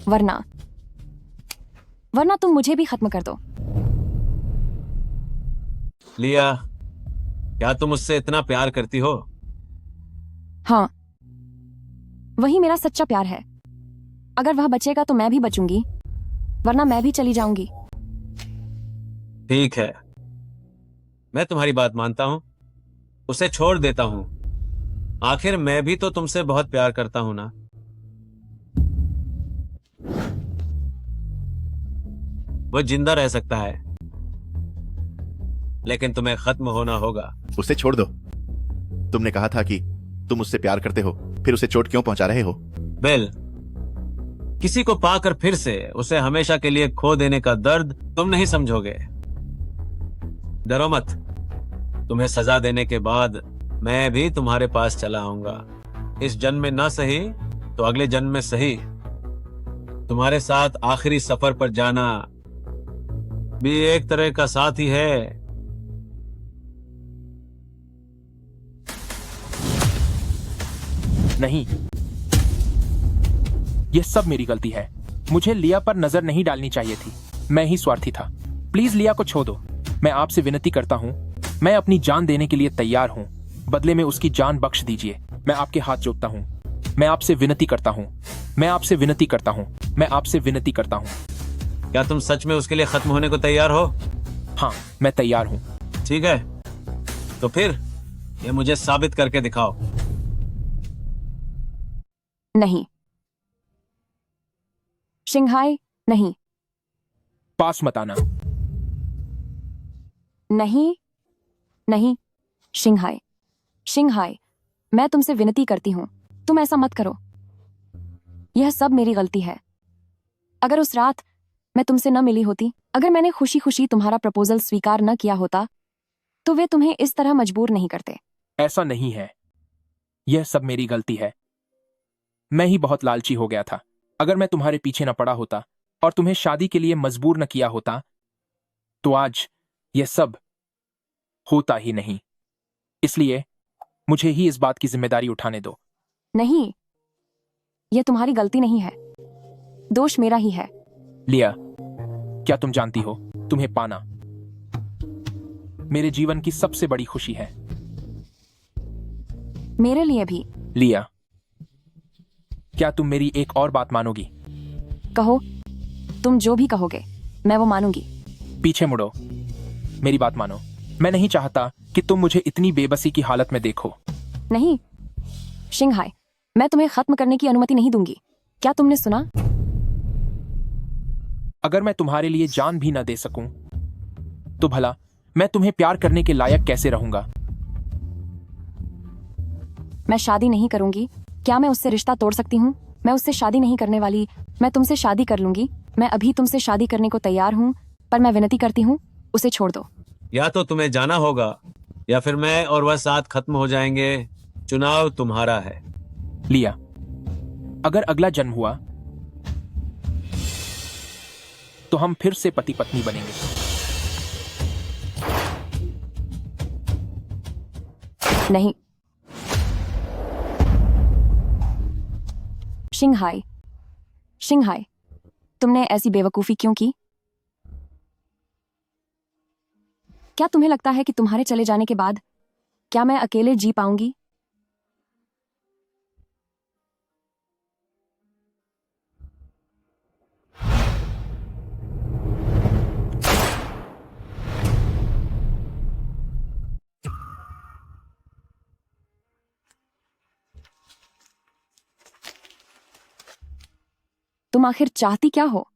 वरना तुम मुझे भी खत्म कर दो।
लिया, क्या तुम उससे इतना प्यार करती हो?
हाँ, वही मेरा सच्चा प्यार है। अगर वह बचेगा तो मैं भी बचूंगी, वरना मैं भी चली जाऊंगी।
ठीक है, मैं तुम्हारी बात मानता हूं, उसे छोड़ देता हूं। आखिर मैं भी तो तुमसे बहुत प्यार करता हूं ना। वो जिंदा रह सकता है, लेकिन तुम्हें खत्म होना होगा।
उसे छोड़ दो। तुमने कहा था कि तुम उससे प्यार करते हो, फिर उसे चोट क्यों पहुंचा रहे हो?
बिल, किसी को पाकर फिर से उसे हमेशा के लिए खो देने का दर्द तुम नहीं समझोगे। डरो मत, तुम्हें सजा देने के बाद मैं भी तुम्हारे पास चला आऊंगा। इस जन्म में ना सही तो अगले जन्म में सही। तुम्हारे साथ आखिरी सफर पर जाना भी एक तरह का साथ ही है।
नहीं, यह सब मेरी गलती है। मुझे लिया पर नजर नहीं डालनी चाहिए थी। मैं ही स्वार्थी था। प्लीज लिया को छोड़ दो। मैं आपसे विनती करता हूँ। मैं अपनी जान देने के लिए तैयार हूँ। बदले में उसकी जान बख्श दीजिए। मैं आपके हाथ जोड़ता हूँ। मैं आपसे विनती करता हूँ। मैं आपसे विनती करता हूँ। मैं आपसे विनती करता हूँ।
क्या तुम सच में उसके लिए खत्म होने को तैयार हो?
हाँ, मैं तैयार हूँ।
ठीक है, तो फिर ये मुझे साबित करके दिखाओ।
नहीं, शिंघाई, नहीं।
पास मत आना।
नहीं, नहीं, शिंघाई, शिंघाई, मैं तुमसे विनती करती हूं, तुम ऐसा मत करो। यह सब मेरी गलती है। अगर उस रात मैं तुमसे न मिली होती, अगर मैंने खुशी खुशी तुम्हारा प्रपोजल स्वीकार न किया होता, तो वे तुम्हें इस तरह मजबूर नहीं करते।
ऐसा नहीं है। यह सब मेरी गलती है। मैं ही बहुत लालची हो गया था। अगर मैं तुम्हारे पीछे न पड़ा होता और तुम्हें शादी के लिए मजबूर न किया होता, तो आज यह सब होता ही नहीं। इसलिए मुझे ही इस बात की जिम्मेदारी उठाने दो।
नहीं, यह तुम्हारी गलती नहीं है। दोष मेरा ही है।
लिया, क्या तुम जानती हो, तुम्हें पाना मेरे जीवन की सबसे बड़ी खुशी है।
मेरे लिए भी।
लिया, क्या तुम मेरी एक और बात मानोगी?
कहो, तुम जो भी कहोगे मैं वो मानूंगी।
पीछे मुड़ो, मेरी बात मानो। मैं नहीं चाहता कि तुम मुझे इतनी बेबसी की हालत में देखो।
नहीं, शिंघाई, मैं तुम्हें खत्म करने की अनुमति नहीं दूंगी। क्या तुमने सुना?
अगर मैं तुम्हारे लिए जान भी न दे सकूं, तो भला मैं तुम्हें प्यार करने के लायक कैसे रहूंगा?
मैं शादी नहीं करूंगी। क्या मैं उससे रिश्ता तोड़ सकती हूँ? मैं उससे शादी नहीं करने वाली। मैं तुमसे शादी कर लूंगी। मैं अभी तुमसे शादी करने को तैयार हूँ, पर मैं विनती करती हूँ, उसे छोड़ दो।
या तो तुम्हें जाना होगा या फिर मैं और वह साथ खत्म हो जाएंगे। चुनाव तुम्हारा है।
लिया, अगर अगला जन्म हुआ तो हम फिर से पति पत्नी बनेंगे।
नहीं, शिंघाई, शिंघाई, तुमने ऐसी बेवकूफी क्यों की? क्या तुम्हें लगता है कि तुम्हारे चले जाने के बाद क्या मैं अकेले जी पाऊंगी? तुम आखिर चाहती क्या हो?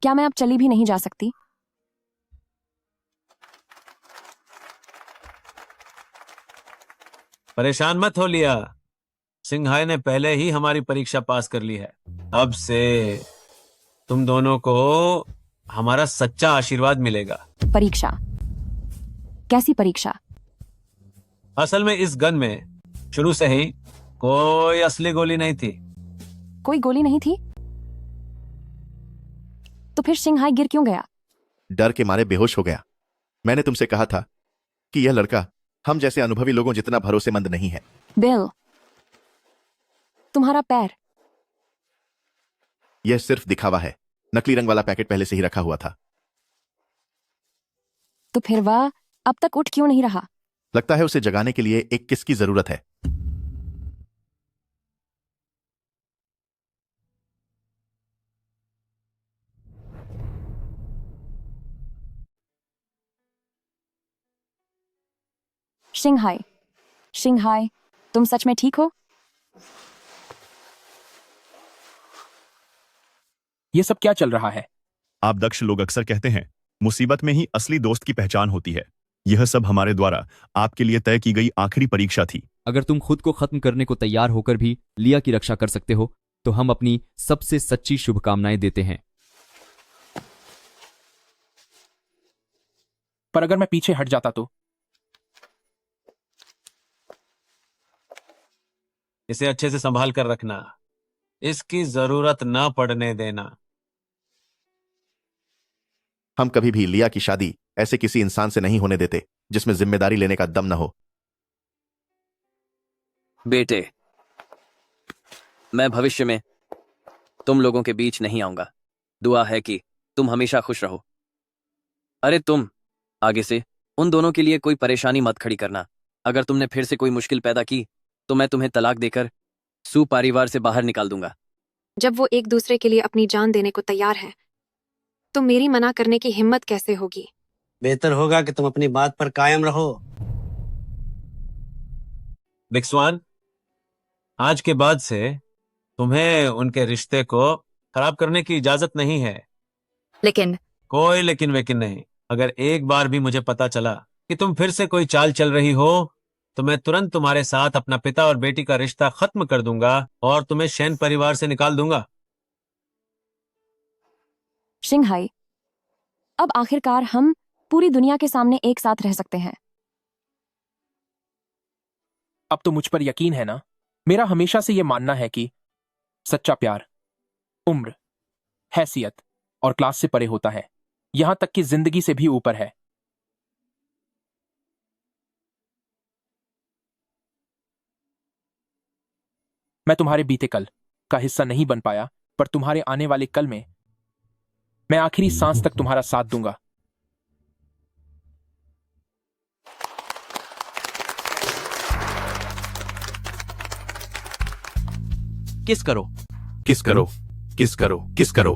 क्या मैं अब चली भी नहीं जा सकती?
परेशान मत हो लिया। सिंघाई ने पहले ही हमारी परीक्षा पास कर ली है। अब से तुम दोनों को हमारा सच्चा आशीर्वाद मिलेगा।
परीक्षा? कैसी परीक्षा?
असल में इस गन में शुरू से ही कोई असली गोली नहीं थी।
कोई गोली नहीं थी? तो फिर शिंघाई गिर क्यों गया?
डर के मारे बेहोश हो गया। मैंने तुमसे कहा था कि यह लड़का हम जैसे अनुभवी लोगों जितना भरोसेमंद नहीं है।
बिल, तुम्हारा पैर।
यह सिर्फ दिखावा है। नकली रंग वाला पैकेट पहले से ही रखा हुआ था।
तो फिर वह अब तक उठ क्यों नहीं रहा?
लगता है उसे जगाने के लिए एक किस की जरूरत है।
शिंघाई, शिंघाई, तुम सच में ठीक हो?
यह सब क्या चल रहा है?
आप दक्ष लोग अक्सर कहते हैं मुसीबत में ही असली दोस्त की पहचान होती है। यह सब हमारे द्वारा आपके लिए तय की गई आखिरी परीक्षा थी।
अगर तुम खुद को खत्म करने को तैयार होकर भी लिया की रक्षा कर सकते हो तो हम अपनी सबसे सच्ची शुभकामनाएं देते हैं।
पर अगर मैं पीछे हट जाता तो?
इसे अच्छे से संभाल कर रखना, इसकी जरूरत ना पड़ने देना।
हम कभी भी लिया की शादी ऐसे किसी इंसान से नहीं होने देते जिसमें जिम्मेदारी लेने का दम न हो।
बेटे, मैं भविष्य में तुम लोगों के बीच नहीं आऊंगा। दुआ है कि तुम हमेशा खुश रहो। अरे तुम आगे से उन दोनों के लिए कोई परेशानी मत खड़ी करना। अगर तुमने फिर से कोई मुश्किल पैदा की तो मैं तुम्हें तलाक देकर सू परिवार से बाहर निकाल दूंगा।
जब वो एक दूसरे के लिए अपनी जान देने को तैयार है तो मेरी मना करने की हिम्मत कैसे होगी?
बेहतर होगा कि तुम अपनी बात पर कायम रहो।
बिग स्वान, आज के बाद से तुम्हें उनके रिश्ते को खराब करने की इजाजत नहीं है।
लेकिन
कोई लेकिन वेकिन नहीं। अगर एक बार भी मुझे पता चला कि तुम फिर से कोई चाल चल रही हो तो मैं तुरंत तुम्हारे साथ अपना पिता और बेटी का रिश्ता खत्म कर दूंगा और तुम्हें शैन परिवार से निकाल दूंगा।
शिंघाई, अब आखिरकार हम पूरी दुनिया के सामने एक साथ रह सकते हैं।
अब तो मुझ पर यकीन है ना? मेरा हमेशा से यह मानना है कि सच्चा प्यार उम्र, हैसियत और क्लास से परे होता है, यहां तक कि जिंदगी से भी ऊपर है। मैं तुम्हारे बीते कल का हिस्सा नहीं बन पाया, पर तुम्हारे आने वाले कल में मैं आखिरी सांस तक तुम्हारा साथ दूंगा।
किस करो,
किस करो, किस करो, किस करो।